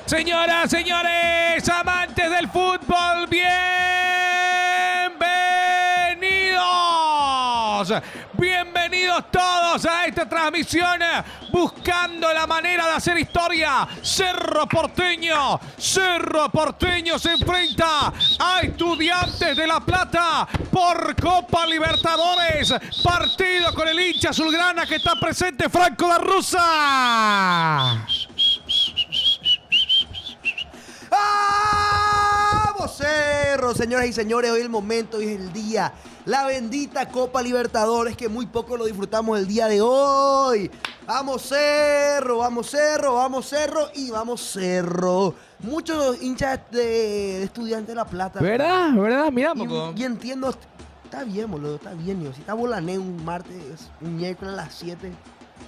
Señoras, señores, amantes del fútbol, bienvenidos. Bienvenidos todos a esta transmisión buscando la manera de hacer historia. Cerro Porteño se enfrenta a Estudiantes de La Plata por Copa Libertadores. Partido con el hincha azulgrana que está presente, Franco da Russa. ¡Vamos, Cerro! Señoras y señores, hoy es el momento, hoy es el día. La bendita Copa Libertadores, que muy poco lo disfrutamos el día de hoy. ¡Vamos, Cerro! ¡Vamos, Cerro! ¡Vamos, Cerro! ¡Y vamos, Cerro! Muchos hinchas de Estudiantes de La Plata. ¿Verdad? Mira, poco. Y entiendo, está bien, boludo, está bien. Yo, si está Bolané un martes, un miércoles a las 7...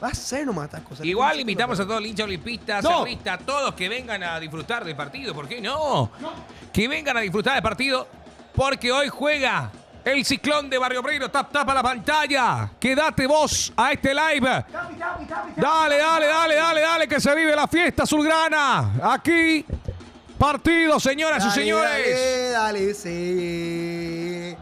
Va a ser nomás estas cosas. Igual invitamos a todos los hinchas olimpistas, cerristas, todos que vengan a disfrutar del partido. ¿Por qué no? Que vengan a disfrutar del partido porque hoy juega el Ciclón de Barrio Obrero. Tapa la pantalla. Quédate vos a este live. Dale, que se vive la fiesta azulgrana. Aquí, partido, señoras y señores. Dale, sí.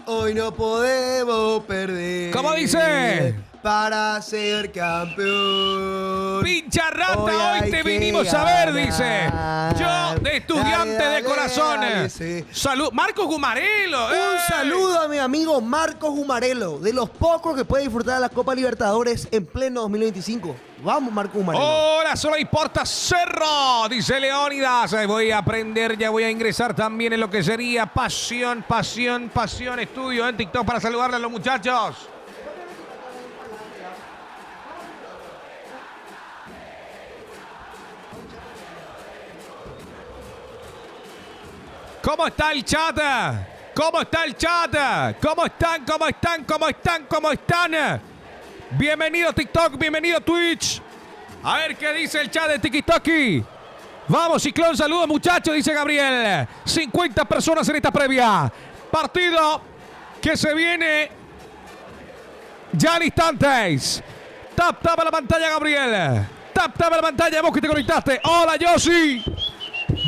Hoy no podemos perder. ¿Cómo dice? Para ser campeón. Pincha rata, hoy te vinimos a ver, dice. Yo de Estudiante de corazón. Sí. Salud, Marcos Gumarelo. Un saludo a mi amigo Marcos Gumarelo, de los pocos que puede disfrutar de la Copa Libertadores en pleno 2025. Vamos, Marcos Gumarelo. Ahora solo importa Cerro, dice Leónidas. Voy a aprender, ya voy a ingresar también en lo que sería Pasión Estudio en TikTok para saludarle a los muchachos. ¿Cómo está el chat? ¿Cómo está el chat? ¿Cómo están? Bienvenido TikTok, bienvenido Twitch. A ver qué dice el chat de TikTok. Vamos, Ciclón, saludos muchachos, dice Gabriel. 50 personas en esta previa. Partido que se viene ya al instantes. Tap la pantalla, Gabriel. Tap la pantalla, vos que te conectaste. Hola, Yossi.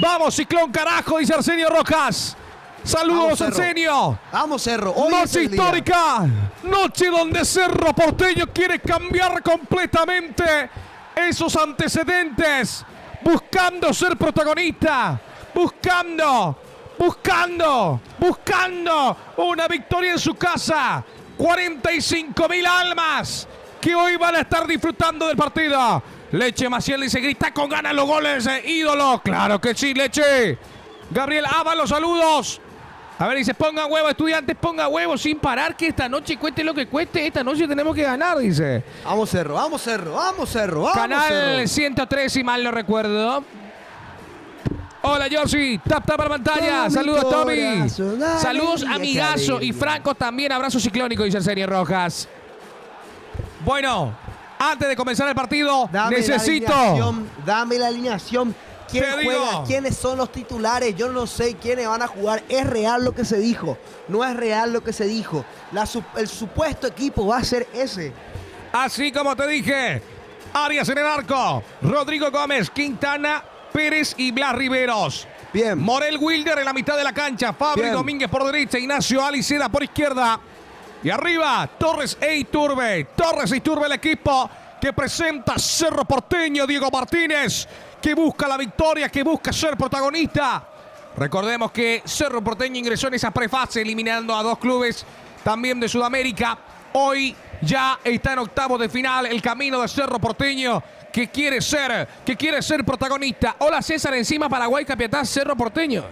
Vamos, Ciclón, carajo, dice Arsenio Rojas. Saludos, Arsenio. Vamos, Cerro. Hoy noche histórica. Noche donde Cerro Porteño quiere cambiar completamente esos antecedentes. Buscando ser protagonista. Buscando una victoria en su casa. 45.000 almas que hoy van a estar disfrutando del partido. Leche Maciel dice, grita con ganas los goles, ídolo. Claro que sí, Leche. Gabriel Ábalos, saludos. A ver, dice, ponga huevo, Estudiantes, ponga huevo sin parar, que esta noche cueste lo que cueste, esta noche tenemos que ganar, dice. Vamos, Cerro. Canal Cerro. 103, si mal no recuerdo. Hola, Yossi. Tap la pantalla. Saludos, Tommy. Saludos, amigazo. Y Franco también. Abrazo ciclónico, dice Arsenio Rojas. Bueno, antes de comenzar el partido, necesito... Dame la alineación. ¿Quién juega? ¿Quiénes son los titulares? Yo no sé quiénes van a jugar. ¿Es real lo que se dijo? No es real lo que se dijo. El supuesto equipo va a ser ese. Así como te dije. Arias en el arco. Rodrigo Gómez, Quintana, Pérez y Blas Riveros. Bien. Morel Wilder en la mitad de la cancha. Fabri Domínguez por derecha. Ignacio Aliceda por izquierda. Y arriba, Torres e Iturbe. El equipo que presenta Cerro Porteño. Diego Martínez, que busca la victoria, que busca ser protagonista. Recordemos que Cerro Porteño ingresó en esa prefase eliminando a dos clubes también de Sudamérica. Hoy ya está en octavos de final el camino de Cerro Porteño, que quiere ser protagonista. Hola, César, encima Paraguay, Capiatá, Cerro Porteño.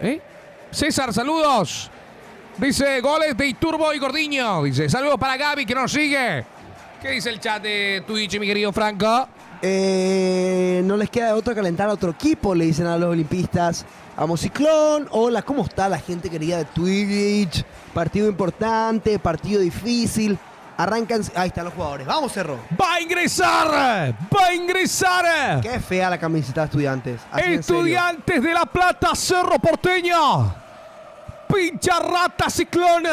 César, saludos. Dice, goles de Iturbo y Gordiño. Dice, saludos para Gaby, que nos sigue. ¿Qué dice el chat de Twitch, mi querido Franco? No les queda de otro calentar a otro equipo, le dicen a los olimpistas. Vamos, Ciclón. Hola, ¿cómo está la gente querida de Twitch? Partido importante, partido difícil. Arrancan, ahí están los jugadores. Vamos, Cerro. ¡Va a ingresar! Qué fea la camiseta de Estudiantes. Así Estudiantes de La Plata, Cerro Porteño. Pincha rata, Ciclón.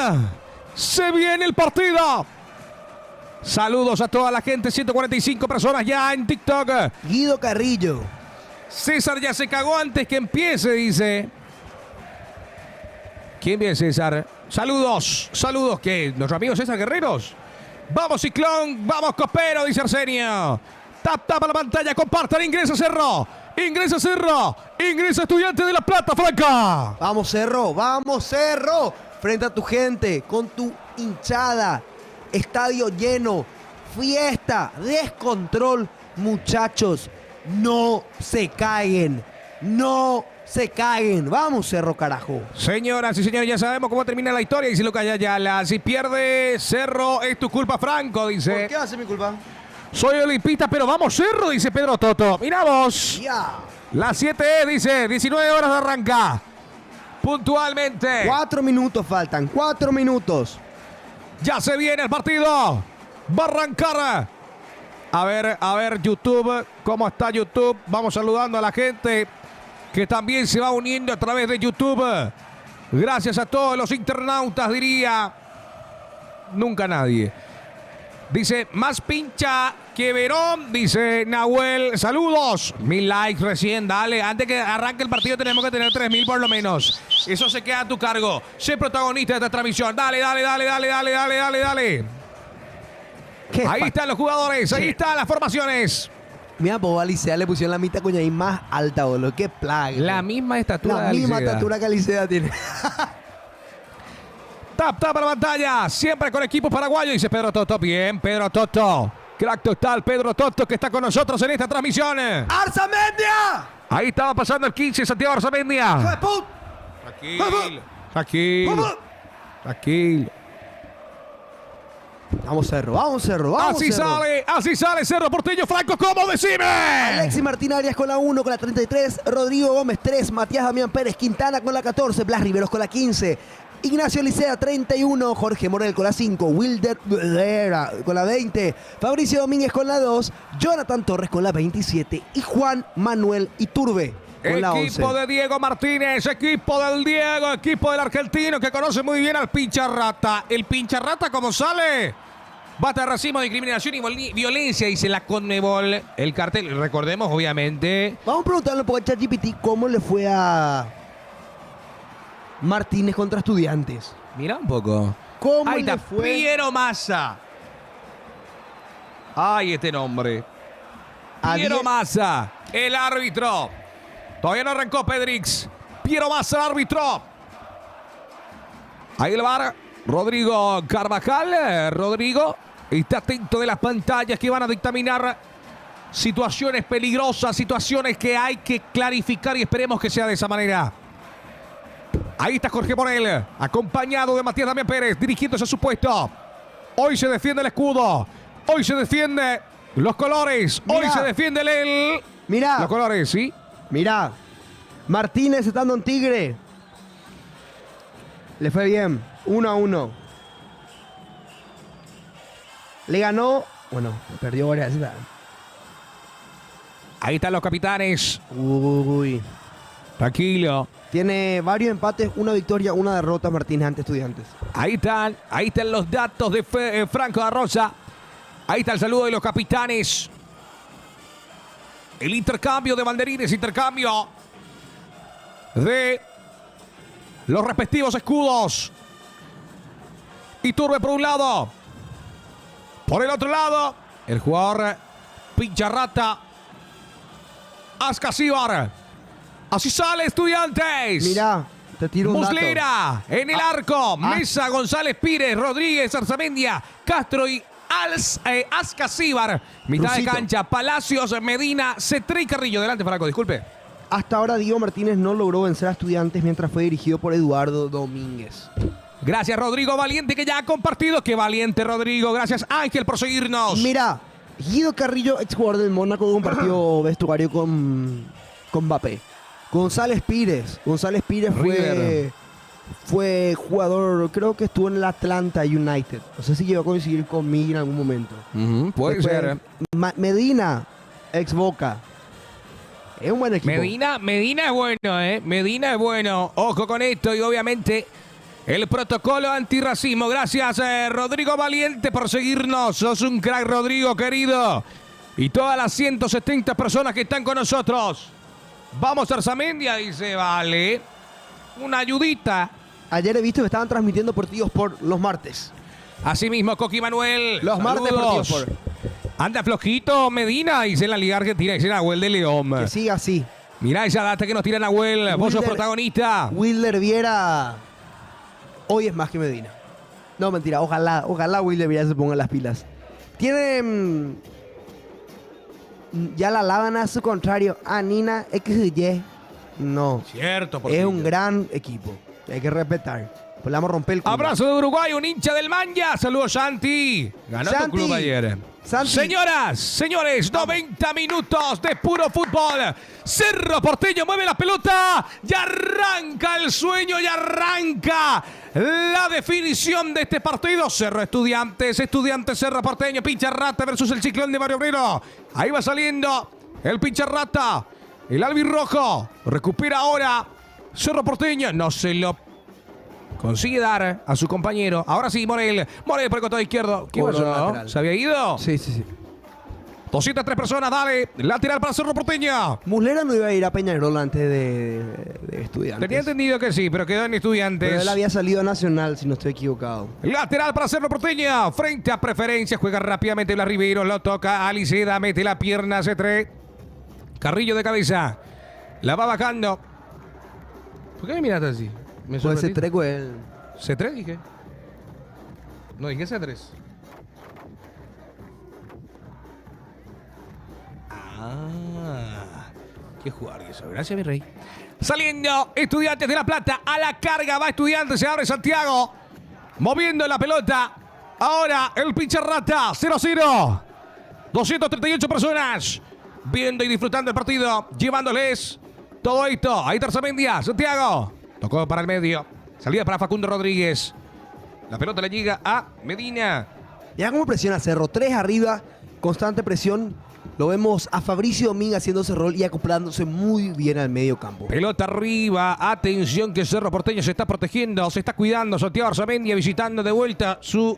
Se viene el partido. Saludos a toda la gente, 145 personas ya en TikTok. Guido Carrillo. César ya se cagó antes que empiece, dice. ¿Quién viene, César? Saludos, saludos, ¿qué? ¿Nuestros amigos César Guerreros? Vamos, Ciclón, vamos, Copero, dice Arsenio. Tapa la pantalla, compartan, ingresa Cerro. Ingresa Cerro, ingresa Estudiante de La Plata, Franca. Vamos, Cerro. Frente a tu gente, con tu hinchada. Estadio lleno. Fiesta, descontrol. Muchachos, no se caguen. Vamos, Cerro, carajo. Señoras y señores, ya sabemos cómo termina la historia. Dice Lucas Ayala. Si pierde Cerro, es tu culpa, Franco, dice. ¿Por qué va a ser mi culpa? Soy olimpista, pero vamos, Cerro, dice Pedro Toto. Miramos. Ya. Las 7 dice, 19 horas de arranca. Puntualmente. 4 minutos faltan, 4 minutos. Ya se viene el partido. Va a arrancar. A ver, YouTube. ¿Cómo está YouTube? Vamos saludando a la gente que también se va uniendo a través de YouTube. Gracias a todos los internautas, diría. Nunca nadie. Dice, más pincha que Verón, dice Nahuel. Saludos. 1000 likes recién, dale. Antes que arranque el partido tenemos que tener 3000 por lo menos. Eso se queda a tu cargo. Sé protagonista de esta transmisión. Dale. Ahí están los jugadores, ahí están las formaciones. Mira, Boba Alicea le pusieron la mitad coña ahí más alta, boludo. Qué plaga. La misma estatura. La misma estatura que Alicea tiene. Tap la pantalla. Siempre con equipo paraguayo, dice Pedro Toto. Bien, Pedro Toto. Crack total, Pedro Toto, que está con nosotros en esta transmisión. ¡Arzamendia! Ahí estaba pasando el 15, Santiago Arzamendia. Tranquilo. Vamos, Cerro. Así sale Cerro Porteño. Franco, ¿cómo decime? Alexis Martín Arias con la 1, con la 33. Rodrigo Gómez 3. Matías Damián Pérez Quintana con la 14. Blas Riveros con la 15. Ignacio Licea 31, Jorge Morel con la 5, Wilder con la 20, Fabricio Domínguez con la 2, Jonathan Torres con la 27 y Juan Manuel Iturbe con la 11. Equipo de Diego Martínez, equipo del Diego, equipo del argentino que conoce muy bien al Pincharrata. El Pincharrata, como sale, basta de racismo, discriminación y violencia, dice la Conmebol. El cartel, recordemos obviamente. Vamos a preguntarle un poco a ChatGPT cómo le fue a Martínez contra Estudiantes. Mira un poco. ¿Cómo ahí le está, fue? Piero Massa. Ay, este nombre. Piero Massa, el árbitro. Todavía no arrancó Pedrix. Piero Massa, el árbitro. Ahí el VAR. Rodrigo Carvajal. Rodrigo está atento de las pantallas que van a dictaminar situaciones peligrosas, situaciones que hay que clarificar y esperemos que sea de esa manera. Ahí está Jorge Morel, acompañado de Matías Damián Pérez, dirigiéndose a su puesto. Hoy se defiende el escudo. Hoy se defiende los colores. Mirá. Hoy se defiende los colores, ¿sí? Mirá. Martínez estando en Tigre. Le fue bien. 1-1. Le ganó. Bueno, perdió varias veces. Ahí están los capitanes. Uy. Tranquilo. Tiene varios empates, una victoria, una derrota Martínez ante Estudiantes. Ahí están los datos de Franco da Rosa. Ahí está el saludo de los capitanes. El intercambio de banderines, intercambio de los respectivos escudos. Iturbe por un lado. Por el otro lado, el jugador Pincharrata. Ascasíbar. Así sale Estudiantes. Mirá, te tiro un dato. Muslera en el arco. Mesa, González Pires, Rodríguez, Arzamendia, Castro y Ascasíbar. Mitad Rusito. de cancha, Palacios, Medina, Cetré y Carrillo. Delante, Franco, disculpe. Hasta ahora Diego Martínez no logró vencer a Estudiantes mientras fue dirigido por Eduardo Domínguez. Gracias, Rodrigo Valiente, que ya ha compartido. Qué valiente, Rodrigo. Gracias, Ángel, por seguirnos. Mirá, Guido Carrillo, exjugador del Mónaco, compartió vestuario con Mbappé. González Pires fue jugador, creo que estuvo en el Atlanta United. No sé si llegó a coincidir conmigo en algún momento. Puede Después, ser. Medina, ex Boca. Es un buen equipo. Medina es bueno, ¿eh? Medina es bueno. Ojo con esto y obviamente el protocolo antirracismo. Gracias, Rodrigo Valiente, por seguirnos. Sos un crack, Rodrigo, querido. Y todas las 170 personas que están con nosotros. Vamos Arzamendia, dice, vale. Una ayudita. Ayer he visto que estaban transmitiendo partidos por los martes. Asimismo, Coqui Manuel. Los martes partidos por... Anda flojito Medina, dice en la Liga Argentina, dice Nahuel de León. Que siga así. Mirá esa data que nos tira Nahuel. Vos sos protagonista. Wilder Viera hoy es más que Medina. No, mentira. Ojalá Wilder Viera se ponga las pilas. Tiene ya la lavan a su contrario. Nina XY. No. Cierto, es un gran equipo. Hay que respetar. Pues le vamos a romper el culo. Abrazo de Uruguay, un hincha del Manja. Saludos, Santi. Ganó tu club ayer. Santi. Señoras, señores, 90 minutos de puro fútbol. Cerro Porteño mueve la pelota. Ya arranca el sueño, ya arranca la definición de este partido. Cerro Estudiantes, Cerro Porteño. Pincharrata versus el Ciclón de Barrio Obrero. Ahí va saliendo el Pincharrata. El albirrojo recupera ahora Cerro Porteño. No se lo consigue dar a su compañero. Ahora sí, Morel. Morel por el costado izquierdo. ¿Qué pasó? ¿Se había ido? Sí, sí, sí. 203 personas, dale. Lateral para Cerro Porteño. Muslera no iba a ir a Peñarol antes de Estudiantes. Tenía entendido que sí, pero quedó en Estudiantes. Pero él había salido a Nacional, si no estoy equivocado. Lateral para Cerro Porteño. Frente a Preferencia. Juega rápidamente Blas Ribeiro. Lo toca Aliceda. Mete la pierna. C3. Carrillo de cabeza. La va bajando. ¿Por qué me miraste así? Puede ser C3 con él. ¿C3 dije? No, dije C3. Qué jugador eso. Gracias, mi rey. Saliendo Estudiantes de La Plata. A la carga va Estudiantes. Se abre Santiago. Moviendo la pelota. Ahora el Pincharrata. 0-0. 238 personas viendo y disfrutando el partido. Llevándoles todo esto. Ahí Tarzamendia. Santiago. Tocó para el medio. Salida para Facundo Rodríguez. La pelota le llega a Medina. Ya como presiona Cerro. 3 arriba. Constante presión. Lo vemos a Fabricio Domínguez haciendo ese rol y acoplándose muy bien al medio campo. Pelota arriba. Atención que Cerro Porteño se está protegiendo. Se está cuidando. Santiago Arzamendia visitando de vuelta su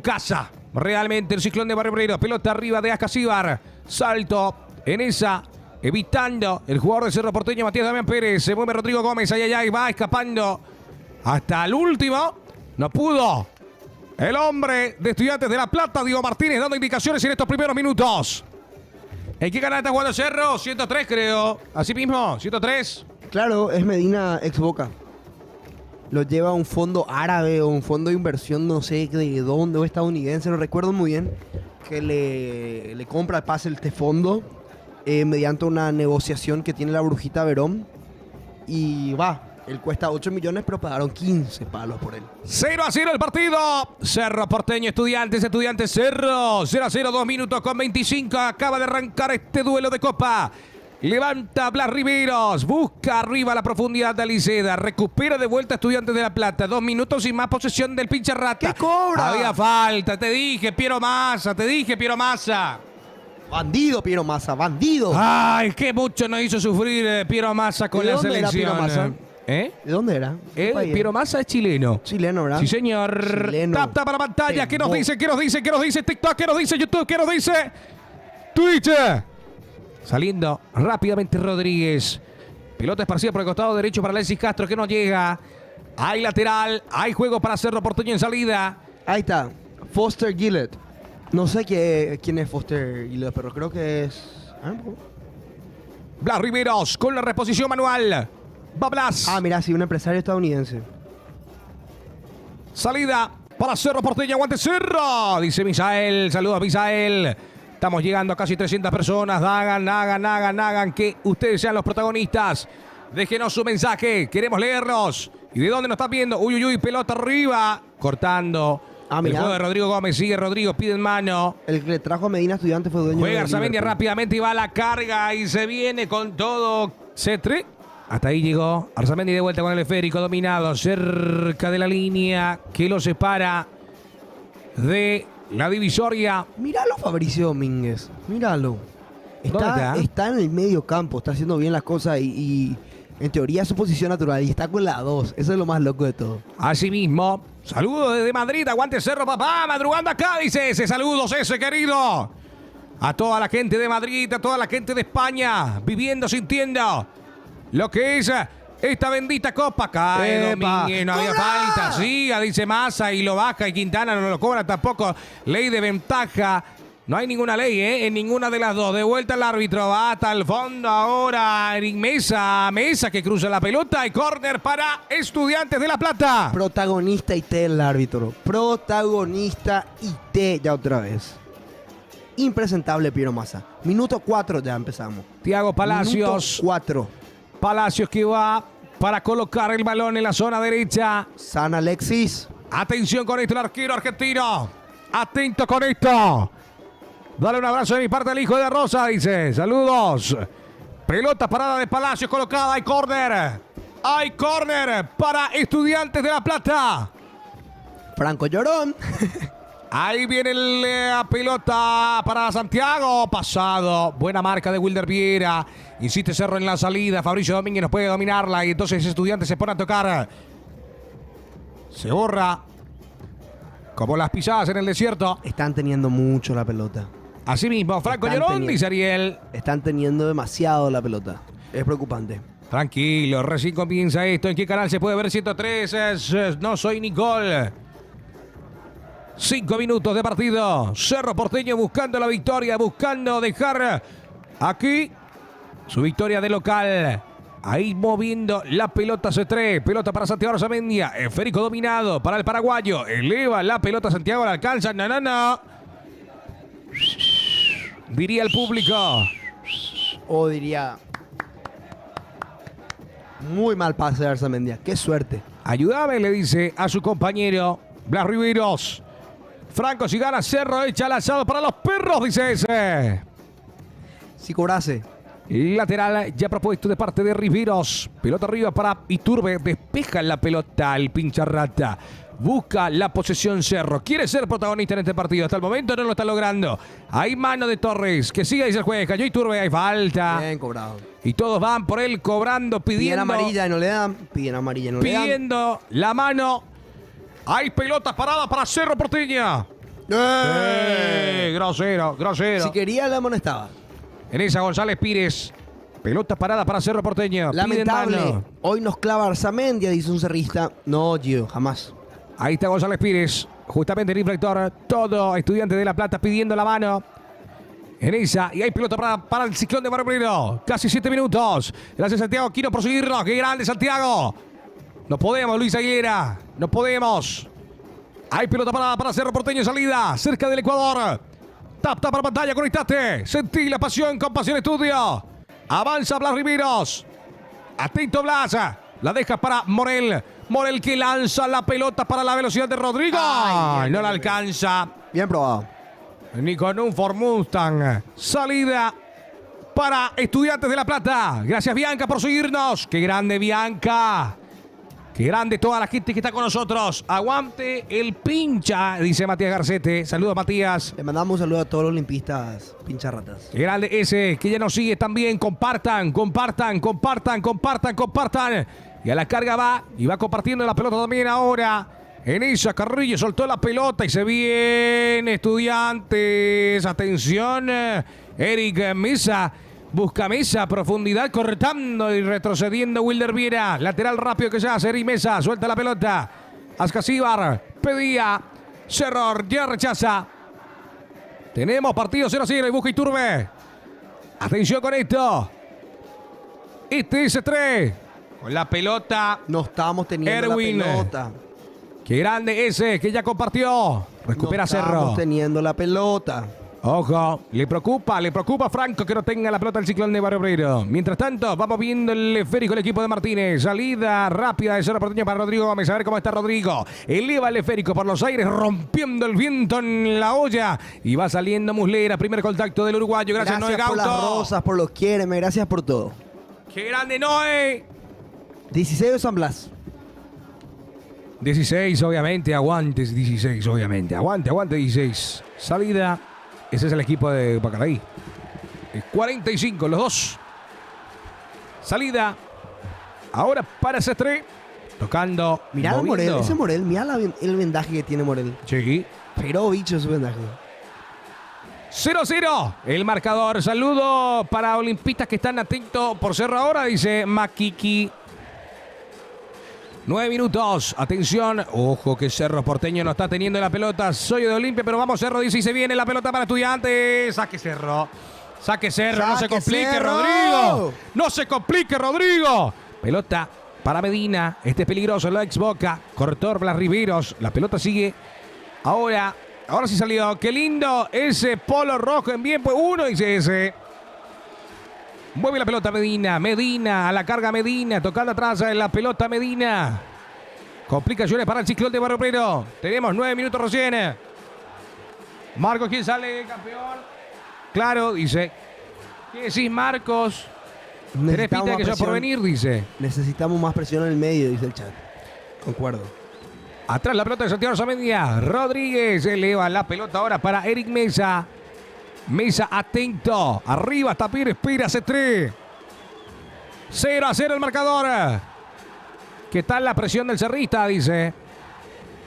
casa. Realmente el Ciclón de Barrio Obrero. Pelota arriba de Ascasíbar. Salto en esa. Evitando el jugador de Cerro Porteño, Matías Damián Pérez. Se mueve Rodrigo Gómez. Ay, va escapando hasta el último. No pudo. El hombre de Estudiantes de La Plata, Diego Martínez, dando indicaciones en estos primeros minutos. ¿En qué canal está jugando Cerro? 103, creo. Así mismo, 103. Claro, es Medina ex Boca. Lo lleva a un fondo árabe o un fondo de inversión, no sé de dónde, o estadounidense, no recuerdo muy bien, que le compra el pase este fondo mediante una negociación que tiene la Brujita Verón. Y va, él cuesta 8 millones, pero pagaron 15 palos por él. 0-0 el partido. Cerro Porteño, Estudiantes Cerro. 0-0, 2 minutos con 25. Acaba de arrancar este duelo de Copa. Levanta Blas Riveros, busca arriba la profundidad de Aliceda, recupera de vuelta Estudiantes de La Plata, 2 minutos y más posesión del Pincharrata. ¿Qué cobra? Había falta, te dije Piero Massa. Bandido Piero Massa, bandido. Ay, qué mucho nos hizo sufrir Piero Massa con la selección. ¿De dónde era Piero Massa? ¿Eh? ¿De dónde era? Piero Massa es chileno. Chileno, ¿verdad? Sí, señor. Chileno. Tap para pantalla. ¿Qué nos dice? ¿Qué nos dice? ¿Qué nos dice TikTok? ¿Qué nos dice YouTube? ¿Qué nos dice Twitch? Saliendo rápidamente Rodríguez. Pelota esparcida por el costado derecho para Alexis Castro, que no llega. Hay lateral. Hay juego para Cerro Porteño en salida. Ahí está. Foster Gillett. No sé quién es Foster Gillett, pero creo que es... Blas Riveros con la reposición manual. Va Blas. Mira, sí, un empresario estadounidense. Salida para Cerro Porteño. Aguante Cerro, dice Misael. Saludos a Misael. Estamos llegando a casi 300 personas. Hagan que ustedes sean los protagonistas. Déjenos su mensaje. Queremos leerlos. ¿Y de dónde nos están viendo? Uy, pelota arriba. Cortando. El juego de Rodrigo Gómez. Sigue Rodrigo, pide en mano. El que le trajo a Medina Estudiante fue dueño. Juega Arzamendia rápidamente y va a la carga. Y se viene con todo. C3. Hasta ahí llegó Arzamendia de vuelta con el esférico dominado. Cerca de la línea que lo separa de la divisoria. Míralo, Fabricio Domínguez. Míralo. Está en el medio campo. Está haciendo bien las cosas y en teoría es su posición natural. Y está con la 2. Eso es lo más loco de todo. Asimismo, saludos desde Madrid. Aguante Cerro, papá. Madrugando acá, dice ese. Saludos ese, querido. A toda la gente de Madrid, a toda la gente de España, viviendo, sintiendo lo que es esta bendita copa. Cae Domínguez, no había falta. Siga, dice Massa y lo baja y Quintana no lo cobra tampoco. Ley de ventaja. No hay ninguna ley, en ninguna de las dos. De vuelta el árbitro, va hasta el fondo ahora. Mesa que cruza la pelota y córner para Estudiantes de La Plata. Protagonista IT el árbitro. Protagonista IT ya otra vez. Impresentable Piero Massa. Minuto 4 ya empezamos. Thiago Palacios. Minuto 4. Palacios que va para colocar el balón en la zona derecha. San Alexis. Atención con esto el arquero argentino. Atento con esto. Dale un abrazo de mi parte al hijo de Rosa, dice. Saludos. Pelota parada de Palacios colocada. Hay córner. Hay córner para Estudiantes de La Plata. Franco Llorón. Ahí viene la pelota para Santiago. Pasado. Buena marca de Wilder Viera. Insiste Cerro en la salida. Fabricio Domínguez nos puede dominarla. Y entonces Estudiantes se pone a tocar. Se borra. Como las pisadas en el desierto. Están teniendo mucho la pelota. Así mismo, Franco Llorón, dice Ariel. Están teniendo demasiado la pelota. Es preocupante. Tranquilo, recién comienza esto. ¿En qué canal se puede ver 103? No soy Nicole. 5 minutos de partido. Cerro Porteño buscando la victoria, buscando dejar aquí su victoria de local. Ahí moviendo la pelota C3. Pelota para Santiago Arzamendia. Esférico dominado para el paraguayo. Eleva la pelota Santiago, la alcanza. No. Diría el público. O diría... Muy mal pase de Arzamendia. Qué suerte. Ayúdame, le dice a su compañero Blas Riveros. Franco, si gana Cerro, echa el asado para los perros, dice ese. Si cobrase. Lateral ya propuesto de parte de Riveros. Pelota arriba para Iturbe. Despeja la pelota el pincharrata. Busca la posesión Cerro. Quiere ser protagonista en este partido. Hasta el momento no lo está logrando. Hay mano de Torres. Que siga, dice el juez. Cayó Iturbe. Hay falta. Bien cobrado. Y todos van por él cobrando, pidiendo. Piden amarilla y no le dan. Piden amarilla y no le dan. Pidiendo la mano. Hay pelota parada para Cerro Porteña. Grosero. Si quería, le amonestaba. En esa González Pires. Pelota parada para Cerro Porteño. Lamentable. Hoy nos clava Arzamendia, dice un cerrista. No, Gio, jamás. Ahí está González Pires. Justamente el inflector. Todo Estudiante de La Plata pidiendo la mano. En esa. Y hay pelota para el Ciclón de Barbero. Casi 7 minutos. Gracias Santiago. Quiero proseguirlo. Qué grande Santiago. No podemos, Luis Aguilera. No podemos. Hay pelota para Cerro Porteño. Salida. Cerca del Ecuador. Tap para pantalla. Conectate. Sentí la pasión con Pasión Estudio. Avanza Blas Riveros. Atento Blas. La deja para Morel. Morel que lanza la pelota para la velocidad de Rodrigo. No la alcanza. Bien probado. Ni con un Ford Mustang. Salida para Estudiantes de La Plata. Gracias Bianca por seguirnos. Qué grande Bianca. Qué grande toda la gente que está con nosotros. Aguante el pincha, dice Matías Garcete. Saludos Matías. Le mandamos un saludo a todos los limpistas pincharratas. Qué grande ese que ya nos sigue también. Compartan. Y a la carga va y va compartiendo la pelota también ahora. En esa Carrillo soltó la pelota y se viene Estudiantes. Atención. Eric Mesa. Busca Mesa, profundidad, cortando y retrocediendo Wilder Viera. Lateral rápido que se hace, Eric Mesa. Suelta la pelota. Ascasíbar. Pedía. Cerro ya rechaza. Tenemos partido 0-0 y busca Iturbe. Atención con esto. Este es 3. Con la pelota. No estamos teniendo Erwin. la pelota. Qué grande ese que ya compartió. Recupera Cerro. Estamos teniendo la pelota. Ojo, le preocupa a Franco que no tenga la pelota el Ciclón de Barrio Obrero. Mientras tanto, vamos viendo el esférico del equipo de Martínez. Salida rápida de Cerro Porteño para Rodrigo Gómez. A ver cómo está Rodrigo. Eleva el esférico por los aires, rompiendo el viento en la olla. Y va saliendo Muslera. Primer contacto del uruguayo. Gracias Noé Gauto. Por las rosas, por los quiéreme. Gracias por todo. ¡Qué grande Noé! 16 de San Blas. 16, obviamente. Aguante 16, obviamente. Aguante 16. Salida. Ese es el equipo de Pacaraí. 45, los dos. Salida. Ahora para C3. Tocando. Mirá a Morel. Ese Morel, mirá el vendaje que tiene Morel. Sí. Pero bicho su vendaje. 0-0. El marcador. Saludo para olimpistas que están atentos por Cerro ahora, dice Makiki. 9 minutos. Atención. Ojo que Cerro Porteño no está teniendo la pelota. Soy de Olimpia, pero vamos Cerro. Dice y se viene la pelota para Estudiantes. Saque Cerro. Saque Cerro. No se complique, Cerro. Rodrigo. No se complique, Rodrigo. Pelota para Medina. Este es peligroso. La ex Boca. Cortó Blas Riveros. La pelota sigue. Ahora sí salió. Qué lindo ese polo rojo en bien. Pues uno dice ese. Mueve la pelota Medina. Medina a la carga Medina. Tocando atrás la pelota Medina. Complicaciones para el Ciclón de Barrio Obrero. Tenemos 9 minutos recién. Marcos, ¿quién sale campeón? Claro, dice. ¿Qué decís, Marcos? ¿Tenés pinta de que yo por venir? Dice. Necesitamos más presión en el medio, dice el chat. Concuerdo. Atrás la pelota de Santiago Arzamendia. Rodríguez eleva la pelota ahora para Eric Mesa. Mesa atento. Arriba está Pires. Pires C3. 0-0 el marcador. ¿Qué tal la presión del cerrista? Dice.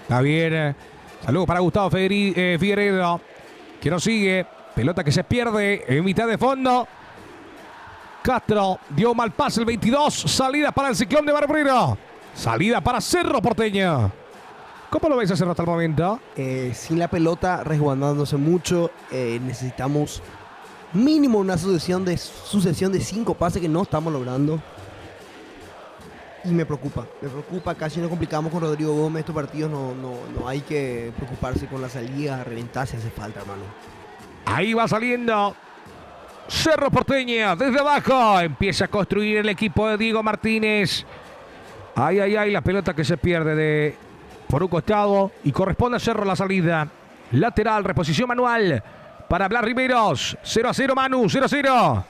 Está bien. Saludos para Gustavo Figueredo. Que no sigue. Pelota que se pierde en mitad de fondo. Castro dio mal pase el 22. Salida para el Ciclón de Barbrero. Salida para Cerro Porteño. ¿Cómo lo ves a Cerro hasta el momento? Sin la pelota, resguardándose mucho. Necesitamos mínimo una sucesión de 5 pases que no estamos logrando. Y me preocupa. Casi nos complicamos con Rodrigo Gómez. Estos partidos no hay que preocuparse con la salida. Reventar si hace falta, hermano. Ahí va saliendo Cerro Porteño. Desde abajo empieza a construir el equipo de Diego Martínez. Ay, la pelota que se pierde por un costado y corresponde a Cerro la salida. Lateral, reposición manual para Blas Riveros. 0-0 Manu, 0-0.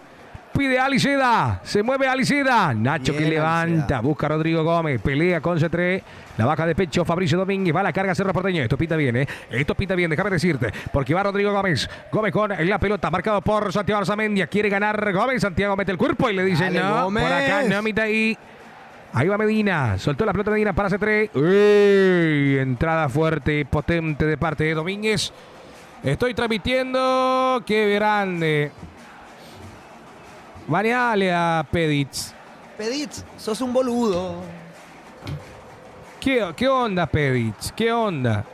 Pide a Aliceda, se mueve Aliceda. Nacho bien, que levanta, Aliceda. Busca a Rodrigo Gómez, pelea con C3. La baja de pecho Fabricio Domínguez, va a la carga Cerro Porteño. Esto pinta bien, Esto pinta bien, déjame decirte. Porque va Rodrigo Gómez. Gómez con la pelota, marcado por Santiago Arzamendia. Quiere ganar Gómez, Santiago mete el cuerpo y le dice dale, no, Gómez. Por acá, no, mitad ahí. Ahí va Medina, soltó la pelota Medina para C3. ¡Uy! Entrada fuerte y potente de parte de Domínguez. Estoy transmitiendo, qué grande. Baneale a Peditz. Peditz, sos un boludo. ¿Qué onda, Peditz? ¿Qué onda?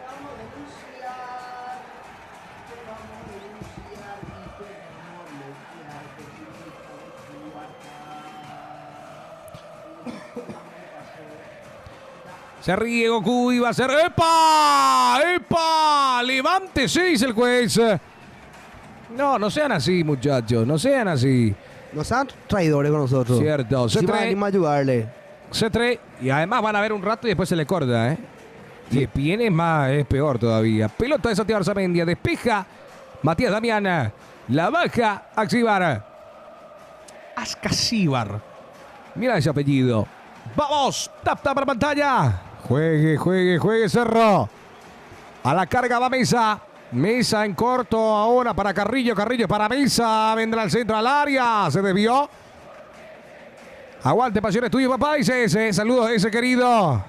Se ríe Goku y va a ser... ¡Epa! ¡Epa! ¡Levántese! Dice el juez. No sean así, muchachos. No sean así. No sean traidores con nosotros. Cierto. Sí, venimos a ayudarle. C3. Y además van a ver un rato y después se le corta, Sí. Y viene es peor todavía. Pelota de Santiago Arzamendia. Despeja Matías Damiana. La baja Axíbar. Ascasíbar. Mira ese apellido. ¡Vamos! ¡Tap para pantalla! Juegue Cerro. A la carga va Mesa. Mesa en corto ahora para Carrillo. Carrillo para Mesa. Vendrá al centro al área. Se desvió. Aguante, Pasión Estudio, papá. Dice ese. Saludos, ese querido.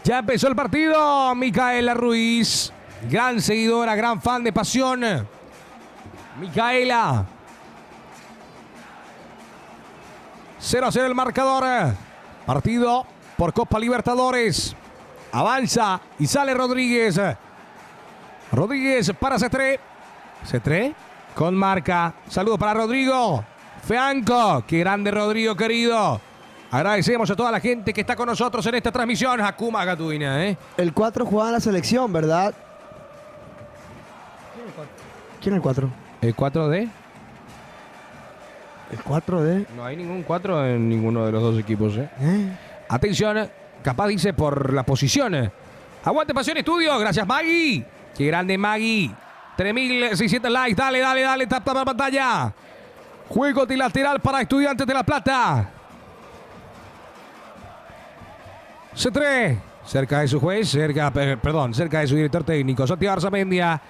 Ya empezó el partido. Micaela Ruiz. Gran seguidora, gran fan de Pasión. Micaela. 0-0 el marcador. Partido por Copa Libertadores. Avanza y sale Rodríguez. Rodríguez para C3. C3 con marca. Saludos para Rodrigo. Feanco. Qué grande Rodrigo, querido. Agradecemos a toda la gente que está con nosotros en esta transmisión. Hakuma Gatuina, El 4 jugaba en la selección, ¿verdad? ¿Quién es el 4? ¿El 4D? ¿El 4D? No hay ningún 4 en ninguno de los dos equipos, Atención, capaz dice por la posición. Aguante Pasión Estudio, gracias Maggie. Qué grande Maggie. 3.600 likes, dale, tap la pantalla. Juego lateral para Estudiantes de La Plata. C3, cerca de su juez, cerca de su director técnico, Santiago Arzamendia.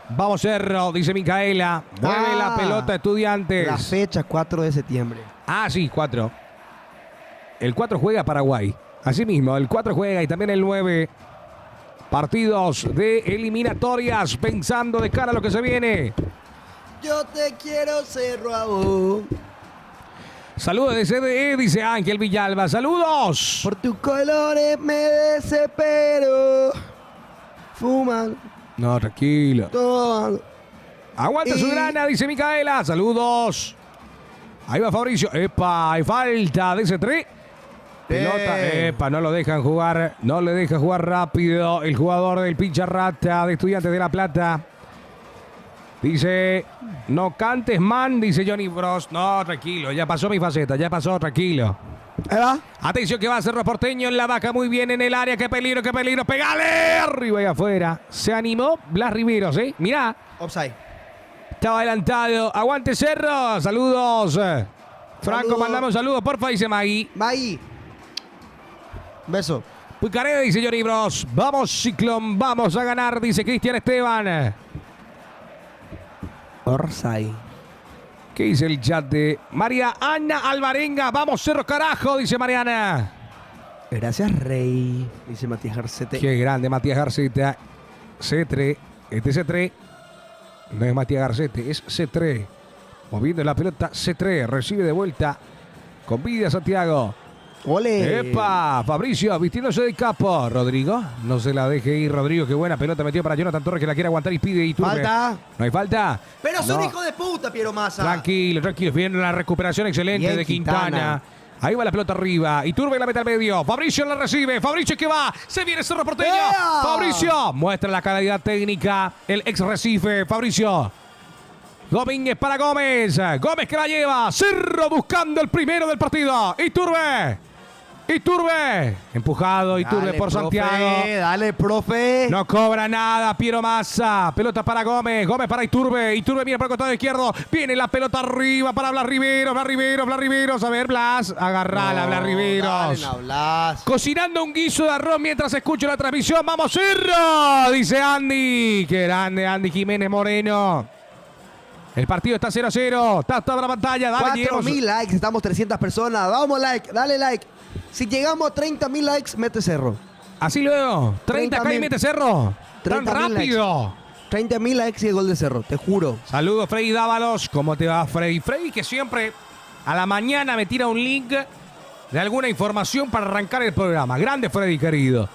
Vamos Cerro, dice Micaela. Mueve la pelota Estudiantes. La fecha 4 de septiembre. Sí, 4. El 4 juega Paraguay. Así mismo, el 4 juega y también el 9. Partidos de eliminatorias, pensando de cara a lo que se viene. Yo te quiero, Cerro, a vos. Saludos de CDE, dice Ángel Villalba. Saludos. Por tus colores me desespero. Fuman, No, tranquilo. toman. Aguanta su grana, dice Micaela. Saludos. Ahí va Fabricio. Epa, hay falta de ese 3. Pelota, epa, no lo dejan jugar. No le deja jugar rápido el jugador del Pincharrata de Estudiantes de La Plata. Dice, no cantes, man, dice Johnny Bros. No, tranquilo, ya pasó mi faceta, ya pasó, tranquilo. Ahí va. Atención que va a Cerro Porteño en la vaca, muy bien en el área. Qué peligro, pegale. Arriba y afuera. Se animó Blas Riveros, ¿eh? Mirá. Offside. Estaba adelantado. Aguante Cerro. Saludos. Franco, Saludos. mandame un saludo, porfa, dice Magui. Magui. Beso. Pucareda, dice Johnny Bros. Vamos, Ciclón, vamos a ganar, dice Cristian Esteban. Orsay. ¿Qué dice el chat de María Ana Alvarenga? Vamos, Cerro, carajo, dice Mariana. Gracias, Rey. Dice Matías Garcete. Qué grande, Matías Garceta. C3. Este C3 no es Matías Garcete, es C3. Moviendo la pelota, C3. Recibe de vuelta. Con vida Santiago. ¡Ole! ¡Epa! Fabricio vistiéndose de capo. Rodrigo, no se la deje ir, Rodrigo. Qué buena pelota metió para Jonathan Torres, que la quiere aguantar y pide y turbe. Falta. ¿No hay falta? Pero son No. hijo de puta, Piero Massa. Tranquilo, tranquilo. Viene la recuperación excelente Bien, de Quintana. Ahí va la pelota arriba. Iturbe la mete al medio. Fabricio la recibe. Fabricio que va. Se viene Cerro Porteño. ¡Ea! Fabricio muestra la calidad técnica. El ex Recife. Fabricio. Domínguez para Gómez. Gómez que la lleva. Cerro buscando el primero del partido. Iturbe. Empujado Iturbe Dale, por profe, Santiago. Dale, profe. No cobra nada, Piero Massa. Pelota para Gómez. Gómez para Iturbe. Iturbe viene por el costado izquierdo. Viene la pelota arriba para Blas Riveros. Blas Riveros. A ver, Blas. Agarrala, No, Blas Riveros. dale, no Blas. Cocinando un guiso de arroz mientras escucho la transmisión. ¡Vamos, Cerro! Dice Andy. Qué grande, Andy Jiménez Moreno. El partido está 0-0. Está toda la pantalla. Dale, 4.000 likes. Estamos 300 personas. Vamos, like. Dale, like. Si llegamos a 30.000 likes, mete Cerro. Así luego. 30 acá y 30.000. mete Cerro. Tan 30.000 rápido. 30.000 likes y el gol de Cerro. Te juro. Saludos, Freddy Dávalos. ¿Cómo te va, Freddy? Freddy que siempre a la mañana me tira un link de alguna información para arrancar el programa. Grande, Freddy, querido.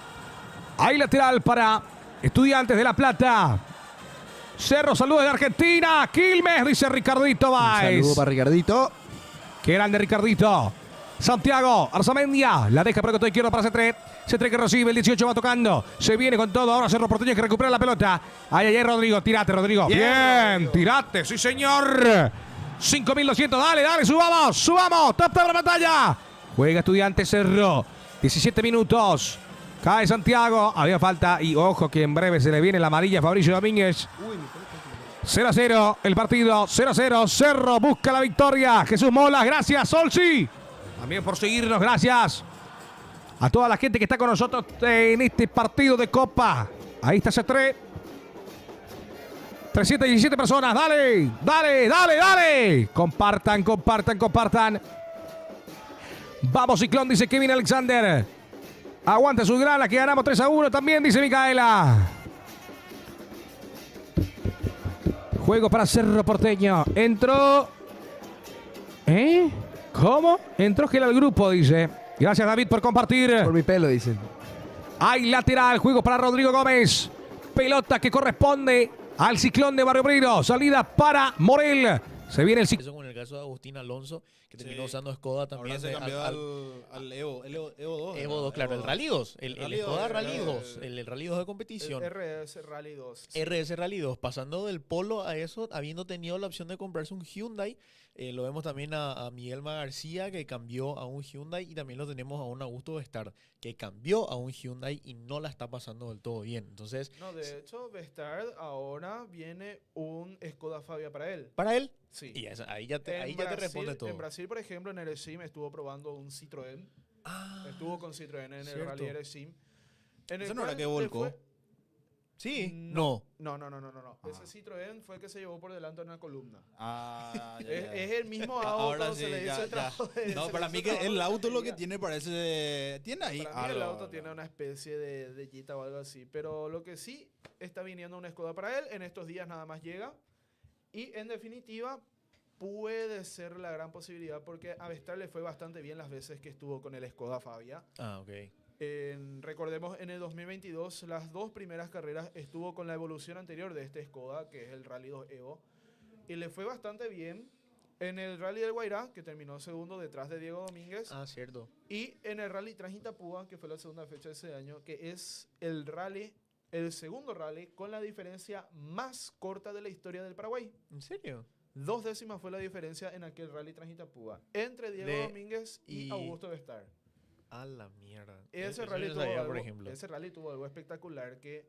Ahí lateral para Estudiantes de La Plata. Cerro, saludos de Argentina. Quilmes, dice Ricardito Báez. Saludos para Ricardito. Qué grande, Ricardito. Santiago, Arzamendia, la deja por el costado izquierdo para C3. C3 que recibe, el 18 va tocando. Se viene con todo, ahora Cerro Porteño que recupera la pelota. Ahí, Rodrigo, tirate, Rodrigo. Bien, tirate, sí señor. 5.200, dale, subamos. Top de la pantalla. Juega Estudiantes Cerro. 17 minutos. Cae Santiago, había falta y ojo que en breve se le viene la amarilla a Fabricio Domínguez. 0-0 el partido, 0-0. Cerro busca la victoria. Jesús Molas, gracias, Solsi. También por seguirnos, gracias a toda la gente que está con nosotros en este partido de Copa. Ahí está C3. 317 personas, dale. Compartan. Vamos, Ciclón, dice Kevin Alexander. Aguanta su grana, que ganamos 3-1 también, dice Micaela. Juego para Cerro Porteño. Entró. ¿Cómo? Entró Gel al grupo, dice. Gracias, David, por compartir. Por mi pelo, dicen. Hay lateral, juego para Rodrigo Gómez. Pelota que corresponde al Ciclón de Barrio Obrero. Salida para Morel. Se viene el Ciclón. Eso con el caso de Agustín Alonso, que terminó usando Skoda también. Ahora se cambió al Evo 2. Evo 2, claro, el Rally 2. El Skoda Rally 2. El El Rally 2 de competición. RS Rally 2. RS Rally 2. Pasando del Polo a eso, habiendo tenido la opción de comprarse un Hyundai. Lo vemos también a Miguel García, que cambió a un Hyundai. Y también lo tenemos a un Augusto Bestard, que cambió a un Hyundai y no la está pasando del todo bien. Entonces, No, de hecho, Bestard ahora viene un Skoda Fabia para él. para él, Sí. y ahí ya te responde todo. En Brasil, por ejemplo, en el SIM estuvo probando un Citroën. Estuvo con Citroën en el cierto. Rally RSIM. ¿Eso no era que volcó? Sí, no. No. Ese Citroën fue el que se llevó por delante en la columna. Ah, ya, ya. Es el mismo auto, Ahora se sí, le ya, hizo el ya. trabajo de- No, se para le mí hizo que trabajo el de auto lo que ingeniería. tiene parece... Tiene ahí Para mí el algo, auto tiene una especie de Jetta o algo así. Pero lo que sí está viniendo una Skoda para él. En estos días nada más llega. Y en definitiva puede ser la gran posibilidad porque a Vestal le fue bastante bien las veces que estuvo con el Skoda Fabia. Ah, ok. Recordemos, en el 2022 las dos primeras carreras estuvo con la evolución anterior de este Skoda, que es el Rally 2 Evo. Y le fue bastante bien en el Rally del Guairá, que terminó segundo detrás de Diego Domínguez. Ah, cierto. Y en el Rally Trans-Itapúa, que fue la segunda fecha de ese año, que es el rally, el segundo rally con la diferencia más corta de la historia del Paraguay. ¿En serio? 2 décimas fue la diferencia en aquel Rally Trans-Itapúa entre Diego De- Domínguez y y- Augusto Vestar. A la mierda. Ese Eso rally, yo no tuvo sabía, algo, por ejemplo. ese rally tuvo algo espectacular que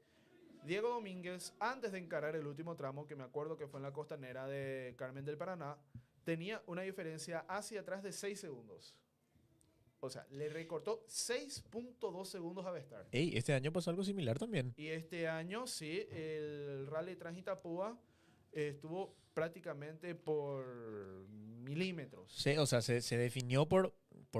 Diego Domínguez, antes de encarar el último tramo, que me acuerdo que fue en la costanera de Carmen del Paraná, tenía una diferencia hacia atrás de 6 segundos. O sea, le recortó 6.2 segundos a Vestar. Ey, este año pasó algo similar también. Y este año, sí, el Rally Trans-Itapúa estuvo prácticamente por milímetros. O sea, se definió por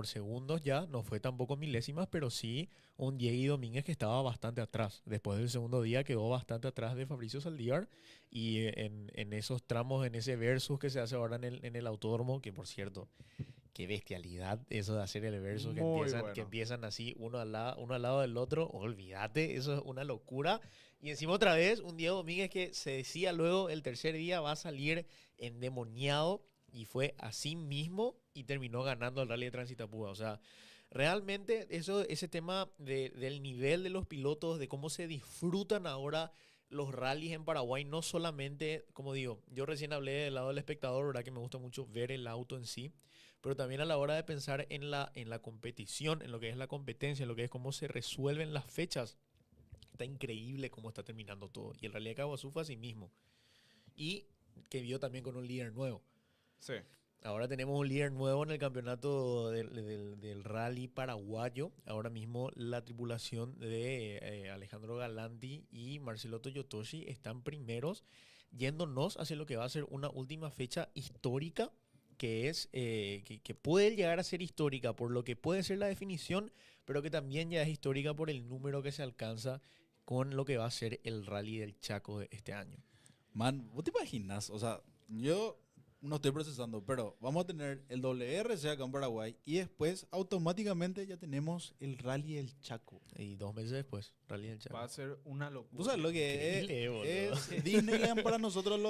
segundos ya, no fue tampoco milésimas, pero sí un Diego Domínguez que estaba bastante atrás. Después del segundo día quedó bastante atrás de Fabricio Saldívar y en esos tramos, en ese versus que se hace ahora en el autódromo, que por cierto, qué bestialidad eso de hacer el versus, Muy que bueno. empiezan así uno al lado del otro, olvídate, eso es una locura. Y encima otra vez un Diego Domínguez que se decía luego el tercer día va a salir endemoniado y fue así mismo y terminó ganando el Rally de Trans-Itapúa. O sea, realmente ese tema del nivel de los pilotos, de cómo se disfrutan ahora los rallies en Paraguay, no solamente, como digo, yo recién hablé del lado del espectador, ¿verdad? Que me gusta mucho ver el auto en sí, pero también a la hora de pensar en la competición, en lo que es la competencia, en lo que es cómo se resuelven las fechas. Está increíble cómo está terminando todo. Y el Rally de Caguazú fue así mismo. Y que vio también con un líder nuevo. Sí. Ahora tenemos un líder nuevo en el campeonato del rally paraguayo. Ahora mismo la tripulación de Alejandro Galanti y Marcelo Toyotoshi están primeros, yéndonos hacia lo que va a ser una última fecha histórica, que es que puede llegar a ser histórica por lo que puede ser la definición, pero que también ya es histórica por el número que se alcanza con lo que va a ser el Rally del Chaco de este año. Man, ¿vos te imaginas? O sea, yo no estoy procesando, pero vamos a tener el WRC acá en Paraguay y después automáticamente ya tenemos el Rally del Chaco. Y 2 meses después, Rally del Chaco. Va a ser una locura. ¿Tú sabes lo que Increíble, boludo. es Disneyland para nosotros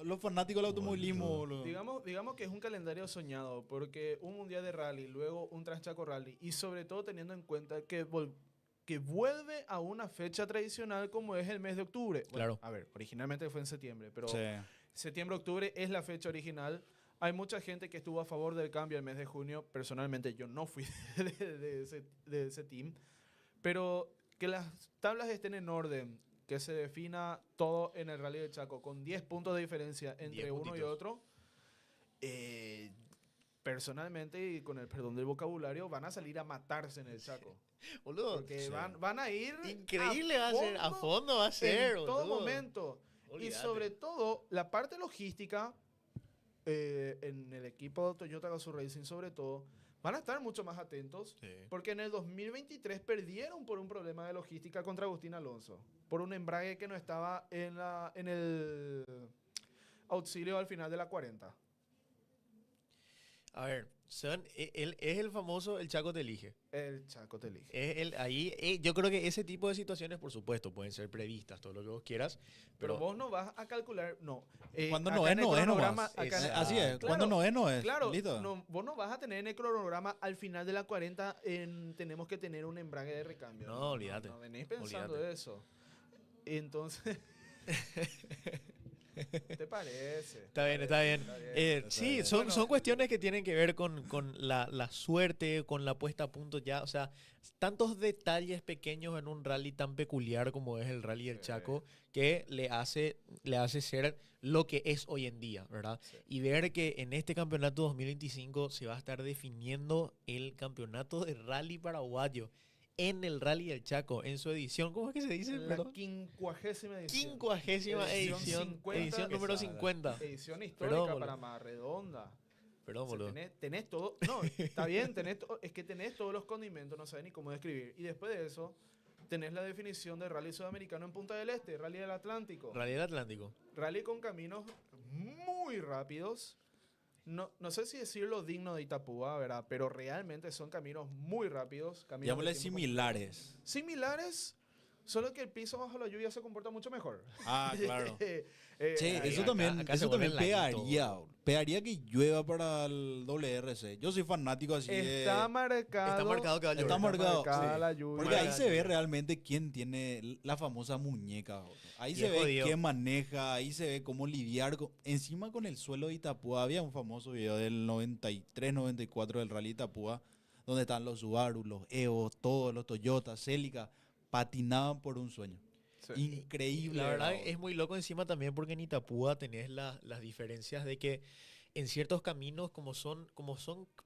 los fanáticos del automovilismo, boludo? Digamos que es un calendario soñado, porque un mundial de rally, luego un Transchaco Rally, y sobre todo teniendo en cuenta que vuelve a una fecha tradicional como es el mes de octubre. Bueno, Claro. A ver, originalmente fue en septiembre, pero Sí. septiembre-octubre es la fecha original. Hay mucha gente que estuvo a favor del cambio al mes de junio. Personalmente yo no fui de ese team. Pero que las tablas estén en orden, que se defina todo en el Rally del Chaco con 10 puntos de diferencia entre 10 uno y puntitos. otro. Personalmente, y con el perdón del vocabulario, van a salir a matarse en el Chaco. Boludo, Porque van a ir increíble va a ser, a fondo va a ser, en todo boludo. momento. Y Olvídate. sobre todo, la parte logística en el equipo de Toyota Gazoo Racing, sobre todo, van a estar mucho más atentos. Sí. Porque en el 2023 perdieron por un problema de logística contra Agustín Alonso. Por un embrague que no estaba en el auxilio al final de la 40. A ver, él es el famoso El Chaco te elige. El Chaco te elige. Yo creo que ese tipo de situaciones, por supuesto, pueden ser previstas, todo lo que vos quieras, Pero pero vos no vas a calcular, no. Cuando acá no es, en el no es cronograma- nomás. acá en- Así es, Claro, cuando no es, no es. Claro, Listo. vos no vas a tener en el cronograma al final de la 40 tenemos que tener un embrague de recambio. No, olvídate. No venís pensando Olvídate. eso. Entonces, ¿te parece? Está bien, está bien. Sí, bien. son, Bueno. son cuestiones que tienen que ver con la suerte, con la puesta a punto ya. O sea, tantos detalles pequeños en un rally tan peculiar como es el Rally del Sí. Chaco que le hace ser lo que es hoy en día, ¿verdad? Sí. Y ver que en este campeonato 2025 se va a estar definiendo el campeonato de rally paraguayo. en el Rally del Chaco, en su edición, ¿cómo es que se dice? La Perdón. 50ª edición. 50ª edición, 50, edición número 50. Edición Perdón, histórica boludo. para más redonda. Perdón, O sea, boludo. tenés todo. No, está bien, es que tenés todos los condimentos, no sabes ni cómo describir. Y después de eso, tenés la definición de rally sudamericano en Punta del Este, rally del Atlántico. Rally del Atlántico. Rally con caminos muy rápidos. No sé si decirlo digno de Itapúa, ¿verdad? Pero realmente son caminos muy rápidos. Caminos Llamémosle de tiempo similares. similares, solo que el piso bajo la lluvia se comporta mucho mejor. Ah, claro. Sí, ahí- eso acá- también, acá se eso también vuelve laguito, pegaría. Pegaría que llueva para el WRC. Yo soy fanático así Está de... marcado. Está marcado que va a llover. Está marcado, marcada sí. la lluvia. Porque ahí se ve realmente quién tiene la famosa muñeca. Ahí Y se es ve jodido. quién maneja, ahí se ve cómo lidiar encima con el suelo de Itapúa. Había un famoso video del 93, 94 del Rally Itapúa, donde están los Subaru, los Evo, todos los Toyota, Celica, patinaban por un sueño. Sí. Increíble. La verdad ¿verdad? es muy loco encima también porque en Itapúa tenés las diferencias de que en ciertos caminos, como son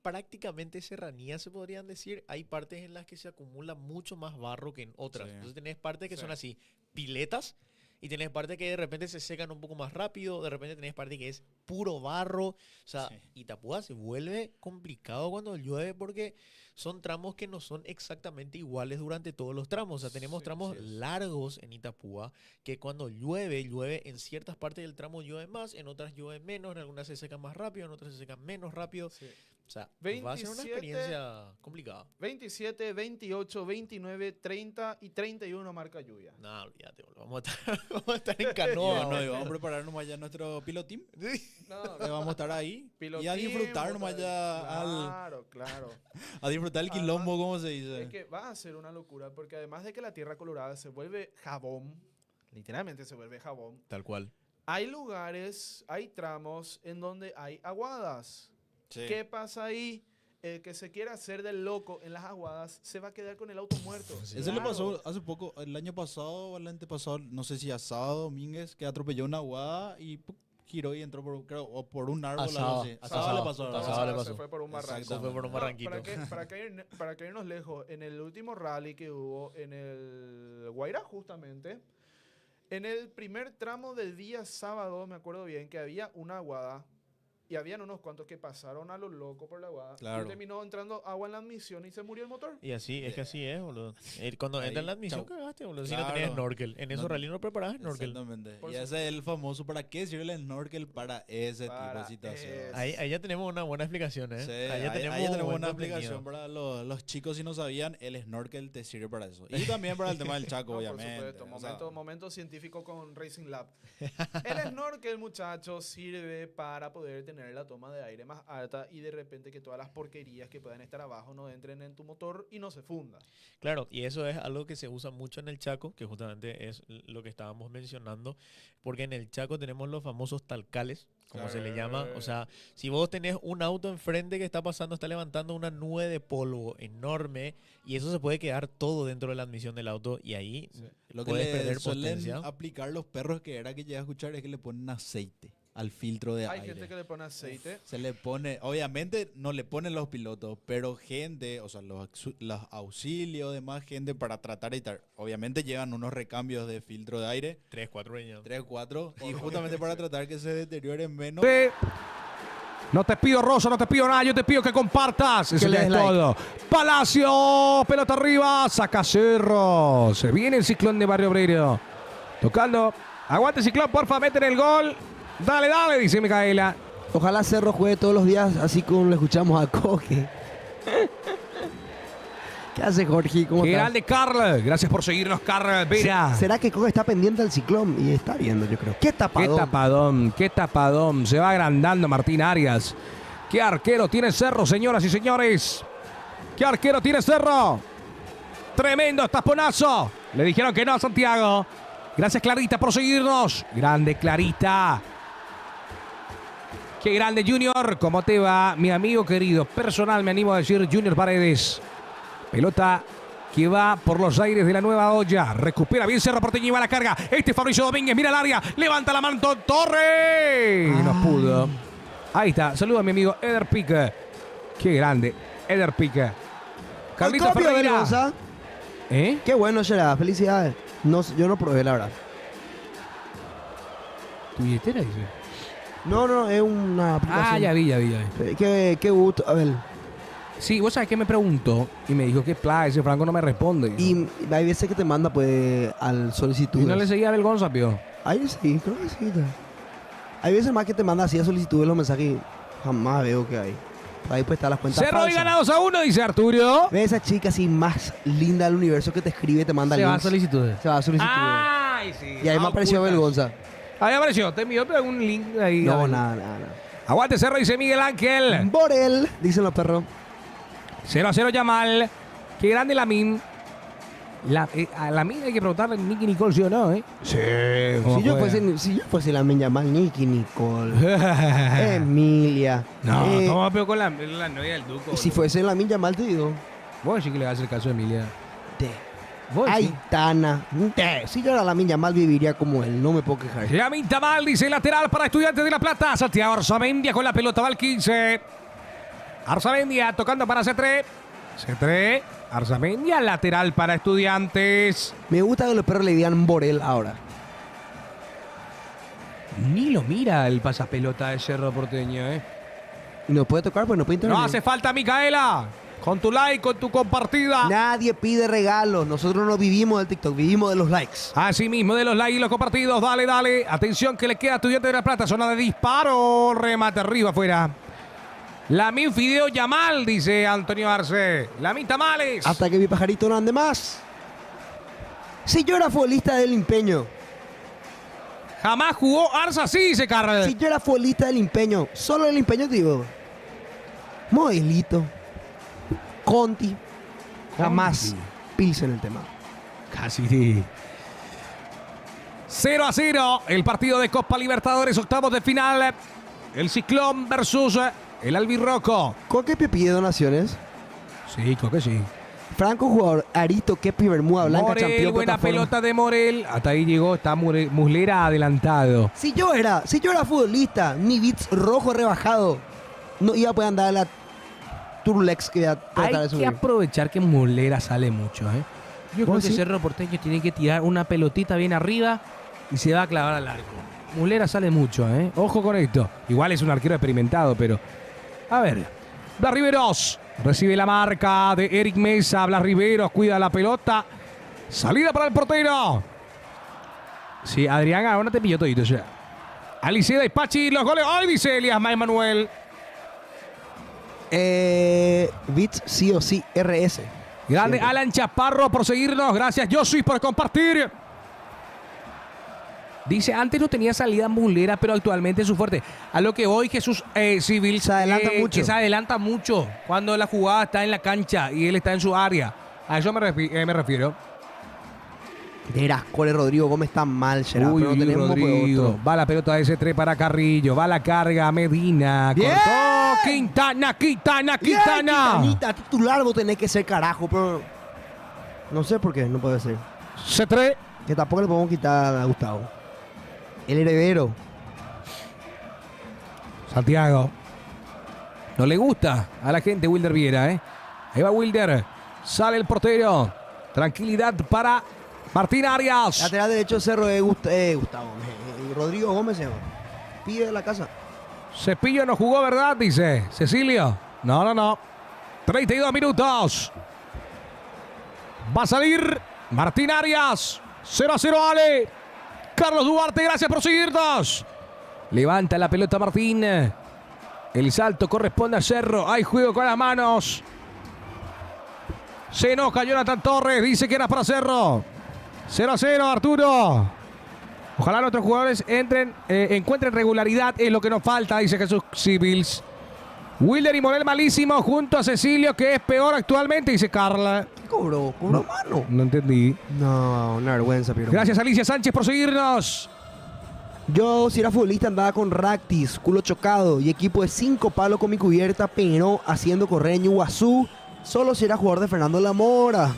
prácticamente serranías, se podrían decir, hay partes en las que se acumula mucho más barro que en otras. Sí. Entonces tenés partes que Sí. son así, piletas, y tenés partes que de repente se secan un poco más rápido, de repente tenés parte que es puro barro. O sea, Sí. Itapúa se vuelve complicado cuando llueve porque son tramos que no son exactamente iguales durante todos los tramos. O sea, tenemos Sí, tramos sí es. largos en Itapúa que cuando llueve en ciertas partes del tramo llueve más, en otras llueve menos, en algunas se secan más rápido, en otras se secan menos rápido. Sí. O sea, va a ser una 27. experiencia complicada. 27, 28, 29, 30 y 31 marca lluvia. No, olvídate, boludo. Vamos a estar, vamos a estar en canoa. Y bueno, y boludo. vamos a preparar nomás ya nuestro piloteam. No, Vamos a estar ahí y a pilotín, disfrutar nomás ya Claro. a disfrutar el quilombo, como se dice. Es que va a ser una locura porque además de que la tierra colorada se vuelve jabón, literalmente se vuelve jabón, Tal cual. hay lugares, hay tramos en donde hay aguadas. Sí. ¿Qué pasa ahí? El que se quiera hacer del loco en las aguadas se va a quedar con el auto muerto. Eso le pasó hace poco, el año pasado o el antepasado, no sé si a Sábado Domínguez, que atropelló una aguada y giró y entró por, creo, o por un árbol. Asado. Algo así. Asado. Asado le pasó. Asado ¿verdad? le Sábado pasó. se fue por un barranco. Exacto. Se fue por un No, barranquito. para que irnos lejos, en el último rally que hubo en el Guairá justamente, en el primer tramo del día sábado, me acuerdo bien, que había una aguada y habían unos cuantos que pasaron a lo loco por la aguada. Claro. Y terminó entrando agua en la admisión y se murió el motor. Y así, es que así es, boludo. Cuando Ahí, entra en la admisión, chau. cagaste, boludo. Si Claro. no tenías snorkel. En esos No- rally no preparabas snorkel. Exactamente. Por Y ese es el famoso, ¿para qué sirve el snorkel? Para ese tipo Para de situaciones. eso. Ahí ya tenemos una buena explicación, ¿eh? Sí, ahí ya tenemos, ahí ya un tenemos buen una contenido. explicación para los chicos si no sabían, el snorkel te sirve para eso. Y también para el tema del Chaco, No, obviamente. por supuesto, O sea, momento científico con Racing Lab. El snorkel, muchachos, sirve para poder tener la toma de aire más alta y de repente que todas las porquerías que puedan estar abajo no entren en tu motor y no se funda. Claro, y eso es algo que se usa mucho en el Chaco, que justamente es lo que estábamos mencionando, porque en el Chaco tenemos los famosos talcales, como se le llama. O sea, si vos tenés un auto enfrente que está pasando, está levantando una nube de polvo enorme, y eso se puede quedar todo dentro de la admisión del auto, y ahí lo que puedes le perder suelen potencia. aplicar los perros, que era que llegué a escuchar, es que le ponen aceite al filtro de Hay aire. gente que le pone aceite. Se le pone, obviamente no le ponen los pilotos, pero gente, o sea, los auxilios de más gente para tratar de evitar. Obviamente llevan unos recambios de filtro de aire, 3, 4 años. 3, 4, y justamente para tratar que se deteriore menos. Sí. No te pido rosa, no te pido nada, yo te pido que compartas. Eso le ya des es like. todo. Palacio, pelota arriba, saca Cerro. Se viene el Ciclón de Barrio Obrero. Tocando. Aguante Ciclón, porfa, meten el gol. Dale, dale, dice Micaela. Ojalá Cerro juegue todos los días así como lo escuchamos a Coque. ¿Qué hace Jorge? ¿Cómo Qué estás? grande, Carl. Gracias por seguirnos, Carl. Vera. ¿Será que Coque está pendiente del ciclón? Y está viendo, yo creo. ¡Qué Qué tapadón! tapadón, qué tapadón. Se va agrandando Martín Arias. Qué arquero tiene Cerro, señoras y señores. Qué arquero tiene Cerro. Tremendo taponazo. Le dijeron que no a Santiago. Gracias, Clarita, por seguirnos. Grande, Clarita. Qué grande, Junior. ¿Cómo te va, mi amigo querido? Personal, me animo a decir Junior Paredes. Pelota que va por los aires de la nueva olla. Recupera bien Cerro Porteño y va a la carga. Este es Fabricio Domínguez, mira el área. Levanta la mano Torres. No pudo. Ahí está. Saludo a mi amigo Eder Pique. Qué grande. Eder Pique. Carlito Copio Ferreira. Vergosa. ¿Eh? Qué bueno será, felicidades. No, yo no probé, la verdad. ¿Tu billetera dice? No, es una aplicación. Ah, ya vi. Qué gusto. A ver. Sí, vos sabés que me preguntó y me dijo que playa, ese Franco no me responde. Y hay veces que te manda, pues, al solicitud. ¿Y no le seguía el Gonza, pío? Ahí sí, creo que sí. Hay veces más que te manda así a solicitudes los mensajes y jamás veo que hay. Ahí pues están las cuentas Cerro y falsas. ganados a 1, dice Arturo. Ve esa chica así más linda del universo que te escribe, te manda Se va a links. solicitudes. Se va a solicitudes. Ay, sí. Y ahí me apareció Abel Gonza. Ahí apareció. Te envió algún link ahí. No, Abel. nada. Aguante Cerro, dice Miguel Ángel. Borel, dicen los perros. 0-0 Yamal. Qué grande Lamin. A Lamin hay que preguntarle a Nicky Nicole, ¿sí o no? Sí. ¿Cómo Si yo juega? fuese la Meña mal, Nicky Nicole, Emilia. No, ¿cómo pegó con la novia del Duco? Y si fuese la Meña mal, te digo. Vos sí que le vas a hacer caso a Emilia. Te. Vos sí. Aitana. Te. Si yo era la Meña mal, viviría como él. No me puedo quejar. Lamin Tamal dice lateral para Estudiantes de La Plata. Santiago Arzamendia con la pelota, va al 15. Arzamendia tocando para C3. C3. Arzamendia, lateral para Estudiantes. Me gusta que los perros le digan Borel ahora. Ni lo mira el pasapelota de Cerro Porteño, ¿eh? Y nos puede tocar, pues no puede No intervenir. hace falta, Micaela. Con tu like, con tu compartida. Nadie pide regalos. Nosotros no vivimos del TikTok, vivimos de los likes. Así mismo, de los likes y los compartidos. Dale. Atención que le queda a Estudiantes de La Plata. Zona de disparo. Remate arriba, afuera. Lamin Fideo Yamal, dice Antonio Arce. Lamin Tamales. Hasta que mi pajarito no ande más. Si yo era futbolista del empeño. Jamás jugó Arza, sí, dice Carl. Si yo era futbolista del empeño. Solo del empeño te digo. Modelito. Conti. Jamás. Pilsen el tema. Casi. 0-0. El partido de Copa Libertadores, octavos de final. El Ciclón versus el Albirroco. ¿Coque pide donaciones? Sí, creo que sí. Franco jugador. Arito, Kepi, Bermuda Blanca, Morel, campeón. buena plataforma. pelota de Morel. Hasta ahí llegó, está Muslera adelantado. Si yo era futbolista, mi bits rojo rebajado, no iba a poder andar a la Turlex que voy a tratar de Hay que subir. aprovechar que Muslera sale mucho, ¿eh? Yo creo ¿Vos que sí? Cerro Porteño tiene que tirar una pelotita bien arriba y se va a clavar al arco. Muslera sale mucho, ¿eh? Ojo con esto. Igual es un arquero experimentado, pero... A ver. Blas Riveros recibe la marca de Eric Mesa. Blas Riveros cuida la pelota. Salida para el portero. Sí, Adrián, ahora te pilló todito ya. Aliceda y Pachi, los goles. ¡Ay! Dice Elias Manuel. Bits sí o sí, RS. Grande Siempre. Alan Chaparro por seguirnos. Gracias, Josué, por compartir. Dice, antes no tenía salida Muslera, pero actualmente es su fuerte. A lo que voy, Jesús Civil Se adelanta mucho. que se adelanta mucho cuando la jugada está en la cancha y él está en su área. A eso me refiero. Verás, Cole Rodrigo Gómez está mal, será, Uy, pero no tenemos pues, Rodrigo. otro. Va la pelota de S3 para Carrillo. Va la carga Medina. ¡Bien! Cortó Quintana. Bien, Quintanita, titular vos tenés que ser carajo, pero no sé por qué, no puede ser. C3. Que tampoco le podemos quitar a Gustavo. El heredero. Santiago. No le gusta a la gente Wilder Viera, ¿eh? Ahí va Wilder. Sale el portero. Tranquilidad para Martín Arias. Lateral derecho Cerro de Gustavo. Rodrigo Gómez se pide de la casa. Cepillo no jugó, ¿verdad? Dice Cecilio. No. 32 minutos. Va a salir Martín Arias. 0-0 Ale. Carlos Duarte, gracias por seguirnos. Levanta la pelota Martín. El salto corresponde a Cerro. Hay juego con las manos. Se enoja Jonathan Torres. Dice que era para Cerro. 0-0 Arturo. Ojalá nuestros jugadores encuentren regularidad. Es lo que nos falta, dice Jesús Civils. Wilder y Morel malísimo junto a Cecilio, que es peor actualmente, dice Carla. ¿Qué cobró? ¿Cobró mano? No entendí. No, una vergüenza, pero. Gracias Alicia Sánchez por seguirnos. Yo, si era futbolista, andaba con Ractis, culo chocado y equipo de 5 palos con mi cubierta, pero haciendo correr en Iguazú. Solo si era jugador de Fernando Lamora.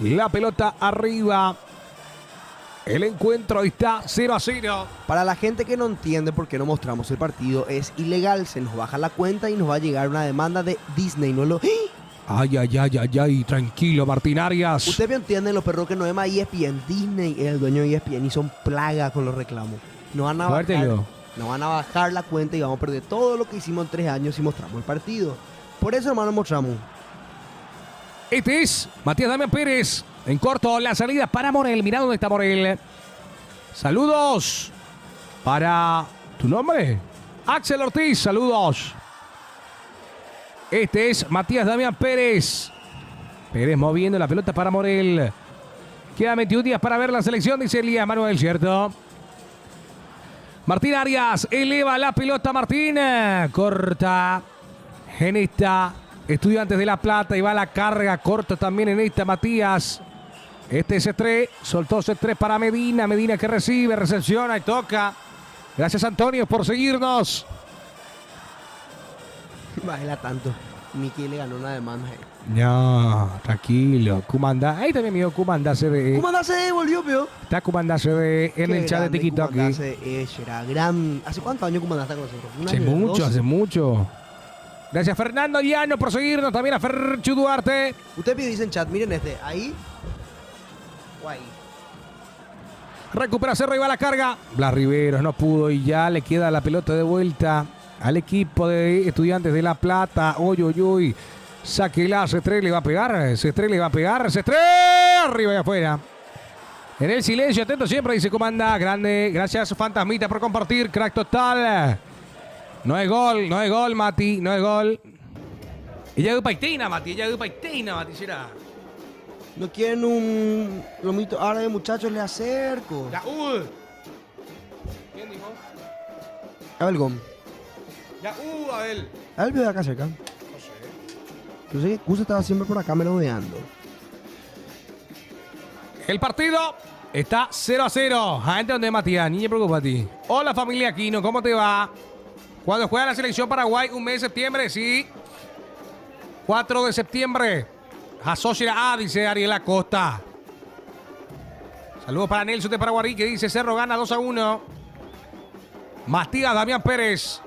La pelota arriba. El encuentro está 0-0. Para la gente que no entiende por qué no mostramos el partido, es ilegal. Se nos baja la cuenta y nos va a llegar una demanda de Disney. No lo... ¡Ah! Ay, ay, ay, ay, ay. Tranquilo, Martín Arias. Ustedes me entienden, los perros que no llaman ESPN. Disney es el dueño de ESPN y son plaga con los reclamos. No van a bajar, Fuértelo. no van a bajar la cuenta y vamos a perder todo lo que hicimos en 3 años si mostramos el partido. Por eso, hermano, mostramos. Este es Matías Damián Pérez. En corto, la salida para Morel. Mirá dónde está Morel. Saludos para tu nombre. Axel Ortiz, saludos. Este es Matías Damián Pérez. Pérez moviendo la pelota para Morel. Quedan 21 días para ver la selección, dice Elías Manuel, ¿cierto? Martín Arias eleva la pelota, Martín. Corta en esta Estudiantes de La Plata y va la carga corta también en esta Matías. Este es C3, soltó C3 para Medina. Medina que recibe, recepciona y toca. Gracias, Antonio, por seguirnos. Baila tanto. Miki le ganó una demanda. No, tranquilo. Kumanda. Ahí también mío Kumanda CDE. ¿Cómo se devolvió, pio? Está Kumanda CDE en el chat de TikTok. Era gran. ¿Hace cuántos años Kumanda está con nosotros? ¿Un Hace año? mucho, 12. hace mucho. Gracias, Fernando Llano, por seguirnos. También a Ferchu Duarte. Usted pide, dice en chat, miren este. Ahí. O ahí. Recupera Cerro y va la carga. Blas Riveros no pudo y ya le queda la pelota de vuelta al equipo de Estudiantes de La Plata. Uy, uy, uy. Sáquela, C3 le va a pegar. C3 le va a pegar. C3 arriba y afuera. En el silencio, atento siempre, dice Comanda. Grande. Gracias, Fantasmita, por compartir. Crack total. No es gol, Mati. No es gol. Ella es paitina, Mati. Ella es paitina, Mati. Será. No quieren un lomito árabe, muchachos, le acerco. Ya, ¿quién dijo? Abel Gómez. Ya, Abel. Abel vive acá cerca. No sé. Yo sé que Cusa estaba siempre por acá merodeando. El partido está 0-0. Gente donde Matías, ni te preocupes a ti. Hola familia Aquino, ¿cómo te va? Cuando juega la selección Paraguay, un mes de septiembre, sí. 4 de septiembre. Asocia dice Ariel Acosta. Saludos para Nelson de Paraguarí que dice Cerro gana 2-1. Matías Damián Pérez.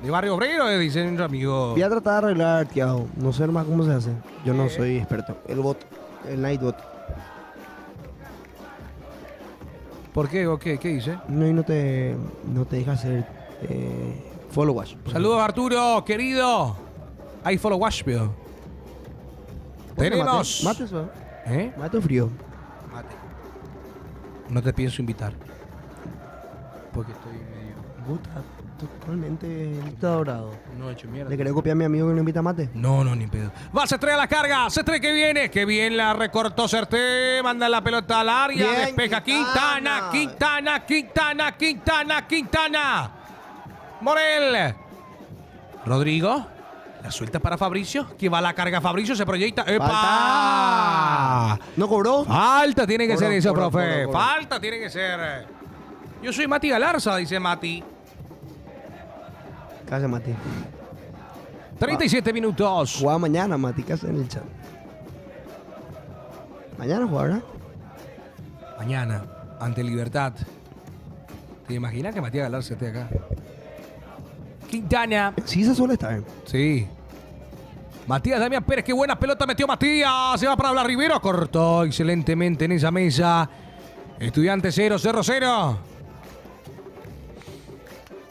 De Barrio Obrero, dice nuestro amigo. Voy a tratar de arreglar, Tiago. No sé más cómo se hace. Yo no soy experto. El bot, el night bot. ¿Por qué? ¿O qué? ¿Qué dice? No, y no te deja hacer follow watch. Saludos Arturo, querido. Hay follow watch, veo. Tenemos. Mate eso. ¿Eh? Mate o frío. Mate. No te pienso invitar. Porque estoy medio. Puta, totalmente dorado. No he hecho mierda. ¿Le querés copiar a mi amigo que no invita mate? No, ni pedo. Va C3 a la carga. C3 que viene. Que bien la recortó Certé. Manda la pelota al área. Bien, Despeja Quintana. Morel. Rodrigo. La suelta para Fabricio. Que va a la carga Fabricio. Se proyecta. ¡Epa! Falta. ¿No cobró? Falta tiene que Cobró, ser eso, cobró, profe. cobró. Falta tiene que ser. Yo soy Mati Galarza, dice Mati. Cállate, Mati. 37 minutos. Jugaba mañana, Mati. ¿Qué haces en el chat? Mañana jugará. Mañana, ante Libertad. ¿Te imaginas que Matías Galarza esté acá? Quintana. Sí, se suele estar. Sí. Matías Damián Pérez, qué buena pelota metió Matías. Se va para Blas Rivero. Cortó excelentemente en esa mesa. Estudiante 0-0-0.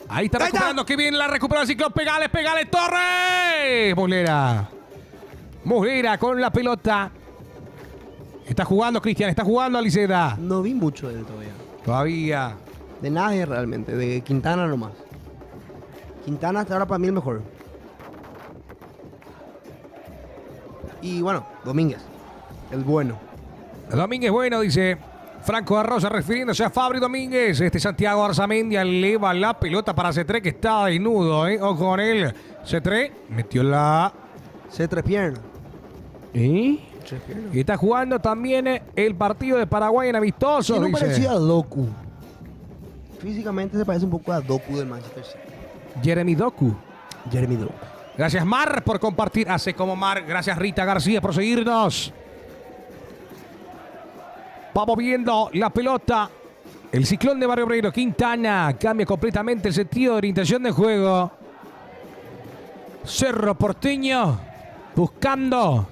Ahí está recuperando. Qué bien la recupera el Ciclón. Pegale, Torres. Muslera con la pelota. Está jugando Cristian, está jugando Aliceda. No vi mucho de él todavía. De nadie realmente. De Quintana nomás. Quintana hasta ahora para mí el mejor. Y bueno, Domínguez. El bueno. Domínguez bueno, dice Franco Arroza, refiriéndose a Fabri Domínguez. Santiago Arzamendia eleva la pelota para C3 que está desnudo, Ojo con él. C3 metió la... C3 piernas. ¿Y? Tres piernas. Y está jugando también el partido de Paraguay en amistosos, Tiene un dice. parecido a Doku. Físicamente se parece un poco a Doku del Manchester City. Jeremy Doku. Jeremy Doku. Gracias Mar por compartir. Hace como Mar. Gracias Rita García por seguirnos. Vamos viendo la pelota. El Ciclón de Barrio Obrero. Quintana cambia completamente el sentido de orientación de juego. Cerro Porteño buscando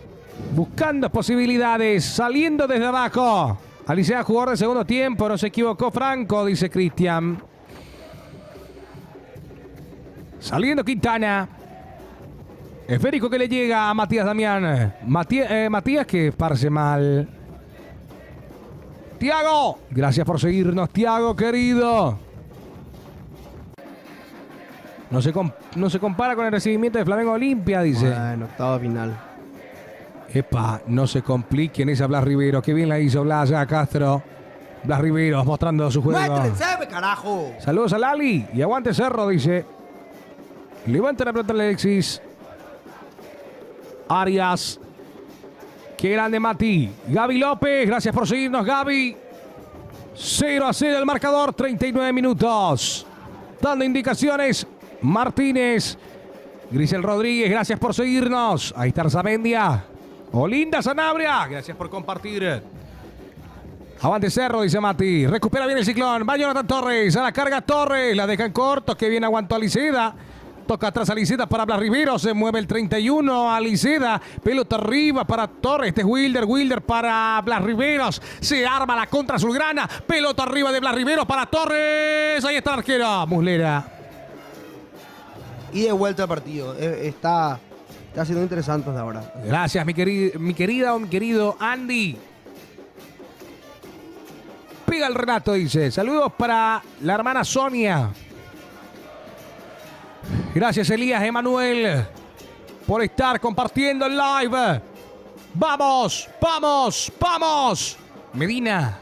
posibilidades, saliendo desde abajo. Alicea, jugador de segundo tiempo, no se equivocó Franco, dice Cristian. Saliendo Quintana. Esférico que le llega a Matías Damián. Matías que parece mal. Tiago, gracias por seguirnos, Tiago querido. No se compara con el recibimiento de Flamengo Olimpia, dice. Bueno, octavo final. Epa, no se compliquen, esa Blas Rivero. Qué bien la hizo Blas a Castro. Blas Rivero mostrando su juego. ¡Muéstrense, carajo! Saludos a Lali y aguante Cerro, dice. Levanta la pelota Alexis. Arias. Qué grande Mati. Gaby López, gracias por seguirnos, Gaby. 0-0 el marcador, 39 minutos. Dando indicaciones, Martínez. Grisel Rodríguez, gracias por seguirnos. Ahí está Arzamendia. Olinda Sanabria, gracias por compartir. Avante Cerro, dice Mati. Recupera bien el Ciclón. Va Jonathan Torres. A la carga Torres. La deja en corto. Que bien aguantó Aliceda. Toca atrás a Liceda para Blas Rivero. Se mueve el 31 a Liceda. Pelota arriba para Torres. Este es Wilder. Wilder para Blas Riveros. Se arma la contra azulgrana. Pelota arriba de Blas Rivero para Torres. Ahí está el arquero. Muslera. Y de vuelta al partido. Está siendo interesante hasta ahora. Gracias, mi querida o mi querido Andy. Pega el Renato, dice. Saludos para la hermana Sonia. Gracias, Elías Emanuel, por estar compartiendo el live. ¡Vamos! ¡Vamos! ¡Vamos! Medina.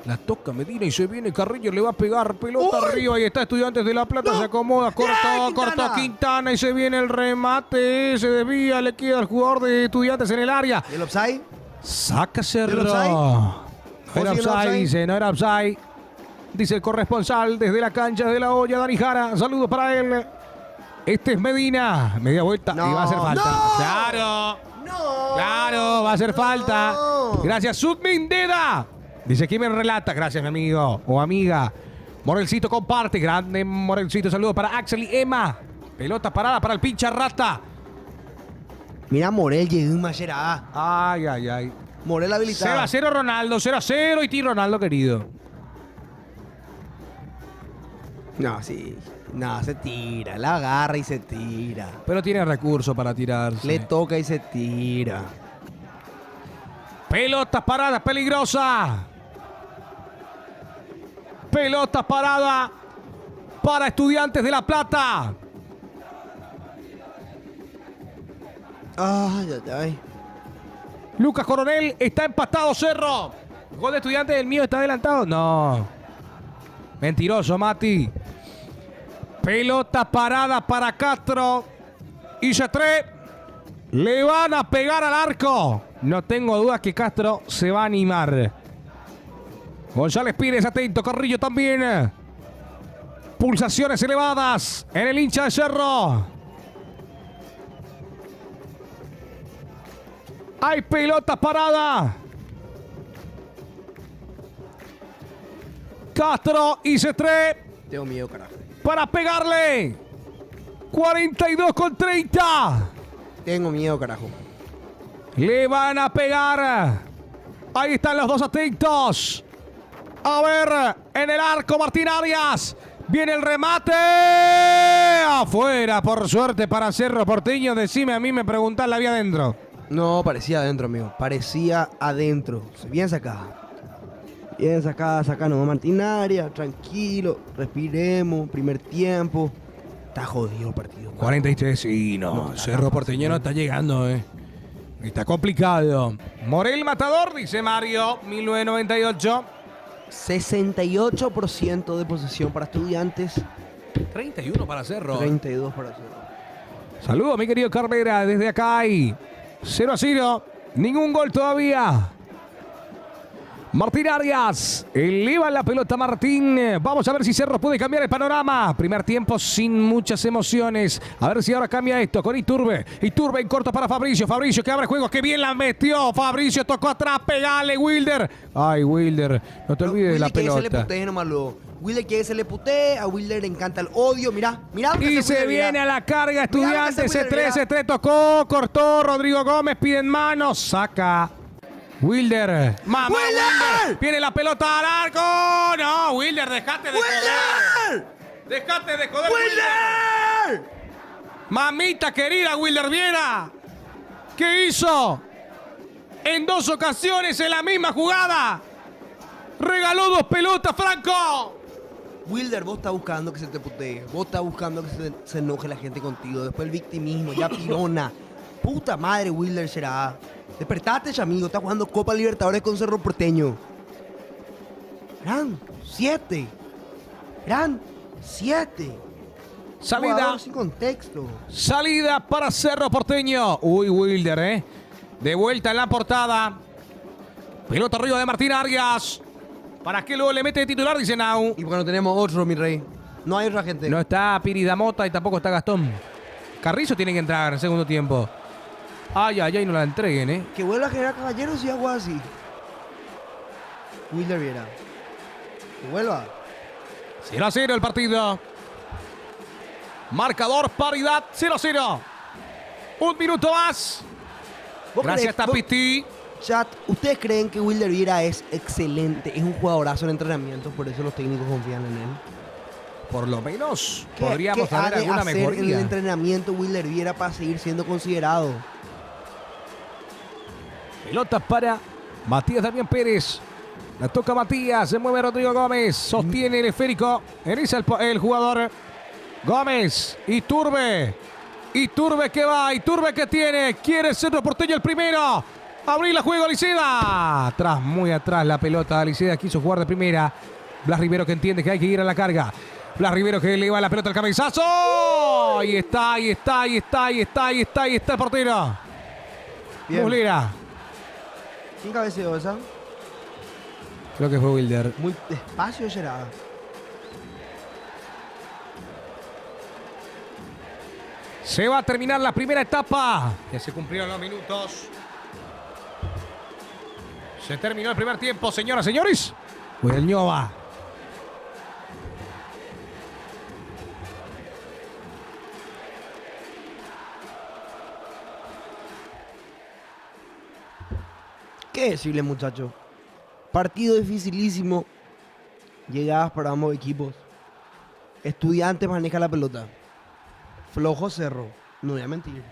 La toca Medina y se viene Carrillo, le va a pegar pelota arriba. Ahí está Estudiantes de La Plata, se acomoda, cortó Quintana y se viene el remate. Se desvía, le queda al jugador de Estudiantes en el área. ¿El offside? Saca Cerro. ¿El offside? No era ¿O sí, offside, dice, no era offside. Dice el corresponsal desde la cancha de La Hoya, Dani Jara. Saludos para él. Este es Medina. Media vuelta y va a hacer falta. ¡No! ¡Claro! ¡No! ¡Claro! Va a hacer falta. No. Gracias, Sudmin Deda. Dice, ¿quién me relata? Gracias, mi amigo o amiga. Morelcito comparte. Grande Morelcito. Saludos para Axel y Emma. Pelota parada para el pincha rata. Mira, Morel llegó en Mayera. Ay, ay, ay. Morel habilitado. 0-0 Ronaldo. 0-0 y ti Ronaldo, querido. No, sí. No, se tira. La agarra y se tira. Pero tiene recurso para tirarse. Le toca y se tira. Pelota parada peligrosa. Pelota parada para Estudiantes de La Plata. Ay, ay, ay. Lucas Coronel está empatado Cerro. Gol de Estudiantes, el mío está adelantado. No. Mentiroso, Mati. Pelota parada para Castro. Y Cetré. Le van a pegar al arco. No tengo dudas que Castro se va a animar. González Pires atento. Carrillo también. Pulsaciones elevadas en el hincha de Cerro. Hay pelota parada. Castro y Cetré Tengo miedo, carajo. para pegarle. 42-30. Tengo miedo, carajo. Le van a pegar. Ahí están los dos atentos. A ver, en el arco Martín Arias. Viene el remate. Afuera, por suerte para Cerro Porteño. Decime a mí, me preguntás, la vía adentro. No, parecía adentro, amigo. Parecía adentro. Bien sacada. Bien sacada, sacando Martín Arias. Tranquilo. Respiremos. Primer tiempo. Está jodido el partido. 43, y no, Cerro Porteño no está llegando, Está complicado. Morel Matador, dice Mario, 1998. 68% de posesión para Estudiantes. 31 para Cerro. 32 para Cerro. Saludos, mi querido Carrera, desde acá hay 0-0. Ningún gol todavía. Martín Arias, eleva la pelota Martín. Vamos a ver si Cerro puede cambiar el panorama. Primer tiempo sin muchas emociones. A ver si ahora cambia esto con Iturbe. Iturbe en corto para Fabricio. Fabricio que abre juego. Que bien la metió. Fabricio tocó atrás. Pegale, Wilder. Ay, Wilder. No te olvides de la Willy, que se le pelota. protege nomás luego. Wilder quiere que se le putee, a Wilder le encanta el odio. Mirá, mirá. lo que Y hace se Wilder, mirá. viene a la carga Mirá lo que Estudiantes. hace Wilder, C3 tocó, cortó. Rodrigo Gómez pide en mano, saca. Wilder. Mamá, ¡Wilder! Viene la pelota al arco. No, Wilder, dejate de joder. ¡Wilder! Dejate de joder, ¡Wilder! Mamita querida, Wilder Viera. ¿Qué hizo? En 2 ocasiones en la misma jugada. Regaló 2 pelotas, Franco. Wilder, vos estás buscando que se te putee. Vos estás buscando que se enoje la gente contigo. Después el victimismo, ya pirona. Puta madre, Wilder será. Despertate, amigo. Estás jugando Copa Libertadores con Cerro Porteño. Eran 7. Eran 7. Salida. Jugador sin contexto. Salida para Cerro Porteño. Uy, Wilder, de vuelta en la portada. Pelota arriba de Martín Arias. ¿Para qué luego le mete de titular? Dice Nau. Y porque no tenemos otro, mi rey. No hay otra gente. No está Piri Damota y tampoco está Gastón. Carrizo tiene que entrar en el segundo tiempo. Ay, ay, ay, no la entreguen, Que vuelva a generar caballeros y algo así. Wilder Viera. Que vuelva. 0-0 el partido. Marcador, paridad, 0-0. 1 minuto más. ¿Vos Gracias, creés- vos- Tapiti. Chat, ¿ustedes creen que Wilder Viera es excelente? Es un jugadorazo en entrenamiento, por eso los técnicos confían en él. Por lo menos ¿Qué- podríamos qué ha tener de alguna hacer en el mejoría. entrenamiento Wilder Viera para seguir siendo considerado? Pelota para Matías Damián Pérez. La toca Matías, se mueve Rodrigo Gómez. Sostiene el esférico. Eriza el jugador. Gómez. Iturbe. Iturbe que va. Iturbe que tiene. Quiere Cerro Porteño el primero. Abrir la juego Liceda. Atrás, muy atrás la pelota. Liceda quiso jugar de primera. Blas Rivero que entiende que hay que ir a la carga. Blas Rivero que le va la pelota al cabezazo. Ahí está, ahí está, ahí está, ahí está, ahí está, ahí está el portero. Bien. Muslera. ¿Quién cabeceó esa? Creo que fue Wilder. Muy despacio será. Se va a terminar la primera etapa. Ya se cumplieron los minutos. Se terminó el primer tiempo, señoras y señores. Fue el Ñova. ¿Qué decirle, muchachos? Partido dificilísimo. Llegadas para ambos equipos. Estudiantes maneja la pelota. Flojo Cerro. No voy a mentir.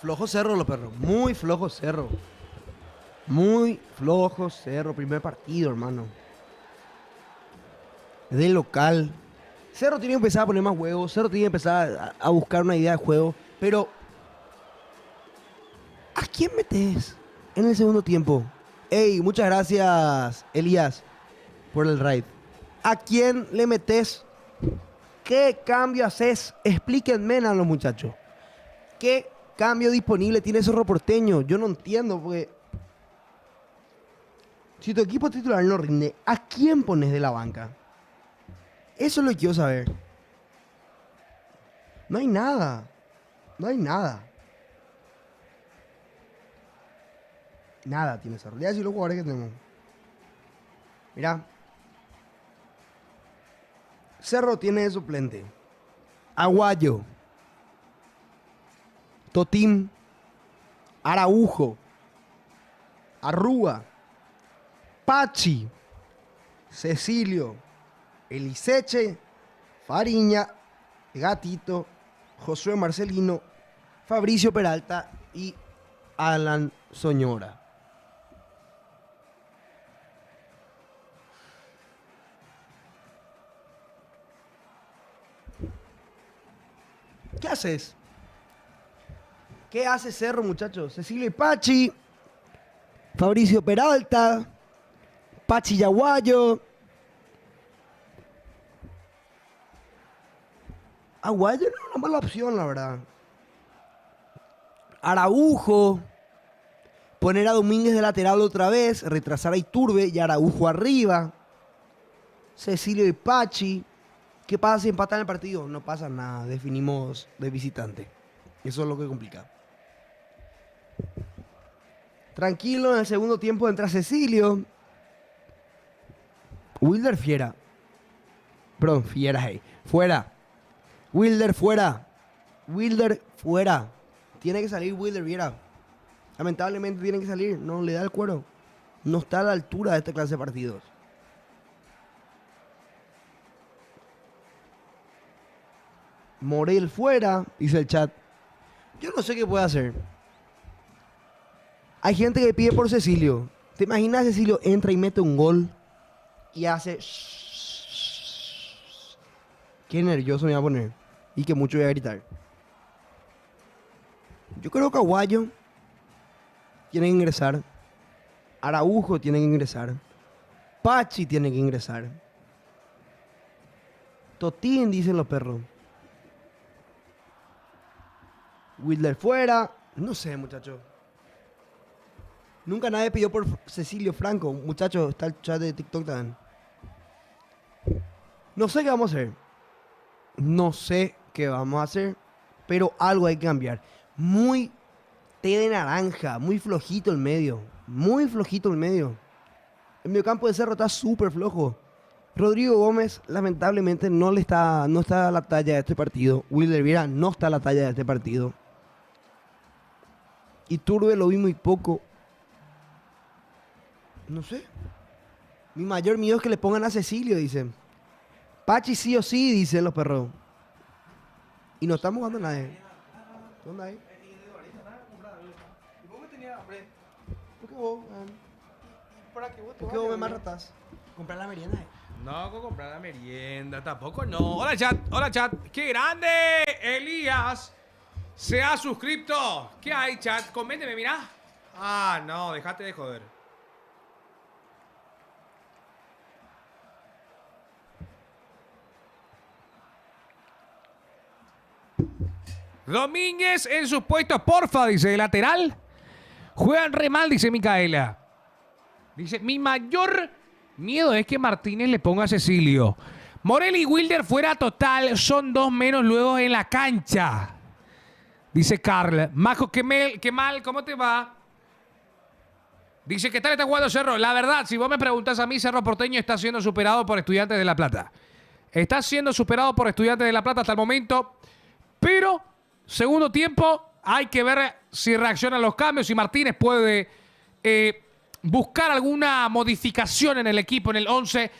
Flojo Cerro, los perros. Muy flojo Cerro. Muy flojo Cerro. Primer partido, hermano. Es del local. Cerro tiene que empezar a poner más huevos. Cerro tiene que empezar a buscar una idea de juego. Pero ¿a quién metes en el segundo tiempo? Ey, muchas gracias, Elías, por el raid. ¿A quién le metes? ¿Qué cambio haces? Explíquenme a los muchachos. ¿Qué cambio disponible tiene Cerro Porteño? Yo no entiendo, porque si tu equipo titular no rinde, ¿a quién pones de la banca? Eso es lo que quiero saber. No hay nada. No hay nada. Nada tiene Cerro. Ya decir los jugadores que tenemos. Mira. Cerro tiene de suplente Aguayo, Totín, Araujo, Arrúa, Pachi, Cecilio, Eliseche, Fariña, Gatito, Josué Marcelino, Fabricio Peralta y Alan Soñora. ¿Qué haces? ¿Qué hace Cerro, muchachos? Cecilio y Pachi, Fabricio Peralta, Pachi Yaguayo. Aguayo no es una mala opción, la verdad. Araujo. Poner a Domínguez de lateral otra vez, retrasar a Iturbe y Araujo arriba. Cecilio y Pachi. ¿Qué pasa si empatan el partido? No pasa nada, definimos de visitante. Eso es lo que complica. Tranquilo, en el segundo tiempo entra Cecilio. Wilder Fiera. Perdón, Fiera, hey. Fuera. Wilder fuera. Wilder fuera. Tiene que salir Wilder Fiera. Lamentablemente tiene que salir. No le da el cuero. No está a la altura de esta clase de partidos. Morel fuera, dice el chat. Yo no sé qué puede hacer. Hay gente que pide por Cecilio. ¿Te imaginas Cecilio entra y mete un gol y hace... Qué nervioso me voy a poner. Y que mucho voy a gritar. Yo creo que Aguayo tiene que ingresar. Araujo tiene que ingresar. Pachi tiene que ingresar. Totín, dicen los perros. Wilder fuera. No sé, muchachos. Nunca nadie pidió por Cecilio Franco. Muchachos, está el chat de TikTok también. No sé qué vamos a hacer. No sé qué vamos a hacer. Pero algo hay que cambiar. Muy té de naranja. Muy flojito el medio. Muy flojito el medio. El mediocampo de Cerro está súper flojo. Rodrigo Gómez, lamentablemente, no está a la talla de este partido. Wilder Viera no está a la talla de este partido. Iturbe lo vi muy poco. No sé. Mi mayor miedo es que le pongan a Cecilio, dicen. Pachi sí o sí, dicen los perros. Y no estamos jugando a nadie. ¿Dónde hay? ¿Y vos me tenías hambre? ¿Por qué vos? ¿Para qué vos te ¿Por qué vos me maltratás? Comprar la merienda. No, con comprar la merienda, tampoco no. Hola chat, qué grande, Elías. Se ha suscrito. ¿Qué hay, chat? Coménteme, mirá. Ah, no, dejate de joder. Domínguez en sus puestos, porfa, dice, de lateral. Juegan re mal, dice Micaela. Dice, mi mayor miedo es que Martínez le ponga a Cecilio. Morel y Wilder fuera total, son dos menos luego en la cancha. Dice Carl. Majo, qué mal, ¿cómo te va? Dice, ¿qué tal está jugando Cerro? La verdad, si vos me preguntas a mí, Cerro Porteño está siendo superado por Estudiantes de La Plata. Está siendo superado por Estudiantes de La Plata hasta el momento, pero segundo tiempo hay que ver si reaccionan los cambios, si Martínez puede buscar alguna modificación en el equipo, en el 11.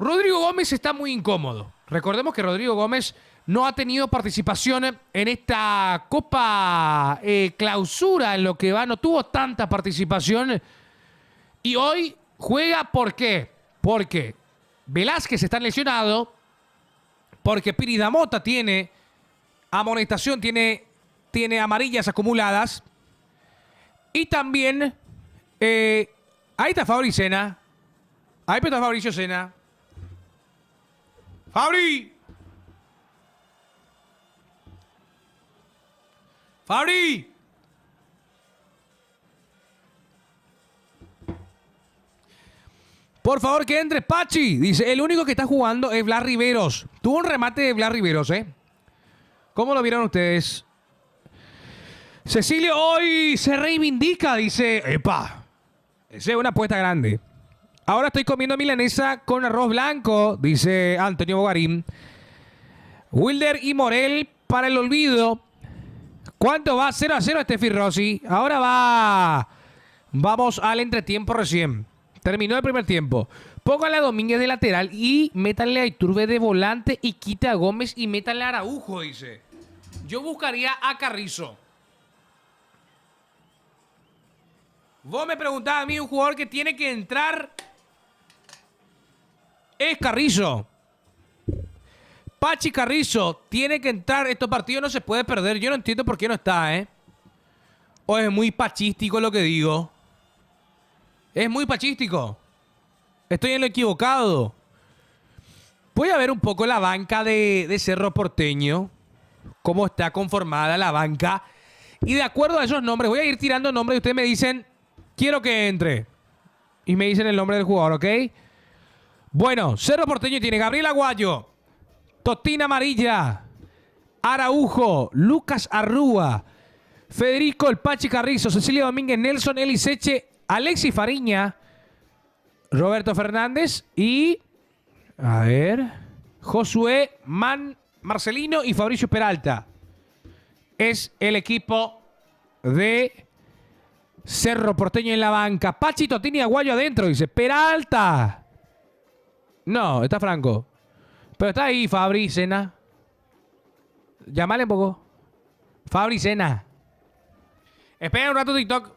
Rodrigo Gómez está muy incómodo. Recordemos que Rodrigo Gómez no ha tenido participación en esta Copa Clausura, en lo que va, no tuvo tanta participación. Y hoy juega, ¿por qué? Porque Velázquez está lesionado, porque Piri Damota tiene amonestación, tiene amarillas acumuladas. Y también, ahí está Fabri Sena. Ahí está Fabricio Sena. ¡Fabri! ¡Fabri! Por favor, que entre Pachi. Dice, el único que está jugando es Blas Riveros. Tuvo un remate de Blas Riveros, ¿eh? ¿Cómo lo vieron ustedes? Cecilio hoy se reivindica, dice. ¡Epa! Esa es una apuesta grande. Ahora estoy comiendo milanesa con arroz blanco, dice Antonio Bogarín. Wilder y Morel para el olvido. ¿Cuánto va? 0-0 Steffi Rossi. Ahora vamos al entretiempo recién. Terminó el primer tiempo. Póngale a Domínguez de lateral y métanle a Iturbe de volante y quite a Gómez y métanle a Araujo, dice. Yo buscaría a Carrizo. Vos me preguntabas a mí, un jugador que tiene que entrar es Carrizo. Pachi Carrizo tiene que entrar. Estos partidos no se puede perder. Yo no entiendo por qué no está, ¿eh? O es muy pachístico lo que digo. Es muy pachístico. Estoy en lo equivocado. Voy a ver un poco la banca de Cerro Porteño. Cómo está conformada la banca. Y de acuerdo a esos nombres, voy a ir tirando nombres y ustedes me dicen, quiero que entre. Y me dicen el nombre del jugador, ¿ok? Bueno, Cerro Porteño tiene Gabriel Aguayo, Totín Amarilla, Araujo, Lucas Arrúa, Federico El Pachi Carrizo, Cecilio Domínguez, Nelson Eliseche, Alexis Fariña, Roberto Fernández y A ver. Josué, Marcelino y Fabricio Peralta. Es el equipo de Cerro Porteño en la banca. Pachi Totini Aguayo adentro, dice. Peralta. No, está Franco. Pero está ahí Fabri, Sena. Llámale un poco. Fabri, Sena. Espera un rato TikTok.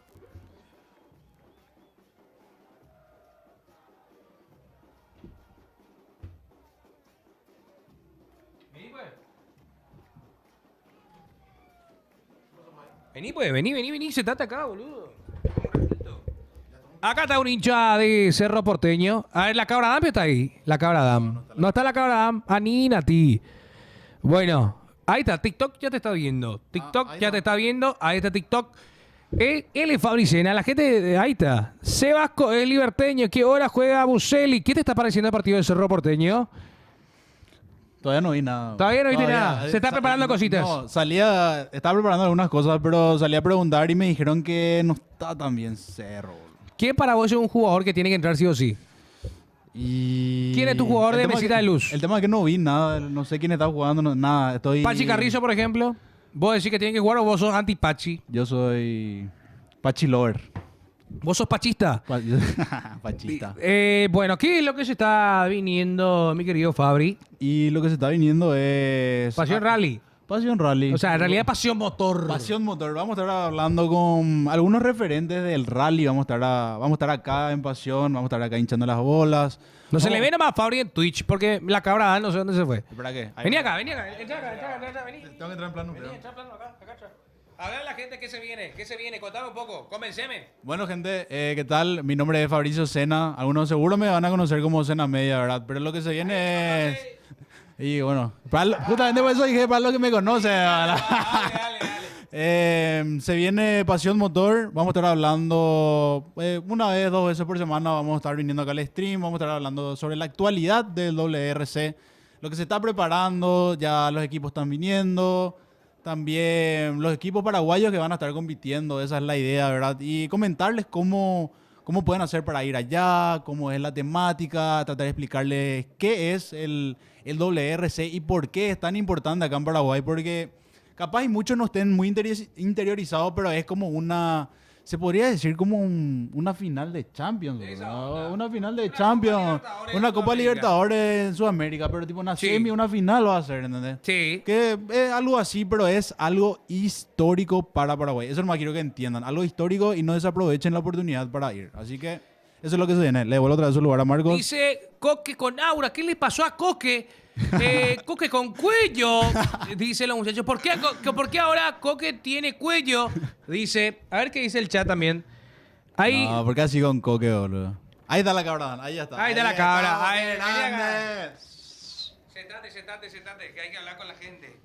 Vení, sentate acá, boludo. Acá está un hincha de Cerro Porteño. A ver, la cabra Dam está ahí. La cabra Dam. No está la cabra Dam. Anina, ti. Bueno, ahí está. TikTok ya te está viendo. TikTok ya te está viendo. Ahí está TikTok. Él es Fabricena. La gente, ahí está. Sebasco es liberteño. ¿Qué hora juega Buselli? ¿Qué te está pareciendo el partido de Cerro Porteño? Todavía no vi nada. Todavía no viste nada. Se está preparando cositas. No, estaba preparando algunas cosas, pero salí a preguntar y me dijeron que no está tan bien Cerro. ¿Quién para vos es un jugador que tiene que entrar sí o sí? Y ¿Quién es tu jugador de mesita de luz? El tema es que no vi nada, no sé quién está jugando, nada. Pachi Carrizo, por ejemplo. ¿Vos decís que tiene que jugar o vos sos anti-Pachi? Yo soy Pachi Lover. ¿Vos sos pachista? Pachista. Bueno, ¿qué es lo que se está viniendo, mi querido Fabri? Y lo que se está viniendo es... Pasión Rally. Pasión Rally. O sea, en realidad Pasión Motor. Pasión Motor. Vamos a estar hablando con algunos referentes del rally. Vamos a estar acá en Pasión. Vamos a estar acá hinchando las bolas. No se le ve nomás a Fabri en Twitch porque la cabra no sé dónde se fue. ¿Espera qué? Vení acá. Entra acá, vení. Tengo que entrar en plano. Vení, entra en plano acá atrás. A ver a la gente qué se viene. Contame un poco. Comenceme. Bueno, gente, ¿qué tal? Mi nombre es Fabricio Sena. Algunos seguro me van a conocer como Sena Media, ¿verdad? Pero lo que se viene es... Y bueno, justamente por eso dije para los que me conocen. Dale. Se viene Pasión Motor. Vamos a estar hablando una vez, 2 veces por semana. Vamos a estar viniendo acá al stream. Vamos a estar hablando sobre la actualidad del WRC. Lo que se está preparando. Ya los equipos están viniendo. También los equipos paraguayos que van a estar compitiendo. Esa es la idea, ¿verdad? Y comentarles cómo pueden hacer para ir allá, cómo es la temática, tratar de explicarles qué es el WRC y por qué es tan importante acá en Paraguay, porque capaz y muchos no estén muy interiorizados, pero es como se podría decir como una final de Champions, ¿no? Una final de Champions, una Copa Libertadores en Sudamérica, pero tipo una semi, una final va a ser, ¿entendés? Sí. Que es algo así, pero es algo histórico para Paraguay. Eso nomás quiero que entiendan. Algo histórico y no desaprovechen la oportunidad para ir. Así que eso es lo que se viene. Le devuelvo otra vez su lugar a Marcos. Dice Coque con Aura. ¿Qué le pasó a Coque? Coque con cuello. Dice los muchachos. ¿Por qué ahora Coque tiene cuello? Dice. A ver qué dice el chat también. Ahí. No, porque así con Coque, boludo. Ahí está la cabra. Ahí ya está. Ahí está la cabra. Ahí, sentate, que hay que hablar con la gente.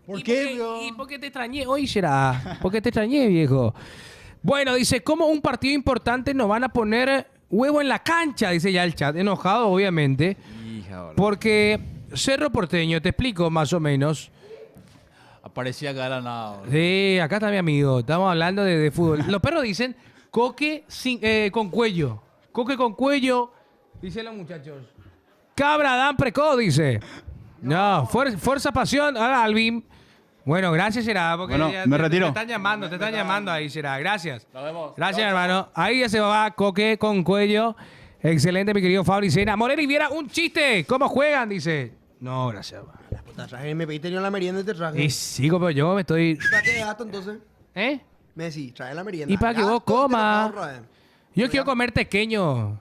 ¿Por qué, bro? ¿Y por qué te extrañé hoy, será? ¿Por qué te extrañé, viejo? Bueno, dice, ¿cómo un partido importante nos van a poner huevo en la cancha? Dice ya el chat. Enojado, obviamente. Hija, boludo. Porque Cerro Porteño, te explico más o menos. Aparecía acá de la nada, boludo. Sí, acá está mi amigo. Estamos hablando de fútbol. Los perros dicen Coque con cuello. Coque con cuello, dicen los muchachos. Cabra Dan Preco, dice. No, fuerza, pasión. Ahora Alvin. Bueno, gracias, será. Porque Bueno, ya me retiro. Te están llamando ahí, será. Gracias. Nos vemos. Gracias, hermano. Ahí ya se va Coque con cuello. Excelente, mi querido Fabri Sena. Morel Viera, un chiste. ¿Cómo juegan? Dice. No, gracias. Puta, traje, me pediste yo la merienda y te traje. Y sigo, pero yo me estoy. ¿Para qué gasto entonces? ¿Eh? Messi, trae la merienda. Y para que vos Gasto, te lo comas. ahorro, Yo quiero comer pequeño.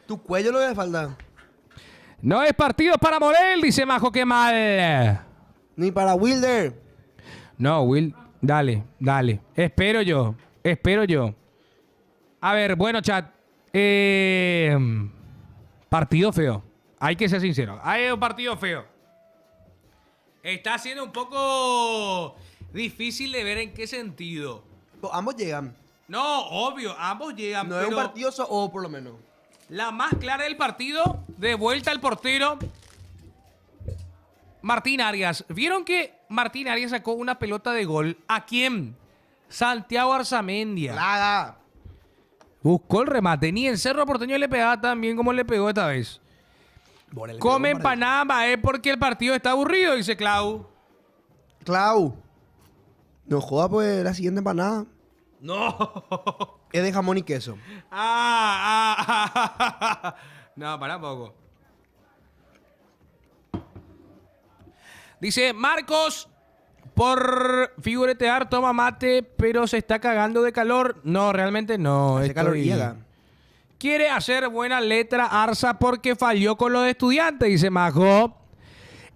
Tu cuello lo que le falta. No es partido para Morel, dice Majo, qué mal. Ni para Wilder. No, Will, dale. Espero yo. A ver, bueno, chat. Partido feo. Hay que ser sincero. Hay un partido feo. Está siendo un poco difícil de ver en qué sentido. Pues ambos llegan. No, obvio, ambos llegan. No es un pero partido o por lo menos. la más clara del partido, de vuelta al portero, Martín Arias. ¿Vieron que Martín Arias sacó una pelota de gol? ¿A quién? Santiago Arzamendia. Plaga. Buscó el remate. Ni el Cerro Porteño le pegaba tan bien como le pegó esta vez. Come empanada, es porque el partido está aburrido, dice Clau. Clau. No joda, pues la siguiente empanada No. es de jamón y queso. No, para poco. Dice Marcos, por figuretear, toma mate, pero se está cagando de calor. No, realmente no. Hace calor llega. Quiere hacer buena letra Arza porque falló con los estudiantes, dice Majo.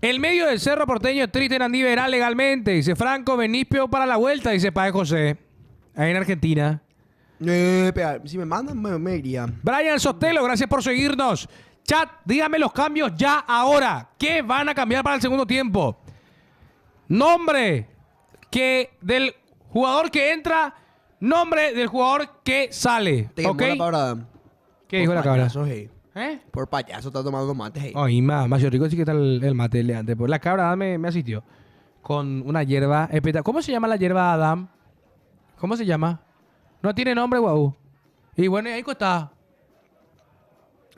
El medio del Cerro Porteño es triste en Andí Verá legalmente, dice Franco. Benispio para la vuelta, dice Padre José. Ahí en Argentina. Si me mandan, me iría. Brian Sotelo, gracias por seguirnos. Chat, díganme los cambios ya ahora. ¿Qué van a cambiar para el segundo tiempo? Nombre del jugador que entra, nombre del jugador que sale. Te quemó ¿Ok? la palabra. ¿Qué dijo la cabra? Payaso, hey. ¿Eh? Por payaso está tomando mate, hey. Ay, más rico sí que está el mate de antes. Pues la cabra me asistió con una hierba espectacular. ¿Cómo se llama la hierba Adam? ¿Cómo se llama? No tiene nombre, guau. Y bueno, ahí está.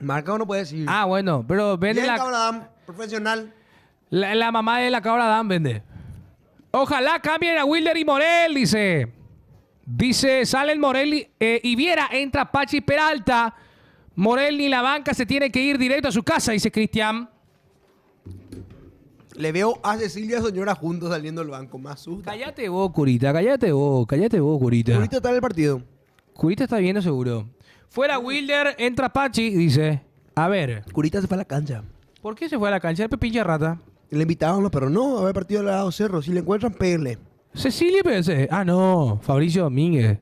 Marca uno puede decir. Ah, bueno, pero vende Bien, la... cabrón, profesional. La mamá de la cabra Dan vende. Ojalá cambien a Wilder y Morel, dice. Dice, salen Morel y Viera, entra Pachi Peralta. Morel ni la banca se tiene que ir directo a su casa, dice Cristian. Le veo a Cecilia y a Señora juntos saliendo del banco. Más asusta. Cállate vos, Curita, cállate vos, Curita. Ahorita está en el partido. Curita está viendo seguro. Fuera Wilder, entra Pachi, dice. A ver, Curita se fue a la cancha. ¿por qué se fue a la cancha? El pinche rata. Le invitaban, pero no, a ver partido del lado Cerro. Si le encuentran, péguenle. Cecilia PS. Ah, no. Fabricio Domínguez.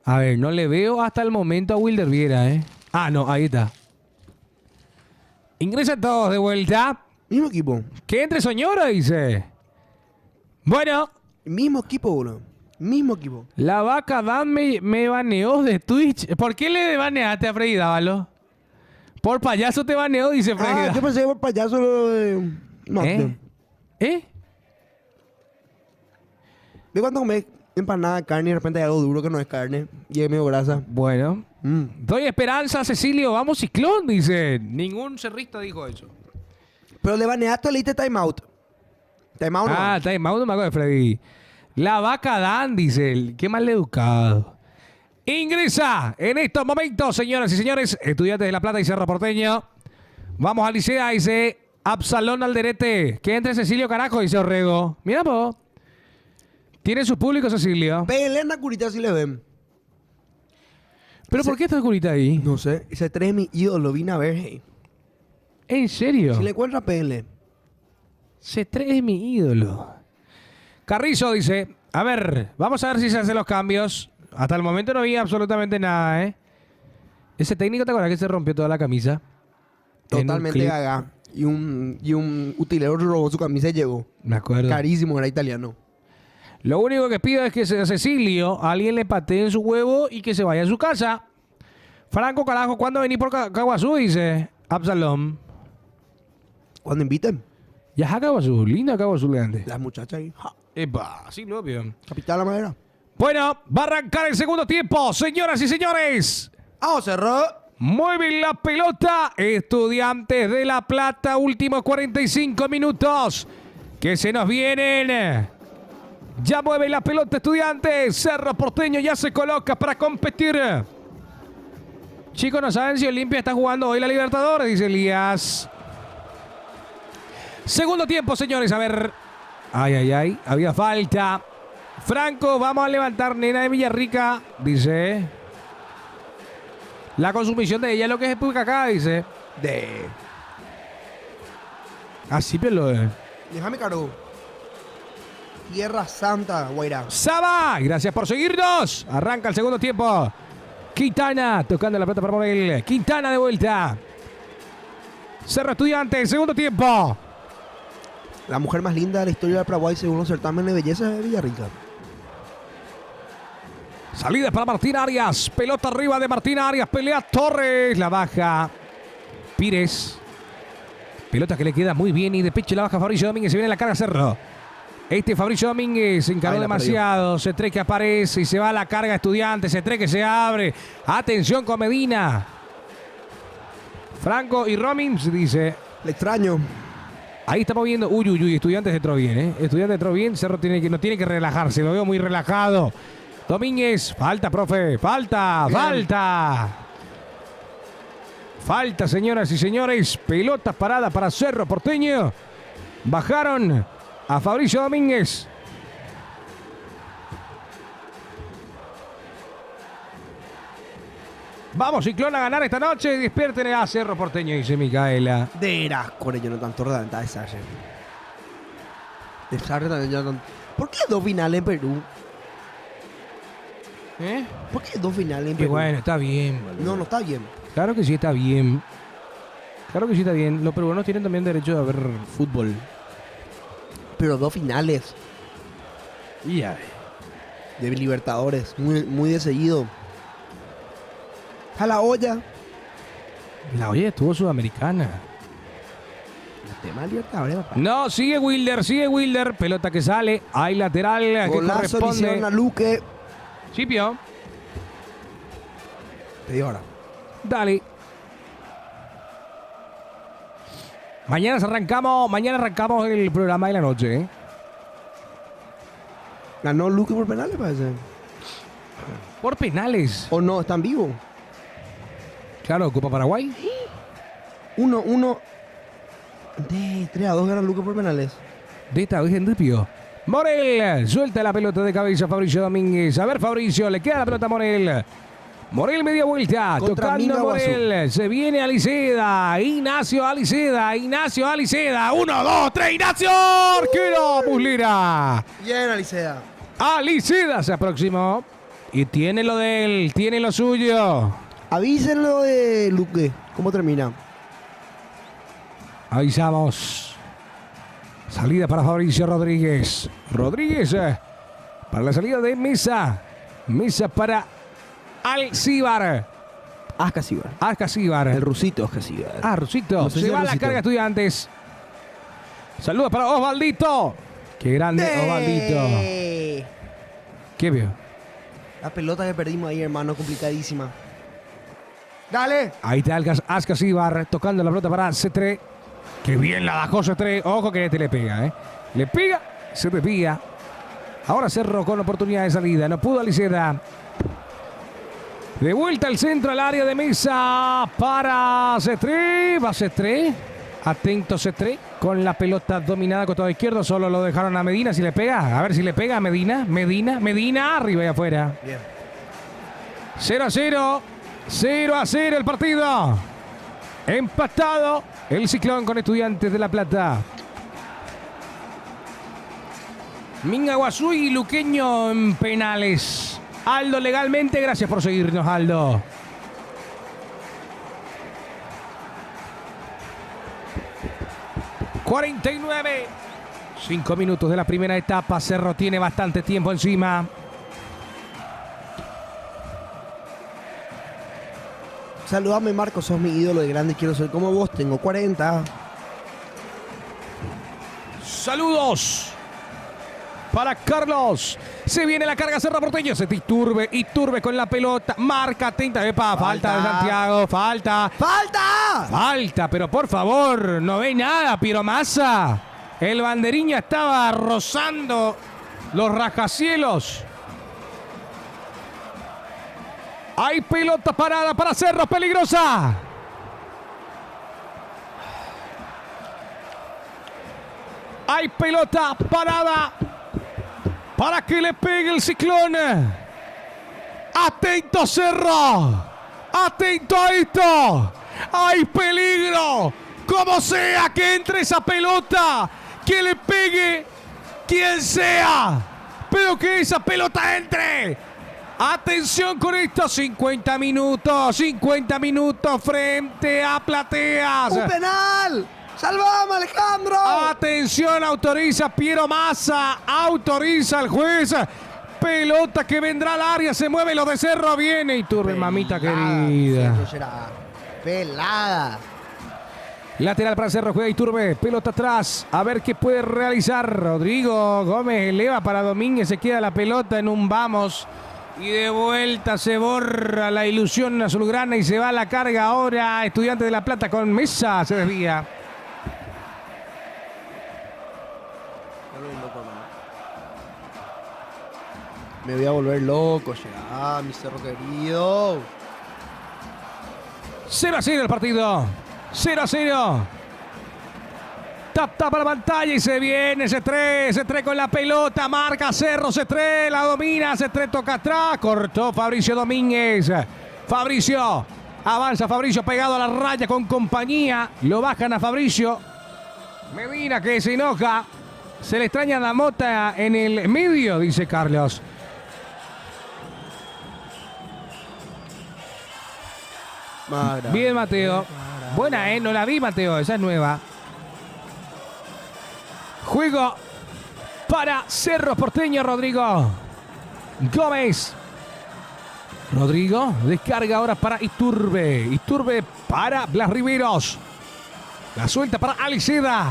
A ver, no le veo hasta el momento a Wilder Viera, ¿eh? Ah, no, ahí está. Ingresan todos de vuelta. Mismo equipo. Que entre Soñora, dice. Bueno, Mismo equipo, bro. Mismo equipo. la vaca Dan me baneó de Twitch. ¿Por qué le baneaste a Freddy Dávalo? Por payaso te baneó, dice Freddy Ah, Dávalo. yo pensé que por payaso lo de... No, ¿Eh? ¿Eh? ¿De cuando comes empanada de carne y de repente hay algo duro que no es carne y es medio grasa? Bueno. Doy esperanza, Cecilio. Vamos, Ciclón, dice. Ningún cerrista dijo eso. Pero le baneaste o le diste timeout. Timeout no. Ah, está Mau, no me acuerdo de Freddy. La vaca Dan, dice él. Qué mal educado. Ingresa en estos momentos, señoras y señores, estudiantes de La Plata y Cerro Porteño. Vamos al Licea, dice Absalón Alderete. Que entre Cecilio, carajo, dice Orrego. Mira, po. Tiene su público, Cecilio. Péguenle a Curita si le ven. ¿Pero por qué está Curita ahí? No sé. Ese 3 es mi ídolo. Vine a ver, hey. ¿En serio? Si le encuentran, péguenle. C3 es mi ídolo. Carrizo dice, a ver, vamos a ver si se hacen los cambios. Hasta el momento no había absolutamente nada, ¿eh? Ese técnico, ¿te acuerdas que se rompió toda la camisa? En un Totalmente clip. gaga. Y un utilero robó su camisa y llegó. Me acuerdo. Carísimo, era italiano. Lo único que pido es que a Cecilio alguien le patee en su huevo y que se vaya a su casa. Franco, carajo, ¿cuándo venís por Caguazú? Dice Absalom. Cuando inviten, Ya es a Caguazú, linda Caguazú grande. las muchachas ahí. Ja, Epa, sí, lo veo. Capital La Madera. Bueno, va a arrancar el segundo tiempo, señoras y señores. ¡Vamos, Cerro! Mueven la pelota, Estudiantes de La Plata, últimos 45 minutos que se nos vienen. Ya mueve la pelota Estudiantes, Cerro Porteño ya se coloca para competir. Chicos, no saben si Olimpia está jugando hoy la Libertadores, dice Elías. Segundo tiempo, señores, a ver. Ay, había falta. Franco, vamos a levantar nena de Villarrica, dice. La consumición de ella es lo que es acá, dice. Así, pero Déjame, caro. Tierra Santa, Guairá. Saba, gracias por seguirnos. Arranca el segundo tiempo. Quintana tocando la pelota para Morel. Quintana de vuelta. Cerro Estudiantes, segundo tiempo. La mujer más linda de la historia del Paraguay según los certámenes de belleza de Villarrica. Salida para Martín Arias. Pelota arriba de Martín Arias. Pelea Torres. La baja Pires. Pelota que le queda muy bien y de pecho la baja Fabricio Domínguez. Se viene la carga Cerro. Fabricio Domínguez se encaró Ahí la demasiado. C3 que aparece y se va a la carga Estudiantes. C3 que se abre. Atención con Medina. Franco y Romins dice. Le extraño. Ahí estamos viendo. Uy. Estudiantes entró bien, ¿eh? Estudiantes entró bien. Cerro no tiene que relajarse. Lo veo muy relajado. Domínguez. Falta, profe. Falta. Falta, señoras y señores. Pelotas paradas para Cerro Porteño. Bajaron a Fabricio Domínguez. Vamos, Ciclón, a ganar esta noche. Despierten a Cerro Porteño, dice Micaela. De Erascore, yo no tanto redanta de Sarre. De Sarre también yo no tanto. ¿Por qué 2 finales en Perú? ¿Eh? ¿Por qué 2 finales en Y Perú? bueno, está bien. No está bien. Claro que sí está bien. Claro que sí está bien. Los peruanos tienen también derecho a ver fútbol. Pero 2 finales Y ya. de Libertadores. Muy de seguido. A la olla. La olla estuvo sudamericana. El tema de Libertadores, papá. No, sigue Wilder. Pelota que sale. Hay lateral que Golazo le hicieron corresponde. a Luque. Chipio. Te digo ahora. Dale. Mañana arrancamos el programa de la noche, ¿eh? Ganó Luque por penales, parece. Por penales. ¿O no? ¿Están vivos? Claro, Copa Paraguay. 1-1. De 3-2 gana Luque por penales. De esta vez en Ripio. Morel suelta la pelota de cabeza Fabricio Domínguez. A ver, Fabricio, le queda la pelota a Morel. Morel media vuelta, Contra tocando Minga Morel. Se viene Aliceda. Ignacio Aliceda. 1, 2, 3. Ignacio. Arquero, Muslera. Bien, Alicea. Aliceda se aproximó. Y tiene lo de él, tiene lo suyo. Avísenlo de Luque. ¿Cómo termina? Avisamos. Salida para Fabricio Rodríguez. Para la salida de Mesa. Mesa para Alcíbar. Ascasíbar. El rusito Ascasíbar. Ah, Rusito. No sé Se si va a la Rusito. carga Estudiantes. Saludos para Osvaldito. Qué grande Osvaldito. ¿Qué vio? La pelota que perdimos ahí, hermano, complicadísima. Dale. Ahí está Ascasíbar tocando la pelota para C3. Qué bien la bajó C3. Ojo que este le pega, ¿eh? Le pega, se desvía. Ahora Cerro con oportunidad de salida. No pudo Aliceda. De vuelta al centro, al área de Mesa para C3. Va C3. Atento C3 con la pelota dominada costado izquierdo. Solo lo dejaron a Medina. Si le pega. A ver si le pega a Medina. Medina. Arriba y afuera. Bien. 0-0. 0-0 el partido. Empatado el Ciclón con Estudiantes de La Plata. Minga Guazú y Luqueño en penales. Aldo legalmente, gracias por seguirnos, Aldo. ...49... 5 minutos de la primera etapa. Cerro tiene bastante tiempo encima. Saludame, Marco, sos mi ídolo de grande, quiero ser como vos, tengo 40. Saludos para Carlos. Se viene la carga Cerro Porteño. Se Iturbe con la pelota. Marca, atenta. Epa, falta de Santiago. Falta, pero por favor, no ve nada, Piero Massa. El banderiña estaba rozando los rascacielos. Hay pelota parada para Cerro, peligrosa. Hay pelota parada para que le pegue el Ciclón. Atento Cerro. Atento a esto. Hay peligro. Como sea que entre esa pelota. Que le pegue quien sea. Pero que esa pelota entre. Atención con esto. 50 minutos frente a Plateas. ¡Un penal! ¡Salvame, Alejandro! Atención, autoriza Piero Massa, autoriza el juez. Pelota que vendrá al área, se mueve lo de Cerro, viene Iturbe, mamita querida. Pelada. Lateral para Cerro, juega Iturbe, pelota atrás, a ver qué puede realizar. Rodrigo Gómez eleva para Domínguez, se queda la pelota en un vamos. Y de vuelta se borra la ilusión azulgrana y se va a la carga ahora. Estudiantes de La Plata con Mesa, se desvía. Me voy a volver loco ya, mi Cerro querido. 0-0 el partido. 0-0. Tapa la pantalla y se viene C3. C3 con la pelota. Marca Cerro. C3 la domina. C3 toca atrás. Cortó Fabricio Domínguez. Fabricio. Avanza Fabricio pegado a la raya con compañía. Lo bajan a Fabricio. Medina que se enoja. Se le extraña la mota en el medio, dice Carlos. Bien, Mateo. Buena, no la vi, Mateo. Esa es nueva. Juego para Cerro Porteño, Rodrigo Gómez. Rodrigo descarga ahora para Iturbe. Iturbe para Blas Riveros. La suelta para Aliceda.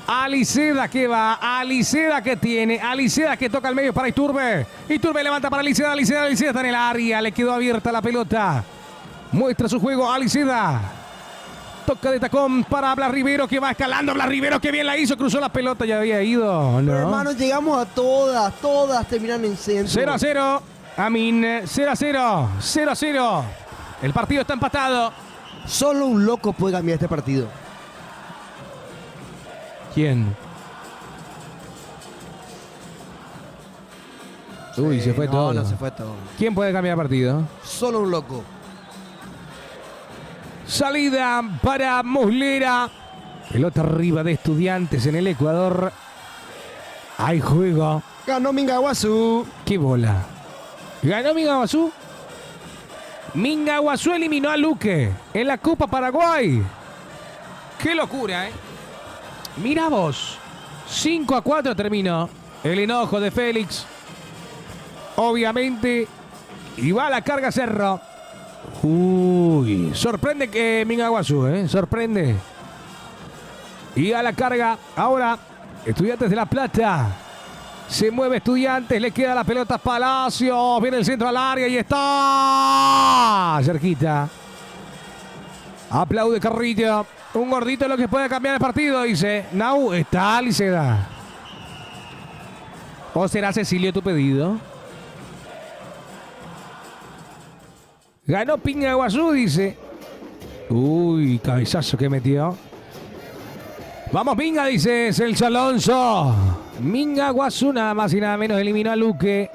Aliceda que va. Aliceda que tiene. Aliceda que toca al medio para Iturbe. Iturbe levanta para Aliceda. Aliceda está en el área. Le quedó abierta la pelota. Muestra su juego Aliceda. Toca de tacón para Blas Rivero que va escalando. Blas Rivero que bien la hizo. Cruzó la pelota. Ya había ido. ¿No? Pero hermano, llegamos a todas. Todas terminan en centro. 0-0. Amin. 0-0. 0-0. El partido está empatado. Solo un loco puede cambiar este partido. ¿Quién? Uy, se fue todo. No, se fue todo. ¿Quién puede cambiar partido? Solo un loco. Salida para Muslera. Pelota arriba de Estudiantes en el Ecuador. Hay juego. Ganó Mingaguazú. ¿Qué bola? ¿Ganó Mingaguazú? Mingaguazú eliminó a Luque en la Copa Paraguay. ¡Qué locura, eh! Mira vos. 5-4 terminó. El enojo de Félix. Obviamente. Y va a la carga Cerro. Uy, sorprende que Mingaguazú, sorprende. Y a la carga ahora Estudiantes de La Plata. Se mueve Estudiantes, le queda la pelota a Palacios. Viene el centro al área y está cerquita. Aplaude Carrillo. Un gordito es lo que puede cambiar el partido, dice. Nau, está Aliceda. ¿O será Cecilio tu pedido? Ganó Mingaguazú, dice. Uy, cabezazo que metió. Vamos, Minga, dice Celso Alonso. Mingaguazú, nada más y nada menos, eliminó a Luque.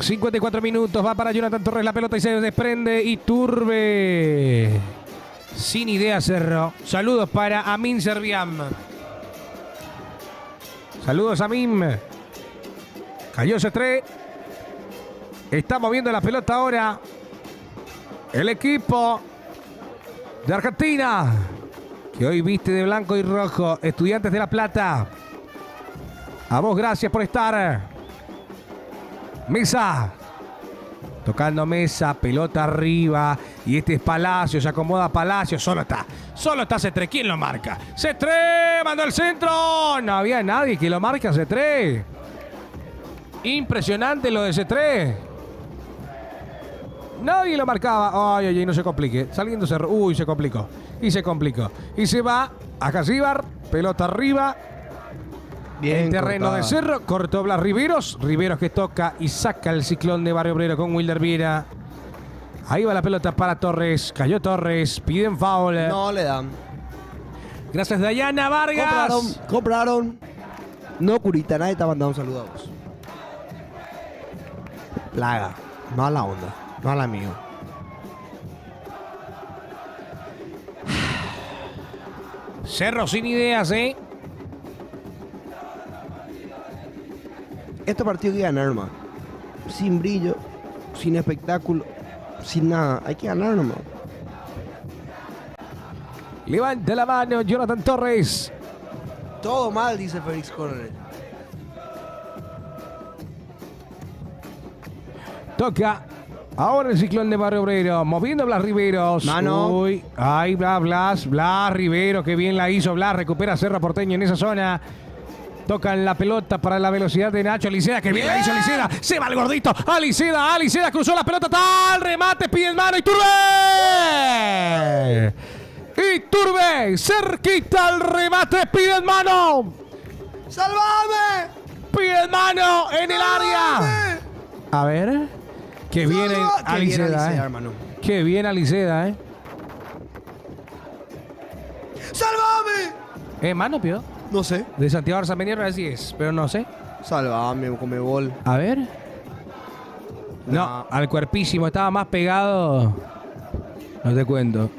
54 minutos, va para Jonathan Torres la pelota y se desprende. Iturbe. Sin idea Cerro. Saludos para Amin Serviam. Saludos, Amin. Cayó C3. Está moviendo la pelota ahora el equipo de Argentina, que hoy viste de blanco y rojo. Estudiantes de La Plata. A vos, gracias por estar. Mesa. Tocando Mesa, pelota arriba. Y este es Palacio, se acomoda Palacio. Solo está C3. ¿Quién lo marca? C3, mandó al centro. No había nadie que lo marque a C3. Impresionante lo de C3. Nadie lo marcaba. Ay, no se complique. Saliendo Cerro. Uy, se complicó. Y se complicó. Y se va a Casíbar. Pelota arriba. Bien. En terreno cortada de Cerro. Cortó Blas Riveros. Riveros que toca y saca el ciclón de Barrio Obrero con Wilder Viera. Ahí va la pelota para Torres. Cayó Torres. Piden foul. No le dan. Gracias, Dayana Vargas. Compraron. No, Curita, nadie te ha mandado un saludo a vos. Plaga. Mala onda. No a la mío. Cerro sin ideas, ¿eh? Este partido hay que ganar, hermano. Sin brillo, sin espectáculo, sin nada. Hay que ganar, hermano. Levanta la mano Jonathan Torres. Todo mal, dice Félix Coronel. Toca Ahora el Ciclón de Barrio Obrero, moviendo a Blas Riveros. Mano. Uy, ay, Blas Rivero, que bien la hizo Blas, recupera Cerro Porteño en esa zona. Tocan la pelota para la velocidad de Nacho Aliceda, que bien la hizo Aliceda. Se va el gordito. Aliceda cruzó la pelota, tal, remate, pide en mano, Iturbe, cerquita el remate, pide en mano. ¡Sálvame! Pide en mano en el área. A ver, que viene Aliceda, hermano. Qué bien Aliceda, ¡Sálvame! Mano, pío. No sé. De Santiago Arzamendi así es, pero no sé. Sálvame, come gol. A ver. No, al cuerpísimo, estaba más pegado. No te cuento.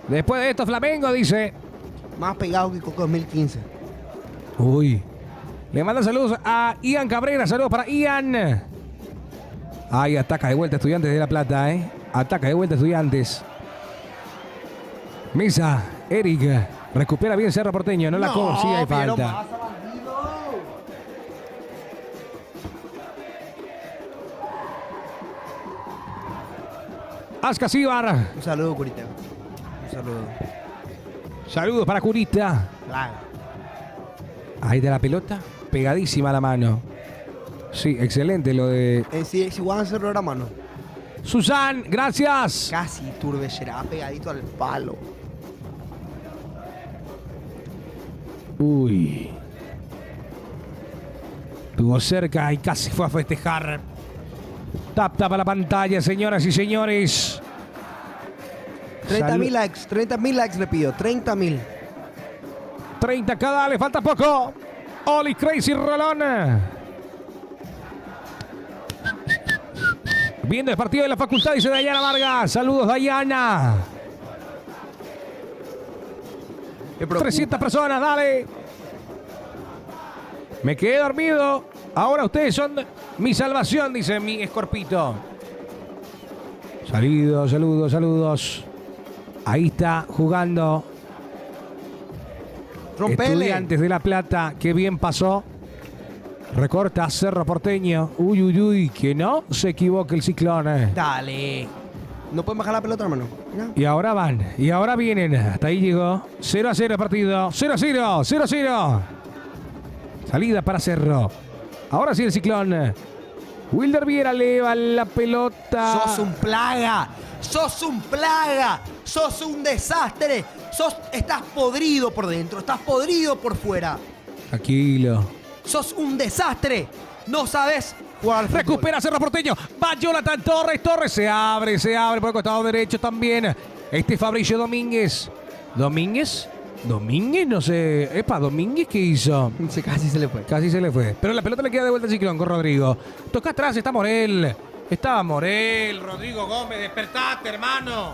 Después de esto, Flamengo dice. Más pegado que Coco 2015. Uy. Le manda saludos a Ian Cabrera. Saludos para Ian. Ahí ataca de vuelta Estudiantes de La Plata, Ataca de vuelta Estudiantes. Misa, Eric. Recupera bien Cerro Porteño. No la consigue, hay falta. Ascasíbar. Un saludo, Curita. Un saludo. Saludos para Curita. Claro. Ahí de la pelota. Pegadísima la mano. Sí, excelente lo de Si Juan a cerrar la mano. Susan. Gracias. Casi Turbe será pegadito al palo. Uy. Estuvo cerca y casi fue a festejar. Tapa la pantalla, señoras y señores. 30.000 likes. 30.000 likes le pido. 30.000. 30 cada, le falta poco. Oli Crazy Rolón. Viendo el partido de la facultad, dice Dayana Vargas. Saludos, Dayana. 300 personas, dale. Me quedé dormido. Ahora ustedes son mi salvación, dice mi escorpito. Saludos. Ahí está jugando Rompele. Estudiantes de La Plata. Qué bien pasó. Recorta Cerro Porteño. Uy, que no se equivoque el Ciclón. Dale. No pueden bajar la pelota, hermano. Mira. Y ahora van. Y ahora vienen. Hasta ahí llegó. 0-0 el partido. 0-0. Salida para Cerro. Ahora sí el Ciclón. Wilder Viera eleva la pelota. Sos un plaga. Sos un desastre. Estás podrido por dentro. Estás podrido por fuera. Tranquilo. Sos un desastre. No sabes jugar al fútbol. Recupera Cerro Porteño. Va Jonathan Torres. Torres se abre por el costado derecho también. Fabricio Domínguez. ¿Domínguez, no sé. ¿Domínguez qué hizo? Casi se le fue. Casi se le fue. Pero la pelota le queda de vuelta al Ciclón con Rodrigo. Toca atrás, está Morel. Estaba Morel. Rodrigo Gómez, despertate, hermano.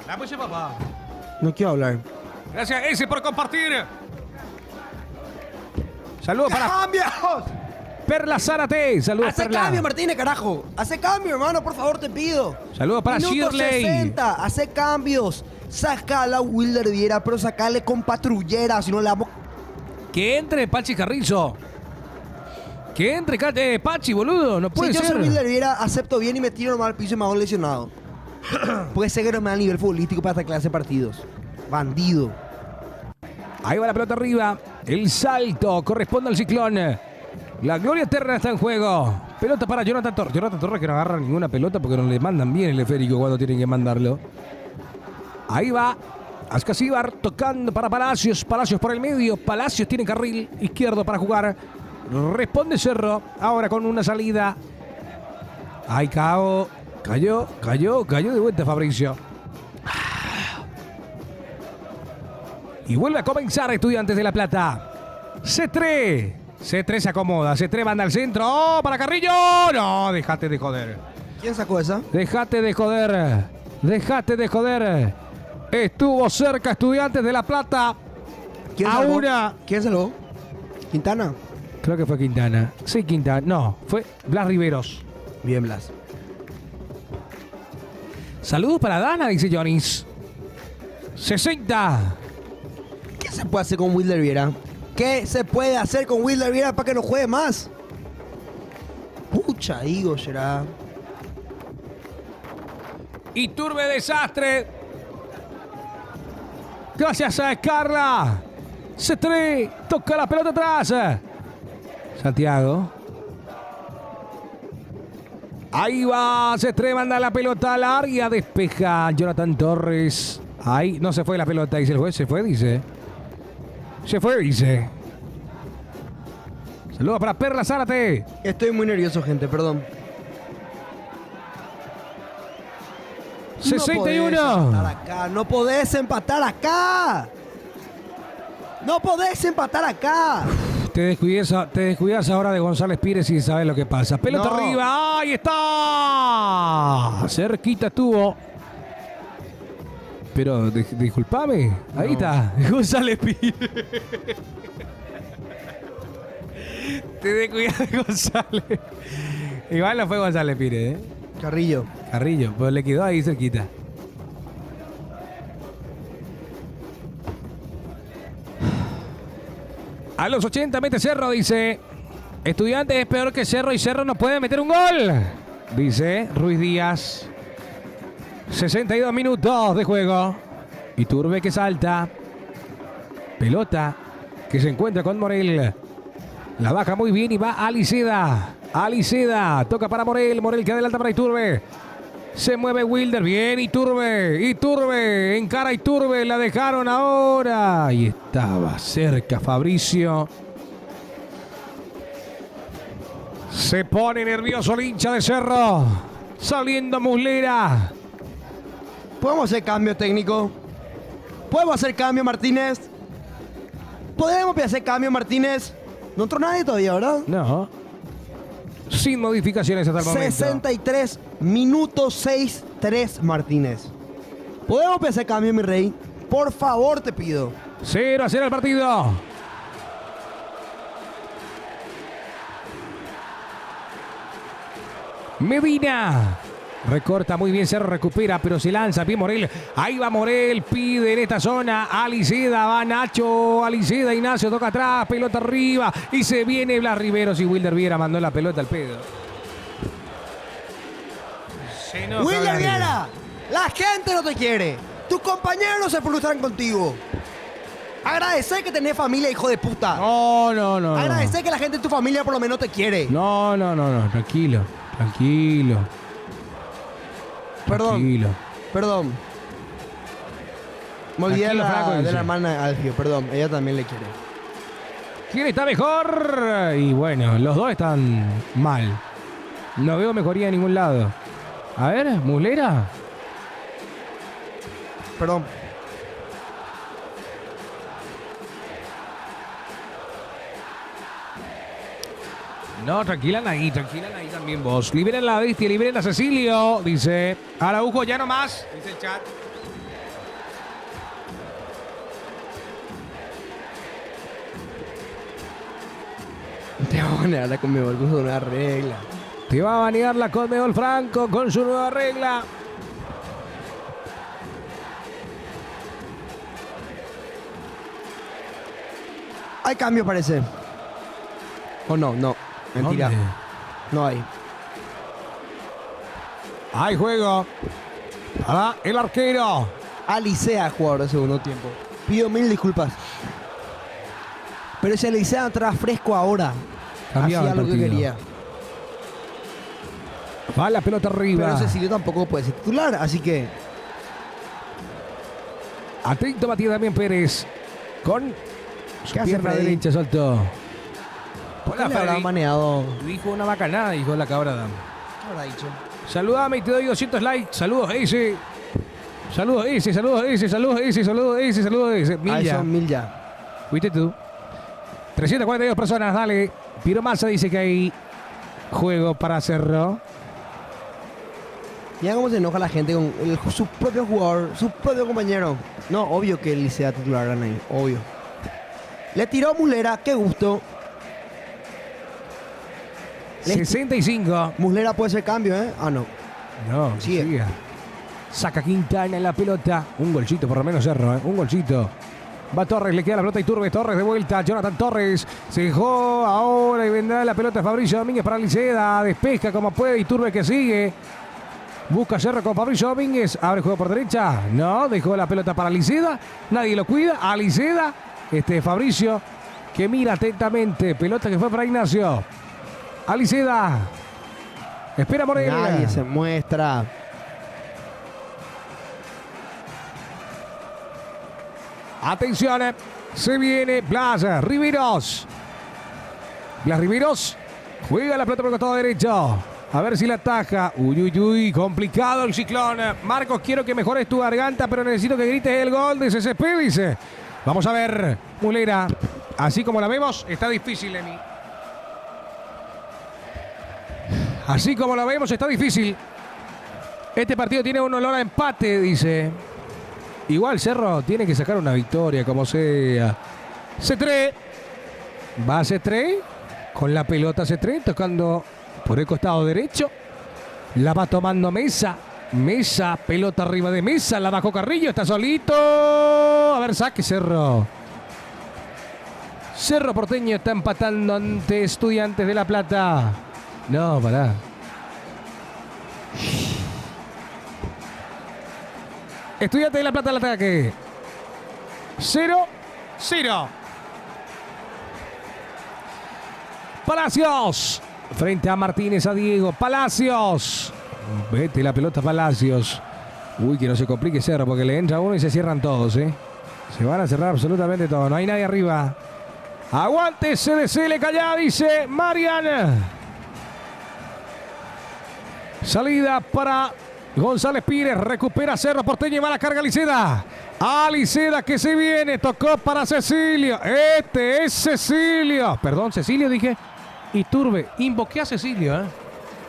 La puse, papá. No quiero hablar. Gracias, ese, por compartir. Saludos para ¡Cambios! Perla Zárate. Saludos, Hace Perla. cambio, Martínez, carajo. Hace cambio, hermano, por favor, te pido. Saludos para Minuto Shirley. 60, hace cambios. Saca a la Wilder Viera, pero sacale con patrullera, si no le damos. Que entre Pachi Carrizo. Que entre Pachi, boludo. No puede Si yo ser. soy Wilder Viera, acepto bien y me tiro nomás al piso y me hago lesionado. Puede ser que no me da nivel futbolístico para esta clase de partidos. Bandido. Ahí va la pelota arriba. El salto corresponde al Ciclón. La gloria eterna está en juego. Pelota para Jonathan Torres. Jonathan Torres que no agarra ninguna pelota porque no le mandan bien el esférico cuando tienen que mandarlo. Ahí va Ascasíbar tocando para Palacios. Palacios por el medio. Palacios tiene carril izquierdo para jugar. Responde Cerro. Ahora con una salida. Ahí cayó de vuelta Fabricio. Y vuelve a comenzar Estudiantes de La Plata. C3 se acomoda. C3 manda al centro. ¡Oh, para Carrillo! No, déjate de joder. ¿Quién sacó esa? Déjate de joder. Estuvo cerca Estudiantes de La Plata. ¿Quién A salvó? una. ¿Quién salvó? ¿Quintana? Creo que fue Quintana. Sí, Quintana. No, fue Blas Riveros. Bien, Blas. Saludos para Dana, dice Jonis. 60. ¿Qué se puede hacer con Wilder Viera? ¿Qué se puede hacer con Wilder Viera para que no juegue más? Pucha, Higo será. Iturbe desastre. Gracias a Carla. C3 toca la pelota atrás. Santiago. Ahí va. C3 manda la pelota al área. Despeja Jonathan Torres. Ahí no se fue la pelota, dice el juez. Se fue, dice. Se fue, dice. Saludos para Perla Zárate. Estoy muy nervioso, gente, perdón. 61. No podés empatar acá. No podés empatar acá. Te descuidas ahora de González Pires y sabes lo que pasa. Pelota No. arriba. ¡Ahí está! Cerquita estuvo. Pero disculpame. Ahí está. González Pires. Te descuidas de González. Igual no fue González Pires, ¿eh? Carrillo. Carrillo, pues le quedó ahí cerquita. A los 80 mete Cerro, dice. Estudiantes es peor que Cerro y Cerro no puede meter un gol. Dice Ruiz Díaz. 62 minutos de juego. Iturbe que salta. Pelota que se encuentra con Morel. La baja muy bien y va a Aliceda. Aliceda, toca para Morel. Morel que adelanta para Iturbe. Se mueve Wilder. Bien, Iturbe. Iturbe. Encara Iturbe. La dejaron ahora. Y estaba cerca Fabricio. Se pone nervioso el hincha de Cerro. Saliendo Muslera. ¿Podemos hacer cambio técnico? ¿Podemos hacer cambio, Martínez? ¿Podemos hacer cambio, Martínez? No entró nadie todavía, ¿verdad? No. Sin modificaciones hasta el momento. 63 minutos 6-3, Martínez. ¿Podemos hacer cambio, mi rey? Por favor, te pido. 0-0 el partido. Medina. Recorta muy bien, Cerro recupera, pero se lanza bien Morel. Ahí va Morel, pide en esta zona. Aliceda, va Nacho. Aliceda, Ignacio toca atrás, pelota arriba. Y se viene Blas Riveros y Wilder Viera mandó la pelota al pedo. Se enoja Wilder Blas Riveros. Viera, la gente no te quiere. Tus compañeros se frustran contigo. Agradecer que tenés familia, hijo de puta. No. Agradecer que la gente de tu familia por lo menos te quiere. No. Tranquilo. Perdón. Tranquilo. Perdón. Me olvidé Tranquilo, Franco, de dice. la hermana de Alfio, perdón. Ella también le quiere. ¿Quién está mejor? Y bueno, los dos están mal. No veo mejoría en ningún lado. A ver, Muslera. Perdón. No, tranquilan ahí también vos. Liberen la bestia, liberen a Cecilio. Dice Araujo, ya no más. Dice el chat. Te va a banear la Conmebol con su nueva regla. Te va a banear la Conmebol Franco con su nueva regla. Hay cambio, parece. ¿O no? No. Mentira. ¿Dónde? No hay. Hay juego. Para el arquero. Alicea, jugador de segundo tiempo. Pido mil disculpas. Pero si Alicea entraba fresco ahora, Cambiaba hacía el lo que partido. quería. Va la pelota arriba. Pero Cecilio tampoco puede ser titular, así que... Atento Matías Damián Pérez. Con su ¿Qué hace pierna Freddy? derecha soltó. ¿Por qué Hola, le habrá Freddy. baneado? Dijo una bacanada, dijo la cabra dama. ¿Qué habrá dicho? Saludame y te doy 200 likes. Saludos, ese. Saludos, ese, saludos, ese, saludos, ese, saludos, ese, saludos, ese. Ahí Milla. son 1000 ya. Fuiste tú. 342 personas, dale. Piro Massa dice que hay juego para Cerro. Mira cómo se enoja la gente con su propio jugador, su propio compañero. No, obvio que él sea titular ahí, obvio. Le tiró a Muslera, qué gusto. 65. Muslera puede ser cambio, ¿eh? Ah, no. No, Sigue. siga. Saca Quintana en la pelota. Un golcito por lo menos Cerro, ¿eh? Un golcito. Va Torres, le queda la pelota a Iturbe. Torres de vuelta. Jonathan Torres se dejó ahora y vendrá la pelota Fabricio Domínguez para Liceda. Despeja como puede. Iturbe que sigue. Busca Cerro con Fabricio Domínguez. Abre el juego por derecha. No, dejó la pelota para Liceda. Nadie lo cuida. A Liceda. Fabricio que mira atentamente. Pelota que fue para Ignacio. A Liceda. Espera Morel. Nadie se muestra. Atención, se viene Blas Riveros. Blas Riveros juega la pelota por el costado derecho. A ver si la ataja. Uy, uy, uy, complicado el ciclón. Marcos, quiero que mejores tu garganta, pero necesito que grites el gol de CCP, dice. Vamos a ver, Mulera. Así como la vemos, está difícil, Emi. Así como la vemos, está difícil. Este partido tiene un olor a empate, dice. Igual Cerro tiene que sacar una victoria, como sea. C3. Va C3. Con la pelota C3, tocando por el costado derecho. La va tomando Mesa. Mesa, pelota arriba de Mesa. La bajó Carrillo, está solito. A ver, saque Cerro. Cerro Porteño está empatando ante Estudiantes de La Plata. No, pará. Estudiantes de La Plata al ataque. 0-0. Palacios. Frente a Martínez, a Diego. Palacios. Vete la pelota Palacios. Uy, que no se complique Cerro porque le entra uno y se cierran todos, ¿eh? Se van a cerrar absolutamente todos. No hay nadie arriba. Aguante CDC, le calla, dice Marian. Salida para González Pires, recupera Cerro Porteño y va a la carga Liceda. A Liceda que se viene, tocó para Cecilio. Este es Cecilio. Perdón, Cecilio dije. Iturbe, invoqué a Cecilio, ¿eh?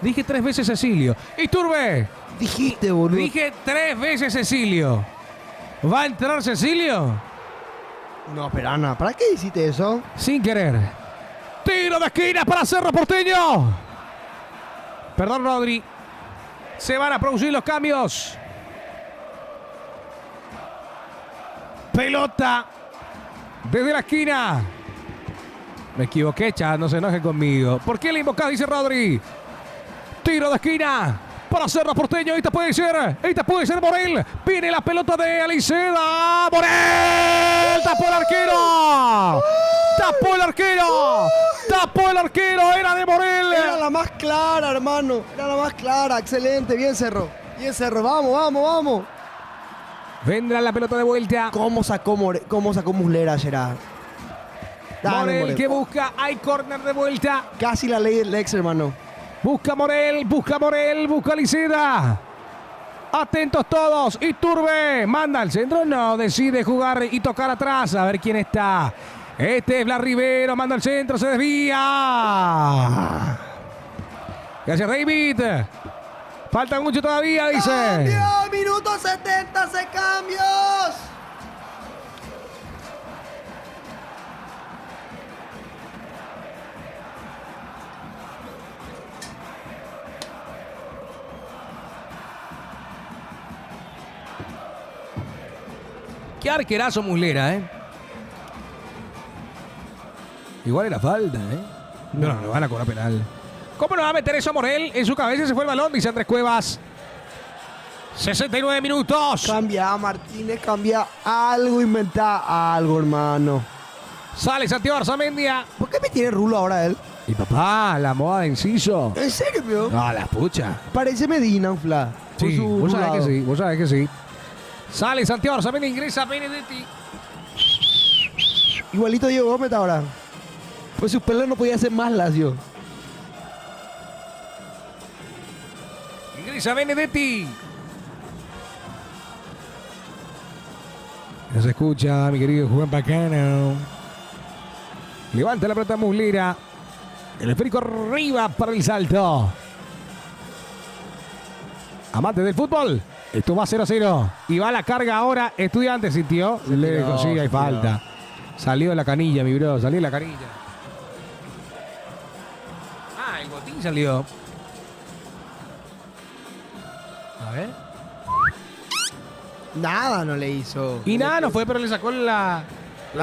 Dije 3 veces Cecilio. Iturbe. Dijiste, boludo. Dije 3 veces Cecilio. ¿Va a entrar Cecilio? No, espera, Ana, ¿para qué hiciste eso? Sin querer. Tiro de esquina para Cerro Porteño. Perdón, Rodri. Se van a producir los cambios. Pelota. Desde la esquina. Me equivoqué, chat. No se enoje conmigo. ¿Por qué le invocás? Dice Rodri. Tiro de esquina. Para Cerro Porteño. Esta puede ser Morel. Viene la pelota de Aliceda. Morel. Tapó el arquero. Tapó el arquero. Tapó el arquero. Era de Morel. Era la más clara, hermano. Era la más clara. Excelente. Bien, Cerro. Bien, Cerro. Vamos, vamos, vamos. Vendrá la pelota de vuelta. ¿Cómo sacó Muslera, Gerard? Morel que busca. Hay córner de vuelta. Casi la ley del ex, hermano. Busca Morel, busca Liceda. Atentos todos. Iturbe manda al centro. No, decide jugar y tocar atrás. A ver quién está. Este es Blas Rivero. Manda al centro, se desvía. Gracias, David. Falta mucho todavía, dice. ¡Cambio! ¡Minuto 70! ¡Se cambios! Qué arquerazo Muslera, ¿eh? Igual era falta, ¿eh? No, van a cobrar penal. ¿Cómo no va a meter eso a Morel? En su cabeza se fue el balón, dice Andrés Cuevas. 69 minutos. Cambia, Martínez, cambia algo, inventa algo, hermano. Sale Santiago Arzamendia. ¿Por qué me tiene rulo ahora él? Y papá, la moda de inciso. ¿En serio, pio? No, la pucha. Parece Medina, un fla. Sí, vos sabés que sí. Sale Santiago Arzamendia, ingresa Benedetti. Igualito Diego Gómez ahora. Pues su pelo no podía ser más lacio. Ingresa Benedetti. No se escucha, mi querido Juan Bacano. Levanta la pelota Muslera. El esférico arriba para el salto. Amante del fútbol. Esto va 0-0. Y va a la carga ahora. Estudiantes, sintió. Le dijo, sí, hay falta. Salió de la canilla, mi bro. Salió de la canilla. Ah, el botín salió. A ver. Nada no le hizo. Y nada, no fue, pero le sacó la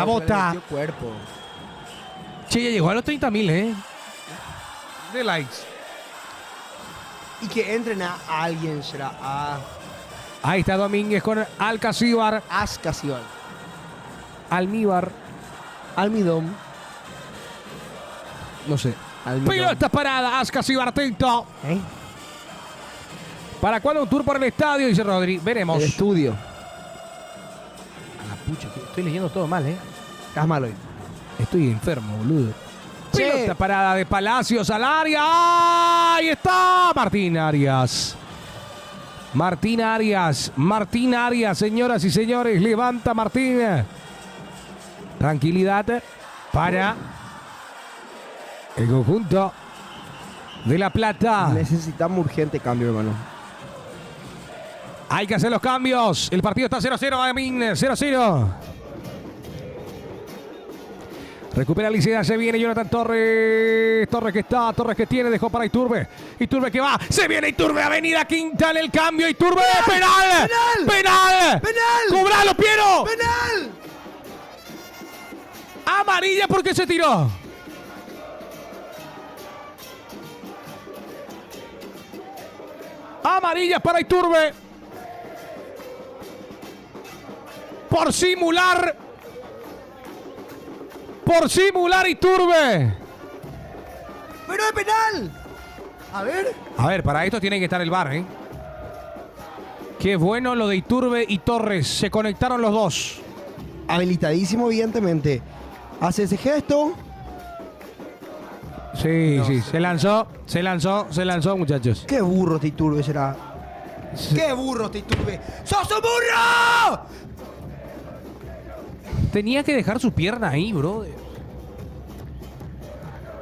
bota. Le metió cuerpo. Che, ya llegó a los 30.000, de likes. Y que entren a alguien será a Ahí está Domínguez con Alcacíbar, Ascasival. Almíbar, Almidón. no sé. Almidón. Pelota parada, Ascacíbar atento. ¿Eh? ¿Para cuándo un tour por el estadio? Dice Rodri. Veremos. El estudio. A la pucha, que estoy leyendo todo mal, Estás mal hoy. Estoy enfermo, boludo. Che. Pelota parada de Palacios al área. Ahí está Martín Arias. Martín Arias, señoras y señores. Levanta Martín. Tranquilidad para el conjunto de La Plata. Necesitamos urgente cambio, hermano. Hay que hacer los cambios. El partido está 0-0, Amin. 0-0. Recupera Licea, se viene Jonathan Torres. Torres que está, Torres que tiene, dejó para Iturbe. Iturbe que va, se viene Iturbe, Avenida Quintana, el cambio, Iturbe, penal. ¡Penal! ¡Cobralo, Piero! ¡Penal! Amarilla porque se tiró. Amarilla para Iturbe. Por simular Iturbe. ¡Pero es penal! A ver. Para esto tiene que estar el VAR, ¿eh? Qué bueno lo de Iturbe y Torres. Se conectaron los dos. Habilitadísimo, evidentemente. Hace ese gesto. Sí. Se lanzó, muchachos. ¡Qué burro Titurbe será! ¡Qué burro Titurbe! ¡Sos un burro! Tenía que dejar su pierna ahí, brother.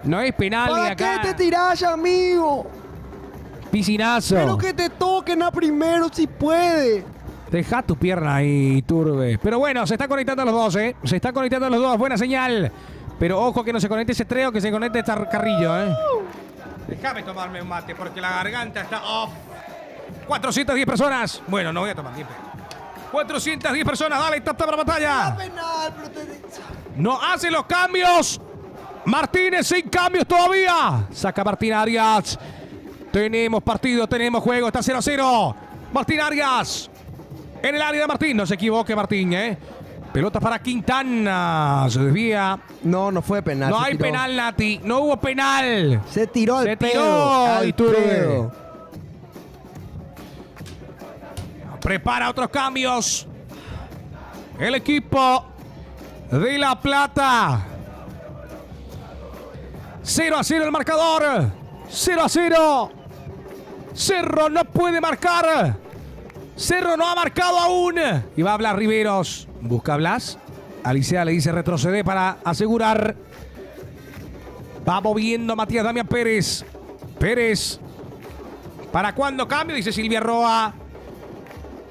No es penal ni ¿Para acá. qué te tirás, amigo? Piscinazo. Pero que te toquen a primero si puede. Deja tu pierna ahí, Turbe. Pero bueno, se están conectando los dos, ¿eh? Se están conectando los dos. Buena señal. Pero ojo que no se conecte ese Treo, que se conecte este Carrillo, ¿eh? Déjame tomarme un mate porque la garganta está off. 410 personas. Bueno, no voy a tomar 10. 410 personas. Dale, tapa para batalla. Penal, pero te... No hace los cambios. Martínez sin cambios todavía. Saca Martín Arias. Tenemos partido, tenemos juego. Está 0-0. Martín Arias. En el área de Martín. No se equivoque Martín, ¿eh? Pelota para Quintana. Se desvía. No fue penal. No se hay tiró. penal, Nati. No hubo penal. Se tiró al Se pedo. tiró al Iturbe. pedo. Prepara otros cambios. El equipo de La Plata. 0-0 el marcador. 0-0. Cerro no puede marcar. Cerro no ha marcado aún. Y va a Blas Riveros. Busca a Blas. Alicea le dice retrocede para asegurar. Va moviendo Matías Damián Pérez. Pérez. ¿Para cuándo cambio? Dice Silvia Roa.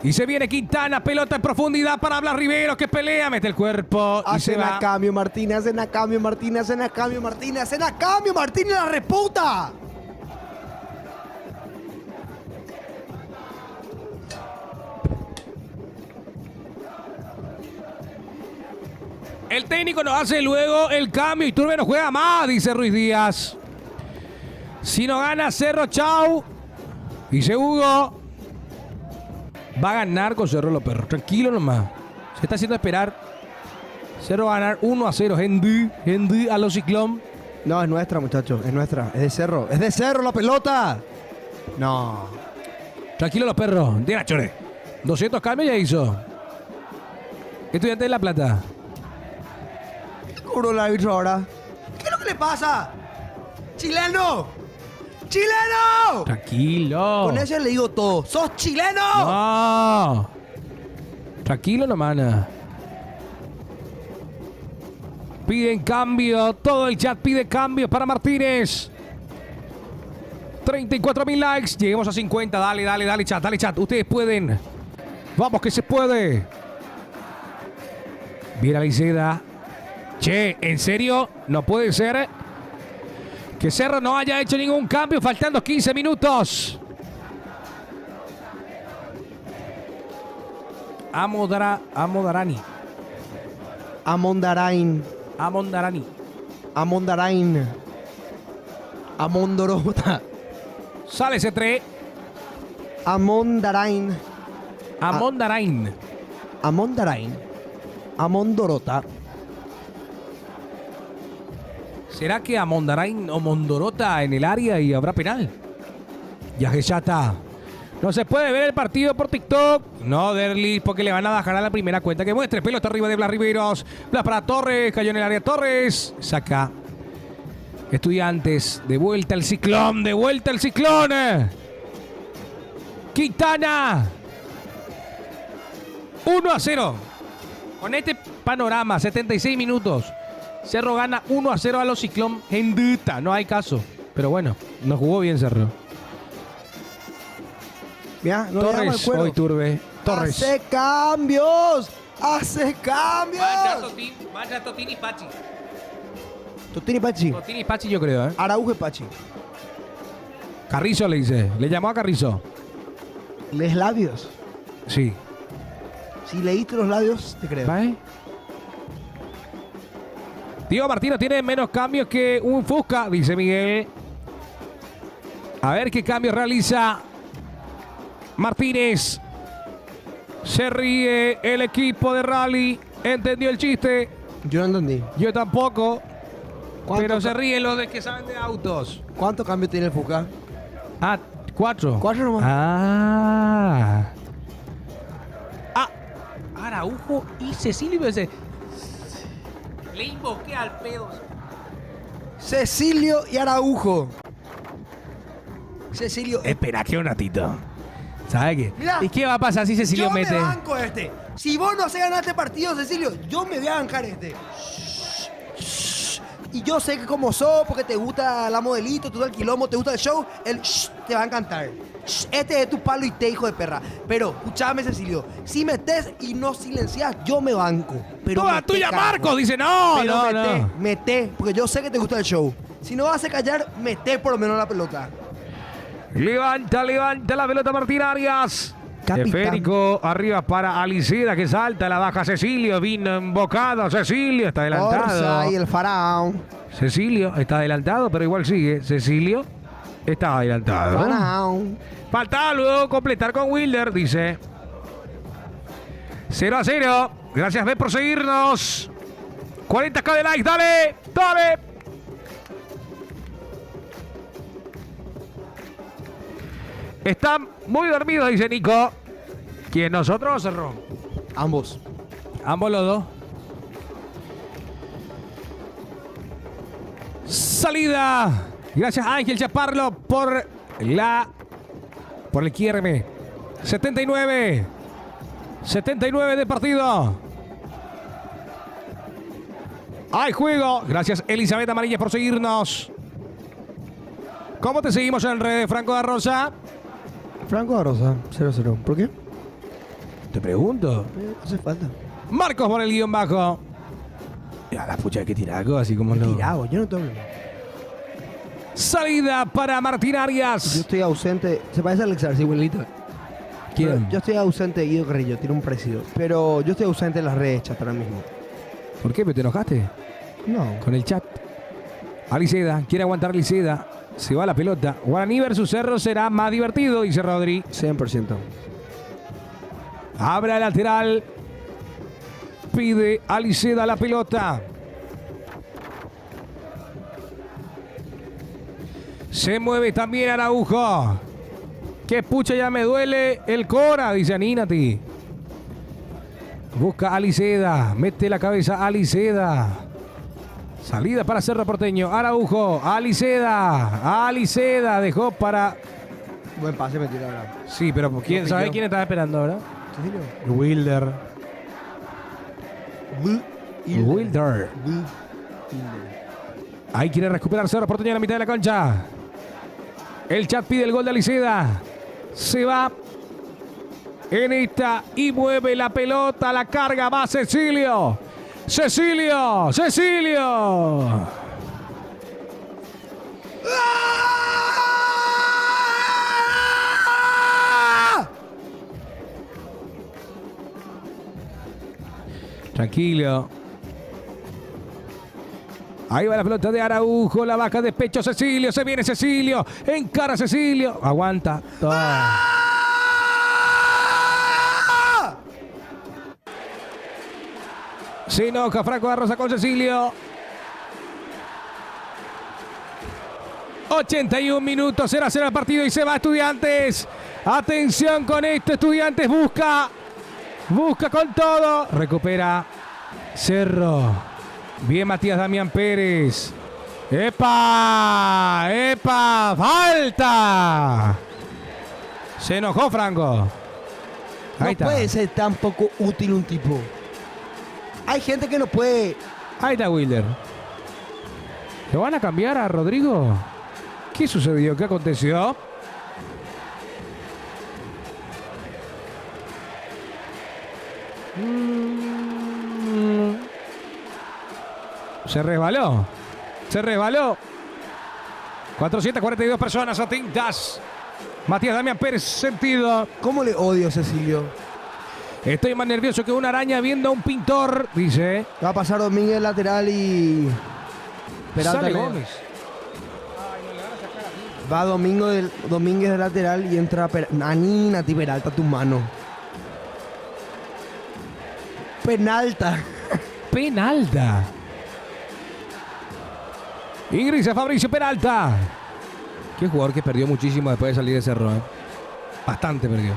Y se viene Quintana, pelota en profundidad para Blas Riveros que pelea, mete el cuerpo y se Hacen va. a cambio, Martín. Hacen a cambio, Martín. Hacen a cambio, Martín. Hacen a cambio, Martín. ¡La reputa! El técnico nos hace luego el cambio y Iturbe no juega más, dice Ruiz Díaz. Si no gana Cerro, chau. Dice Hugo. Va a ganar con Cerro los Perros. Tranquilo nomás. Se está haciendo esperar. Cerro va a ganar 1-0. Hendy a los Ciclón. No, es nuestra, muchachos. Es nuestra. Es de Cerro. Es de Cerro la pelota. No. Tranquilo los perros. De Nachore. 200 cambios ya hizo. Estudiante de La Plata. ¿Qué cobró el árbitro ahora? ¿Qué es lo que le pasa? ¡Chileno! ¡Chileno! Tranquilo. Con eso le digo todo. ¡Sos chileno! No. Tranquilo nomás. Ana. Piden cambio. Todo el chat pide cambios para Martínez. 34.000 likes. Lleguemos a 50. Dale, chat. Dale, chat. Ustedes pueden. Vamos que se puede. Viene Aliceda. Che, ¿en serio? No puede ser que Cerro no haya hecho ningún cambio faltando 15 minutos. Amondarani. Amondarain. Amondarani. Amondarain. Amondorota. Sale ese 3. Amondarain. Amondarain. Amondarain. Amondorota. ¿Será que Amondarain o Mondorota en el área y habrá penal? Ya que ya está. No se puede ver el partido por TikTok. No, Derlis, porque le van a bajar a la primera cuenta que muestre. Pelota arriba de Blas Riveros. Blas para Torres. Cayó en el área Torres. Saca. Estudiantes. De vuelta el Ciclón. De vuelta el Ciclón. Quintana. 1-0. Con este panorama, 76 minutos. Cerro gana 1-0 a los Ciclón. Hendita. No hay caso. Pero bueno, no jugó bien Cerro. Mira, no le damos el Torres, cuero. hoy Turbe. Torres. ¡Hace cambios! ¡Hace cambios! Vaya Totini Pachi. Totini Pachi. Totini Pachi yo creo, ¿eh? Araujo y Pachi. Carrizo le dice. Le llamó a Carrizo. ¿Lees labios? Sí. Si leíste los labios, te creo. ¿Vale? Diego Martino tiene menos cambios que un Fusca, dice Miguel. A ver qué cambio realiza Martínez. Se ríe el equipo de Rally. ¿Entendió el chiste? Yo no entendí. Yo tampoco. ¿Cuánto Pero se ca- ríen los de que saben de autos. ¿Cuántos cambios tiene el Fuca? Ah, 4. 4 nomás. Ah. Araujo y Cecilio. Le invoqué al pedo. Cecilio y Araujo. Cecilio. Espera que un ratito. ¿Sabe qué? Mirá, ¿Y qué va a pasar si Cecilio yo mete? me banco este. Si vos no haces ganar este partido, Cecilio, yo me voy a bancar este. Y yo sé que como sos, porque te gusta la modelito, todo el quilombo, te gusta el show, el te va a encantar. Este es tu palo y te, hijo de perra. Pero, escúchame, Cecilio, si metes y no silencias, yo me banco. Pero Toda meté, tuya, carajo. Marcos. Dice, no, Pero no, meté, no. meté, porque yo sé que te gusta el show. Si no vas a callar, meté por lo menos la pelota. Levanta la pelota Martín Arias. Capitán. Esférico arriba para Alicida que salta, la baja Cecilio, vino embocado, Cecilio está adelantado. Orsa y el faraón. Cecilio está adelantado, pero igual sigue. Cecilio está adelantado. Faraón. Falta luego completar con Wilder, dice. 0-0. Gracias, B, por seguirnos. 40k de likes, dale, dale. Están muy dormidos, dice Nico. ¿Quién, nosotros o Cerrón? Ambos. Ambos los dos. Salida. Gracias Ángel Chaparro por el QRM. 79. 79 de partido. Hay juego. Gracias Elizabeth Amarilla por seguirnos. ¿Cómo te seguimos en redes, Franco da Rosa? Franco da Rosa, 0-0. ¿Por qué? Te pregunto. Hace falta. Marcos por el guión bajo. Ya la pucha hay que tirar algo así como lo. Tirado, yo no tengo. Salida para Martín Yo Arias. estoy ausente. Se parece a Alex igualito. ¿Quién? Yo estoy ausente de Guido Carrillo, tiene un parecido. Pero yo estoy ausente en las redes chat ahora mismo. ¿Por qué? ¿Te enojaste? No. Con el chat. Aliceda, quiere aguantar Aliceda. Se va la pelota. Guaraní versus Cerro será más divertido, dice Rodri. 100%. Abre el lateral. Pide Aliceda la pelota. Se mueve también Araujo. Que pucha, ya me duele el cora, dice Aninati. Busca Aliceda. Mete la cabeza Aliceda. Salida para Cerro Porteño. Araujo. Aliceda. Aliceda dejó para. Buen pase me tira ahora. Sí, pero ¿quién Lo sabe pilló. quién estaba esperando ahora? Cecilio. Wilder. Wilder. Ahí quiere recuperar Cerro Porteño en la mitad de la cancha. El chat pide el gol de Aliceda. Se va en esta y mueve la pelota. La carga va Cecilio. Cecilio. Cecilio. Tranquilo. Ahí va la pelota de Araujo, la baja de pecho Cecilio, se viene Cecilio, encara Cecilio, aguanta. Se enoja Franco da Rosa con Cecilio. 81 minutos, 0-0 el partido y se va Estudiantes. Atención con esto, Estudiantes busca con todo. Recupera Cerro. Bien Matías Damián Pérez. ¡Epa! ¡Falta! Se enojó Franco. No puede ser tan poco útil un tipo. Hay gente que no puede. Ahí está Wilder. ¿Lo van a cambiar a Rodrigo? ¿Qué sucedió? ¿Qué aconteció? Se resbaló. 442 personas atentas. Matías Damián Pérez, sentido. ¿Cómo le odio a Cecilio? Estoy más nervioso que una araña viendo a un pintor, dice. Va a pasar Domínguez lateral y... Sale Gómez. Va Domínguez de lateral y entra Nati Peralta, tu mano. Penalta. Ingresa Fabricio Peralta. Qué jugador que perdió muchísimo después de salir de Cerro. Bastante perdió.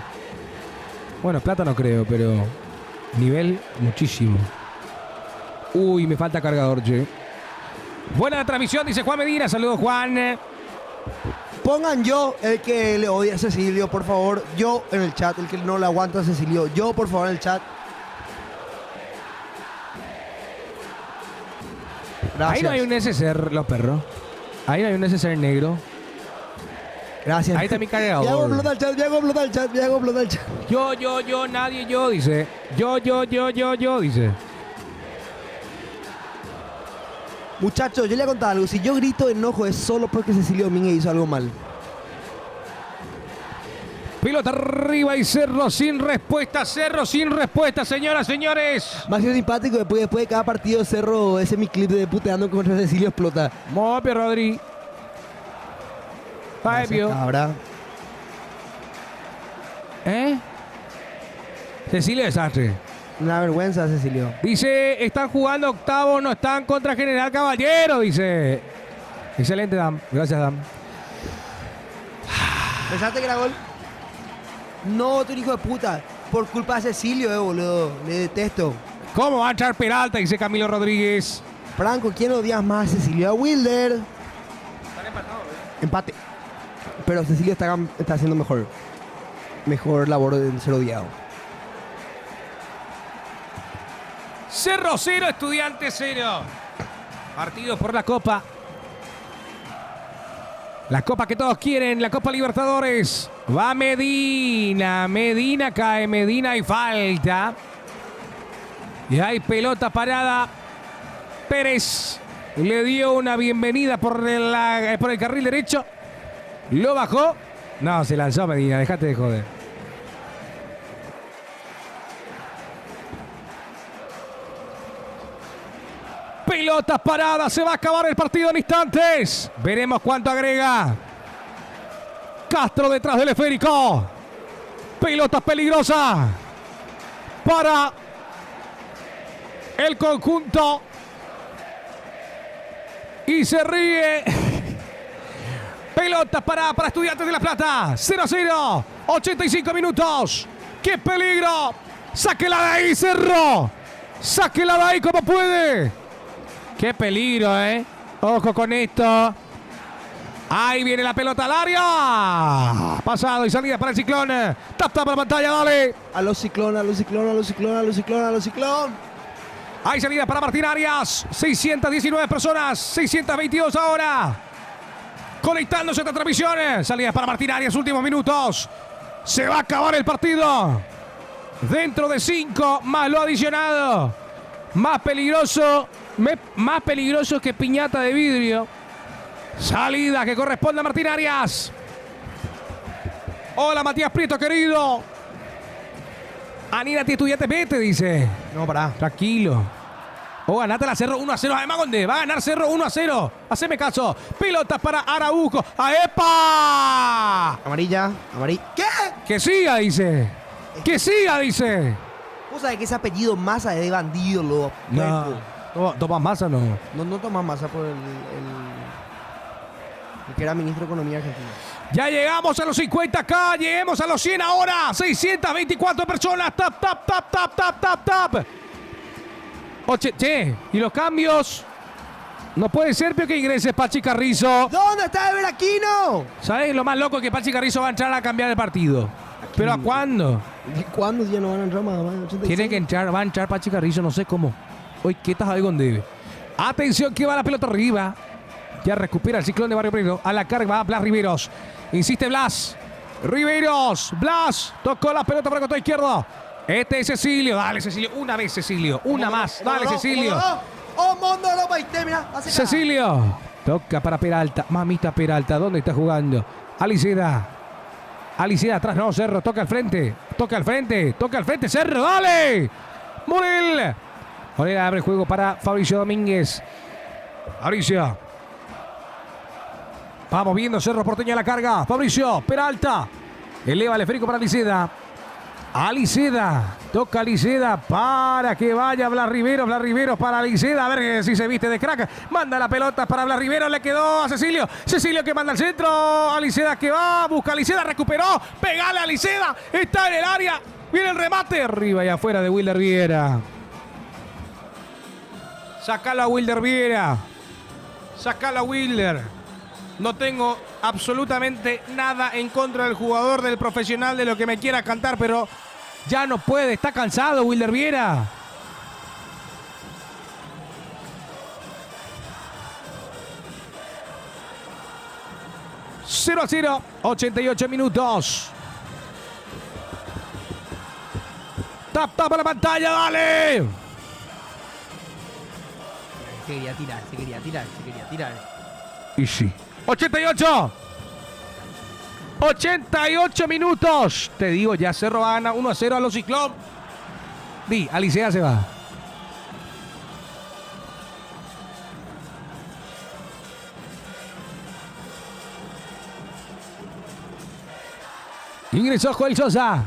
Bueno, plata no creo, pero nivel muchísimo. Uy, me falta cargador, che. Buena la transmisión, dice Juan Medina. Saludos, Juan. Pongan yo el que le odia a Cecilio, por favor. Yo en el chat, el que no le aguanta a Cecilio. Yo, por favor, en el chat. Gracias. Ahí no hay un neceser, los perros. Ahí no hay un neceser negro. Gracias. Ahí está mi cargador. Me hago explotar el chat. Yo, nadie, yo, dice. Yo, dice. Muchachos, yo le voy a contar algo. Si yo grito de enojo es solo porque Cecilio Domínguez hizo algo mal. Pelota arriba y Cerro sin respuesta, señoras, señores. Más que simpático, después de cada partido Cerro, ese es mi clip de puteando contra Cecilio explota. Mope, Rodri. Fabio. Ahora. Cecilio desastre. Una vergüenza, Cecilio. Dice, están jugando octavo, no están contra General Caballero, dice. Excelente, Dam. Gracias, Dam. ¿Pensaste que era gol? No, tu hijo de puta. Por culpa de Cecilio, boludo. Le detesto. ¿Cómo va a echar Peralta? Dice Camilo Rodríguez. Franco, ¿quién odias más? ¿Cecilio o Wilder? Están empatados, Empate. Pero Cecilio está haciendo mejor labor de ser odiado. Cerro 0, Estudiantes 0. Partido por la Copa. La Copa que todos quieren, la Copa Libertadores. Va Medina. Medina cae, Medina y falta. Y hay pelota parada. Pérez le dio una bienvenida por el carril derecho. Lo bajó. No, se lanzó Medina, dejate de joder. Pelotas paradas, se va a acabar el partido en instantes. Veremos cuánto agrega. Castro detrás del esférico. Pelota peligrosa para el conjunto. Y se ríe. Pelota para Estudiantes de La Plata. 0-0. 85 minutos. ¡Qué peligro! ¡Sáquela de ahí, Cerro! ¡Sáquela de ahí como puede! ¡Qué peligro, Ojo con esto. Ahí viene la pelota al área. Pasado y salida para el Ciclón. Tap la pantalla, dale. A los Ciclón. Hay salida para Martín Arias. 619 personas. 622 ahora. Conectándose a esta transmisión. Salida para Martín Arias. Últimos minutos. Se va a acabar el partido. Dentro de 5 más lo adicionado. Más peligroso que piñata de vidrio. Salida que corresponde a Martín Arias. Hola, Matías Prieto, querido. Anídate, estudiante, vete, dice. No, pará. Tranquilo. O ganate la Cerro 1-0. Además, ¿dónde? Va a ganar Cerro 1-0. Haceme caso. Pelotas para Araujo. ¡A epa! Amarilla. ¿Qué? Que siga, dice. Que siga, dice. ¿Vos sabés que ese apellido Massa es de bandido, loco? No. ¿Tomas masa no? No toma Massa por el que era ministro de Economía argentino. Ya llegamos a los 50K. Lleguemos a los 100 ahora. 624 personas. Tap. Che, y los cambios. No puede ser peor que ingrese Pachi Carrizo. ¿Dónde está Ever Aquino? ¿Sabes lo más loco? Que Pachi Carrizo va a entrar a cambiar el partido. ¿Pero a cuándo? ¿Cuándo ya no van a entrar más? 86? Tiene que entrar, va a entrar Pachi Carrizo, no sé cómo. Hoy, ¿qué estás ahí con debe? Atención, que va la pelota arriba. Ya recupera el ciclón de Barrio Prieto. A la carga va Blas Riveros. Insiste Blas. Blas. Tocó la pelota para el costado izquierdo. Este es Cecilio. Dale, Cecilio. Una vez, Cecilio. Una más. Dale, Cecilio. ¡Oh, Mondo, no, Baité, mira! Cecilio. Toca para Peralta. Mamita Peralta. ¿Dónde está jugando? Aliceda atrás. No, Cerro. Toca al frente. Cerro. Dale. Morel abre el juego para Fabricio Domínguez. Fabricio. Vamos viendo Cerro Porteño a la carga. Fabricio. Peralta. Eleva el esférico para Aliceda. Toca Aliceda para que vaya Blas Riveros para Aliceda. A ver si se viste de crack. Manda la pelota para Blas Riveros. Le quedó a Cecilio. Cecilio que manda al centro. Aliceda que va. Busca Aliceda. Recuperó. Pegale a Aliceda. Está en el área. Viene el remate. Arriba y afuera de Wilder Viera. Sacala a Wilder Viera. Sacala a Wilder. No tengo absolutamente nada en contra del jugador, del profesional, de lo que me quiera cantar, pero ya no puede, está cansado Wilder Viera. ...0-0... 88 minutos. Tapa la pantalla, dale. Se quería tirar. Y sí. 88 minutos. Te digo, ya Cerro gana 1-0 a los Ciclón. Alicea se va. Ingresó Joel Sosa.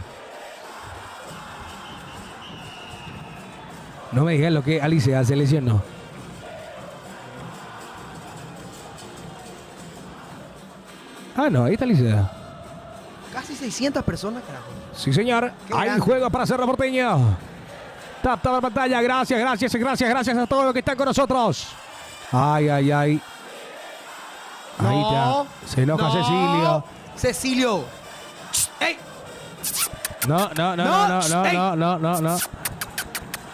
No me digas lo que Alicea se lesionó. No, ahí está Alicea. Casi 600 personas, carajo. Sí, señor. Hay grande. juego para Cerro Porteño. Tap la pantalla. Gracias a todos los que están con nosotros. Ay. Ahí está. Se enoja Cecilio. ¡Ey! No.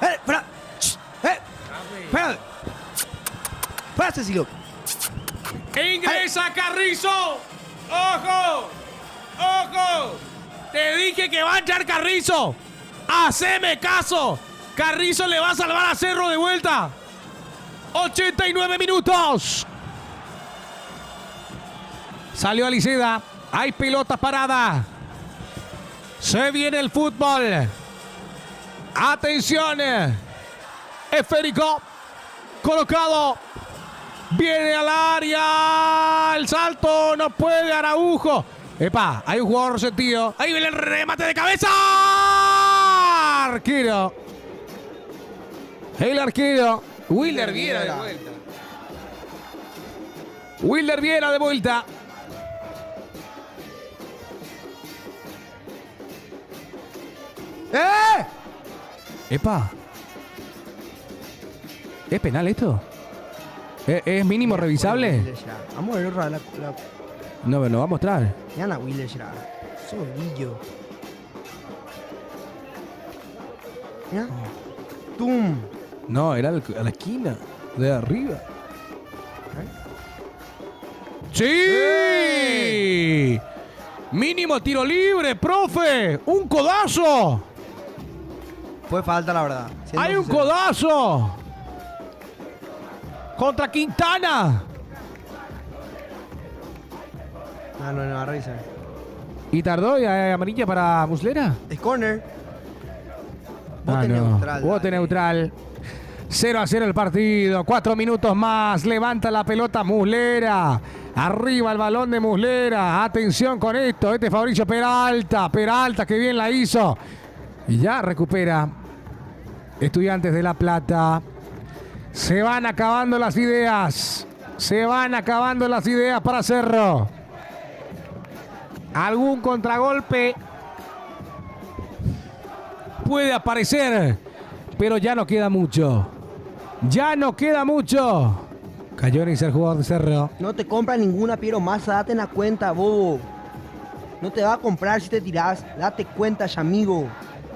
¡Espera! ¡Espera, Cecilio! ¡Ingresa Carrizo! ¡Ojo! Te dije que va a entrar Carrizo. ¡Haceme caso! Carrizo le va a salvar a Cerro de vuelta. 89 minutos. Salió Aliceda. Hay pelota parada. Se viene el fútbol. Atención. Esférico. Colocado. Viene al área. El salto. No puede Araujo. Epa, hay un jugador resentido. Ahí viene el remate de cabeza. Arquero. El arquero. Wilder Viera de vuelta. Wilder Viera de vuelta. Epa. ¿Es penal esto? ¿Es mínimo revisable? Vamos a ver la... No, me lo va a mostrar. Yana Wilder será. Sonillo. ¿Ya? ¡Tum! No, era a la esquina. De arriba. ¡Sí! Mínimo tiro libre, profe. ¡Un codazo! Fue falta, la verdad. ¡Hay un codazo! Contra Quintana. No, va a revisar. Y tardó y amarilla para Muslera. Es corner. Bote neutral. Bote dale. neutral. 0-0 el partido. 4 minutos más. Levanta la pelota Muslera. Arriba el balón de Muslera. Atención con esto. Este es Fabricio Peralta. Peralta que bien la hizo. Y ya recupera Estudiantes de La Plata. Se van acabando las ideas. Se van acabando las ideas para Cerro. Algún contragolpe puede aparecer, pero ya no queda mucho. Ya no queda mucho. Cayonis, el jugador de Cerro. No te compra ninguna Piero Massa, date una cuenta, bobo. No te va a comprar si te tirás. Date cuenta, ya, amigo.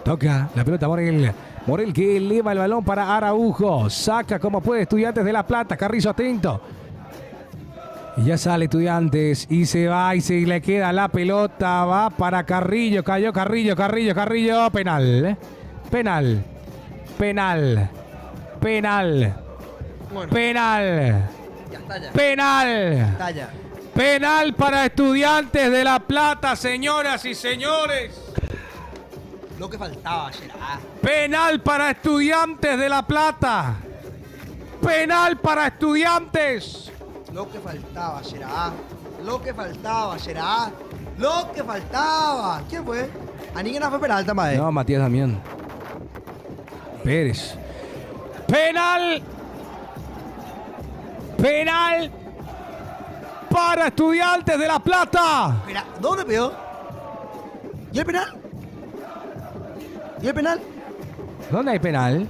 Toca la pelota Morel. Morel que eleva el balón para Araujo. Saca como puede Estudiantes de La Plata. Carrillo atento. Y ya sale Estudiantes y se va y se le queda la pelota. Va para Carrillo. Cayó Carrillo. Penal. Penal. Penal. Penal. Bueno, Penal. ya está ya. Penal. Está ya. Penal para Estudiantes de La Plata, señoras y señores. Lo que faltaba, Gerard. Penal para Estudiantes de La Plata. Penal para Estudiantes. Lo que faltaba, Gerard. Lo que faltaba, Gerard. Lo que faltaba. ¿Quién fue? Aníguena fue Peralta, madre. No, Matías Damián. Pérez. Penal. Penal para Estudiantes de La Plata. Espera, ¿dónde pegó? ¿Y el penal? ¿Y el penal? ¿Dónde hay penal?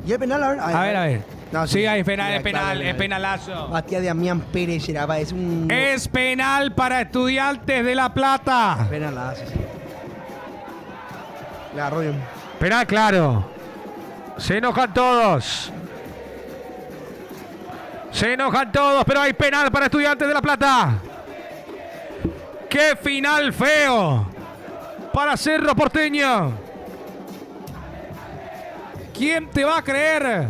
¿Y el penal? A ver. No, Sí, hay penal, sí, es penal, claro, es penalazo. Matías Damián Pérez, Gerard, es un... Es penal para Estudiantes de La Plata. Penalazo, sí. Le agarró bien. Penal claro. Se enojan todos. Se enojan todos, pero hay penal para Estudiantes de La Plata. ¡Qué final feo! Para Cerro Porteño. ¿Quién te va a creer?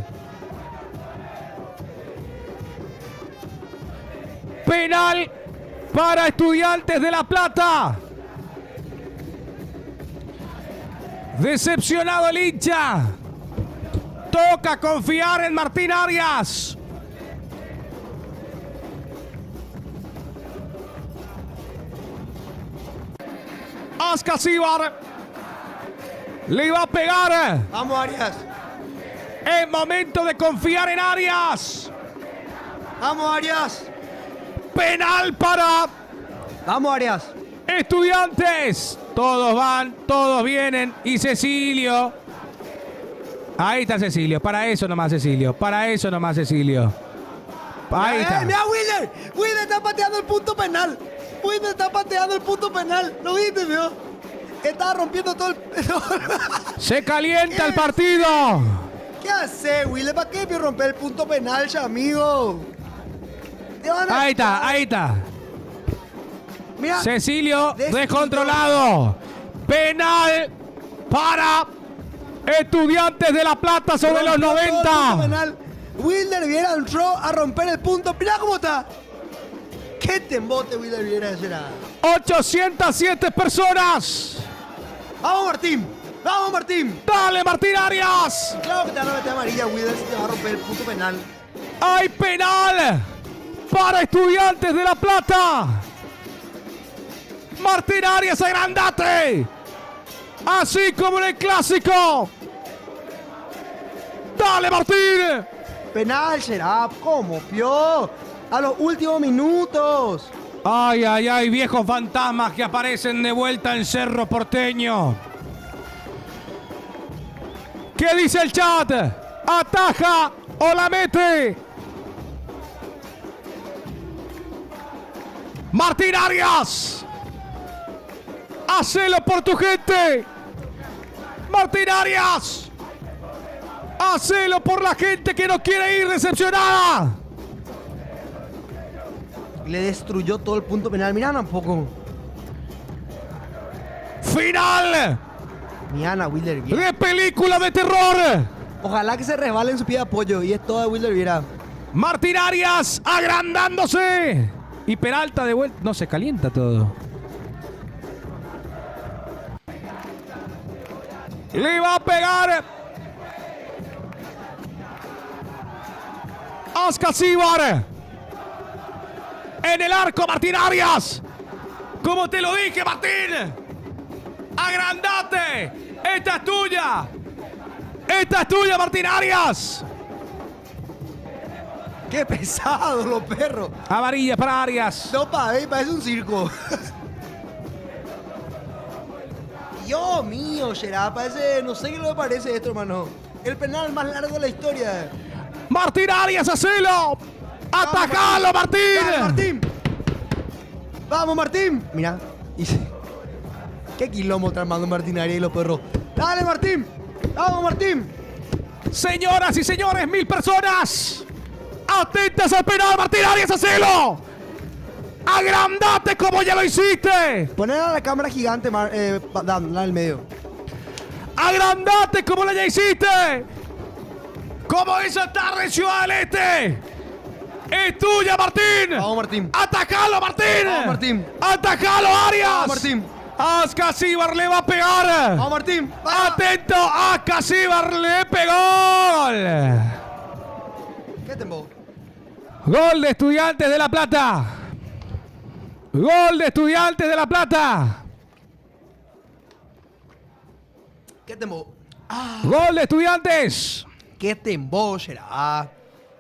Penal para Estudiantes de La Plata. Decepcionado el hincha. Toca confiar en Martín Arias. Ascasíbar le va a pegar. Vamos, Arias. Es momento de confiar en Arias. Vamos, Arias. Penal para Vamos, Arias. Estudiantes. Todos van, todos vienen. Y Cecilio. Ahí está Cecilio. Para eso nomás Cecilio. Para eso nomás Cecilio. Ahí está. Mira, Wilder. Wilder está pateando el punto penal. Wilder está pateando el punto penal. ¿Lo viste, vio? Está rompiendo todo el... Se calienta el partido. ¿Qué hace, Wilder? ¿Para qué romper el punto penal, ya, amigo? Te van a- Ahí está, ahí está. Mira. Cecilio Destruyó. descontrolado. Penal para Estudiantes de La Plata sobre los Rompió todo el punto 90. penal. Wilder Viera entró a romper el punto. Mira cómo está. ¿Qué te embote, Wilder Viera? Será. 807 personas. Vamos, Martín. Vamos, Martín. Dale, Martín Arias. Claro que te van a meter amarilla, Wilder, si te va a romper el punto penal. Hay penal para Estudiantes de La Plata. Martín Arias, agrandate. Así como en el clásico. Dale, Martín. Penal, será. ¿Cómo, pio? A los últimos minutos. Ay, ay, ay, viejos fantasmas que aparecen de vuelta en Cerro Porteño. ¿Qué dice el chat? ¿Ataja o la mete? Martín Arias. Hacelo por tu gente. Martín Arias. Hacelo por la gente que no quiere ir decepcionada. Le destruyó todo el punto penal. Mira, tampoco. Final Miana, Wilder Viera. de película de terror. Ojalá que se resbale en su pie de apoyo. Y es todo de Wilder Viera. Martín Arias agrandándose. Y Peralta de vuelta. No, se calienta todo. Le va a pegar. Ascasíbar. En el arco, Martín Arias. Como te lo dije, Martín. Agrandate. Esta es tuya. Esta es tuya, Martín Arias. ¡Qué pesado los perros! Amarilla para Arias. No, parece un circo. Dios mío, Gerard, parece... No sé qué le parece esto, hermano. El penal más largo de la historia. Martín Arias, hacelo. Atajalo, Martín. ¡Dale, Martín! ¡Vamos, Martín! Mira. ¿Qué quilombo está armando Martín Arias y los perros? ¡Dale, Martín! ¡Vamos, Martín! Señoras y señores, 1000 personas. Atentas al penal, Martín Arias, hacelo. Agrandate como ya lo hiciste. Poner a la cámara gigante, Dan, la del medio. Agrandate como la ya hiciste. Como esa tarde en Ciudad del Este. Es tuya, Martín. Vamos, Martín. Atajalo, Martín. Vamos, Martín. Atajalo, Arias. Vamos, Martín. Ascasíbar le va a pegar. Vamos, Martín. Vamos. Atento, Ascasíbar le pegó. ¿Qué tempo? Gol de Estudiantes de La Plata. Gol de Estudiantes de La Plata. ¿Qué tempo? Gol de Estudiantes. ¿Qué tempo, Gerard?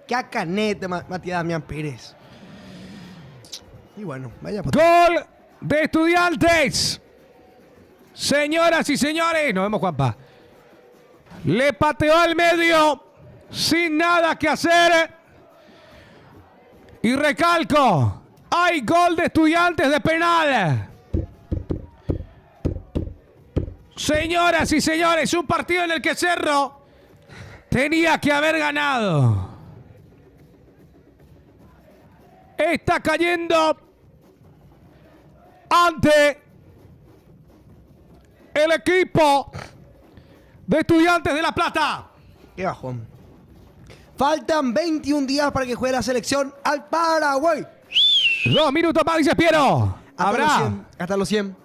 ¡Qué acanete, Matías Damián Pérez! Y bueno, vaya. Gol de Estudiantes. Señoras y señores, nos vemos, Juanpa. Le pateó al medio sin nada que hacer. Y recalco, hay gol de Estudiantes de penal. Señoras y señores, un partido en el que Cerro tenía que haber ganado. Está cayendo ante el equipo de Estudiantes de La Plata. ¡Qué bajón! Faltan 21 días para que juegue la selección al Paraguay. 2 minutos más, dice Piero. Habrá. Hasta los 100.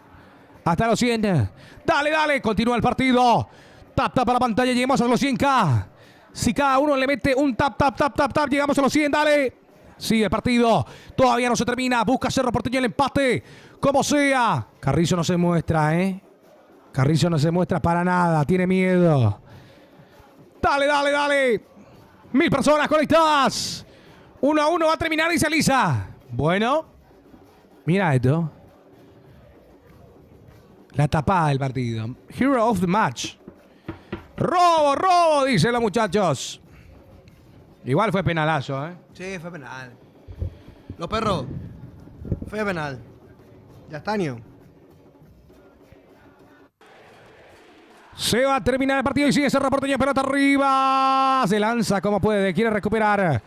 Hasta los 100. Dale, dale. Continúa el partido. Tap, tap a la pantalla. Llegamos a los 100K. Si cada uno le mete un tap, tap, tap, tap, tap, llegamos a los 100. Dale. Sigue el partido. Todavía no se termina. Busca Cerro Porteño el empate. Como sea. Carrizo no se muestra, ¿eh? Carrizo no se muestra para nada. Tiene miedo. Dale, dale, dale. 1000 personas conectadas. 1-1 va a terminar y se alisa. Bueno. Mira esto. La tapada del partido. Hero of the match. Robo, robo, dicen los muchachos. Igual fue penalazo, ¿eh? Sí, fue penal. Los perros. Fue penal. Ya está, Nio. Se va a terminar el partido y sigue Cerro Porteño, pelota arriba. Se lanza como puede, quiere recuperar.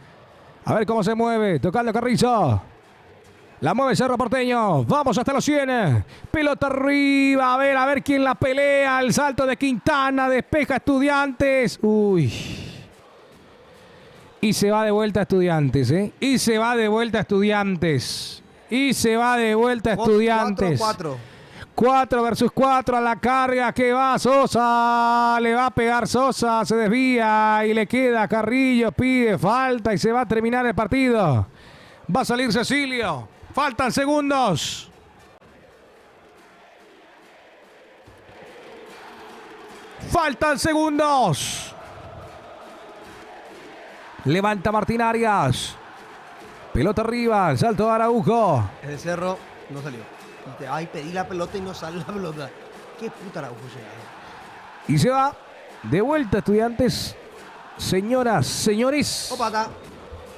A ver cómo se mueve, tocando Carrizo. La mueve Cerro Porteño, vamos hasta los 100. Pelota arriba, a ver quién la pelea. El salto de Quintana, despeja Estudiantes. Uy. Y se va de vuelta a Estudiantes, ¿eh? Y se va de vuelta a Estudiantes. Y se va de vuelta a Estudiantes. 4-4. 4 versus 4 a la carga, que va Sosa, le va a pegar Sosa, se desvía y le queda Carrillo, pide falta y se va a terminar el partido. Va a salir Cecilio, faltan segundos. Faltan segundos. Levanta Martín Arias. Pelota arriba, el salto de Araujo. El Cerro no salió. Ay, pedí la pelota y no sale la pelota. Qué puta Araujo llega. Y se va de vuelta Estudiantes. Señoras, señores. Opata.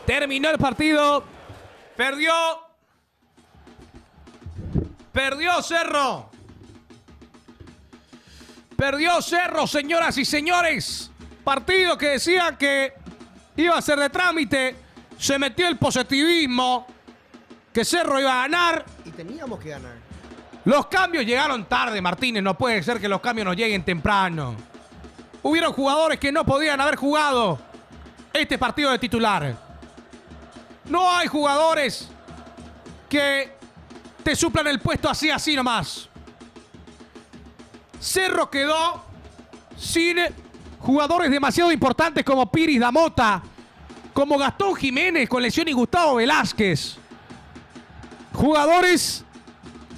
Terminó el partido. Perdió. Perdió Cerro. Perdió Cerro, señoras y señores. Partido que decían que iba a ser de trámite. Se metió el positivismo. Que Cerro iba a ganar. Y teníamos que ganar. Los cambios llegaron tarde, Martínez. No puede ser que los cambios nos lleguen temprano. Hubieron jugadores que no podían haber jugado este partido de titular. No hay jugadores que te suplan el puesto así nomás. Cerro quedó sin jugadores demasiado importantes como Piris Damota, como Gastón Jiménez con lesión y Gustavo Velázquez. Jugadores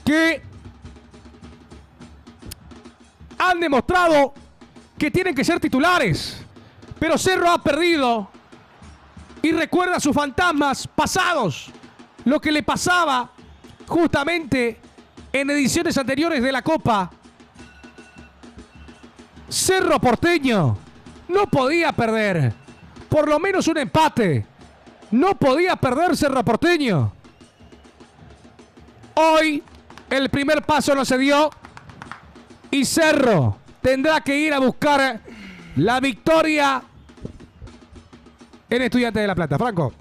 que han demostrado que tienen que ser titulares. Pero Cerro ha perdido y recuerda sus fantasmas pasados. Lo que le pasaba justamente en ediciones anteriores de la Copa. Cerro Porteño no podía perder. Por lo menos un empate. No podía perder Cerro Porteño. Hoy el primer paso no se dio y Cerro tendrá que ir a buscar la victoria en Estudiantes de La Plata. Franco.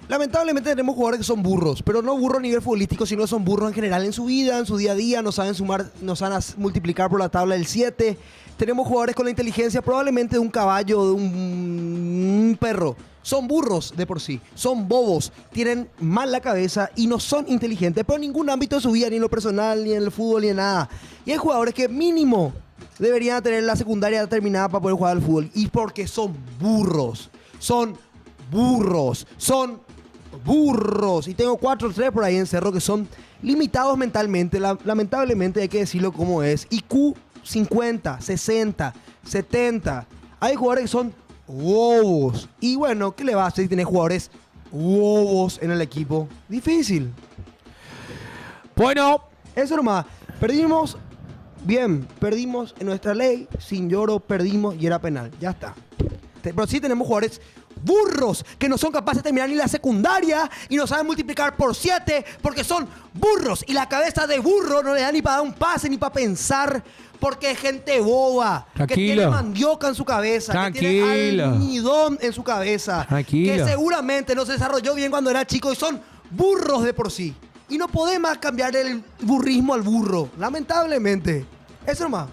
Lamentablemente tenemos jugadores que son burros, pero no burros a nivel futbolístico, sino son burros en general en su vida, en su día a día, no saben sumar, no saben multiplicar por la tabla del 7. Tenemos jugadores con la inteligencia probablemente de un caballo, de un perro. Son burros de por sí, son bobos, tienen mal la cabeza y no son inteligentes, pero en ningún ámbito de su vida, ni en lo personal, ni en el fútbol, ni en nada. Y hay jugadores que mínimo deberían tener la secundaria terminada para poder jugar al fútbol. Y porque son burros, son burros, son burros. Y tengo 4 o 3 por ahí en Cerro que son limitados mentalmente, lamentablemente hay que decirlo como es. IQ 50, 60, 70. Hay jugadores que son bobos. Y bueno, ¿qué le va a hacer si tenés jugadores bobos en el equipo? Difícil. Bueno, eso nomás. Perdimos, bien, perdimos en nuestra ley, sin lloro, perdimos y era penal. Ya está. Pero sí tenemos jugadores burros que no son capaces de terminar ni la secundaria y no saben multiplicar por 7 porque son burros. Y la cabeza de burro no le da ni para dar un pase ni para pensar porque es gente boba. Tranquilo. Que tiene mandioca en su cabeza. Tranquilo. Que tiene almidón en su cabeza. Tranquilo. Que seguramente no se desarrolló bien cuando era chico y son burros de por sí. Y no podemos cambiar el burrismo al burro, lamentablemente. Eso nomás.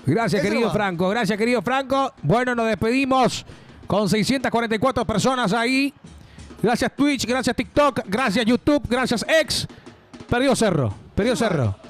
gracias, Eso querido va. Franco. Gracias, querido Franco. Bueno, nos despedimos con 644 personas ahí. Gracias Twitch, gracias TikTok, gracias YouTube, gracias X. Perdió Cerro. Perdió Cerro.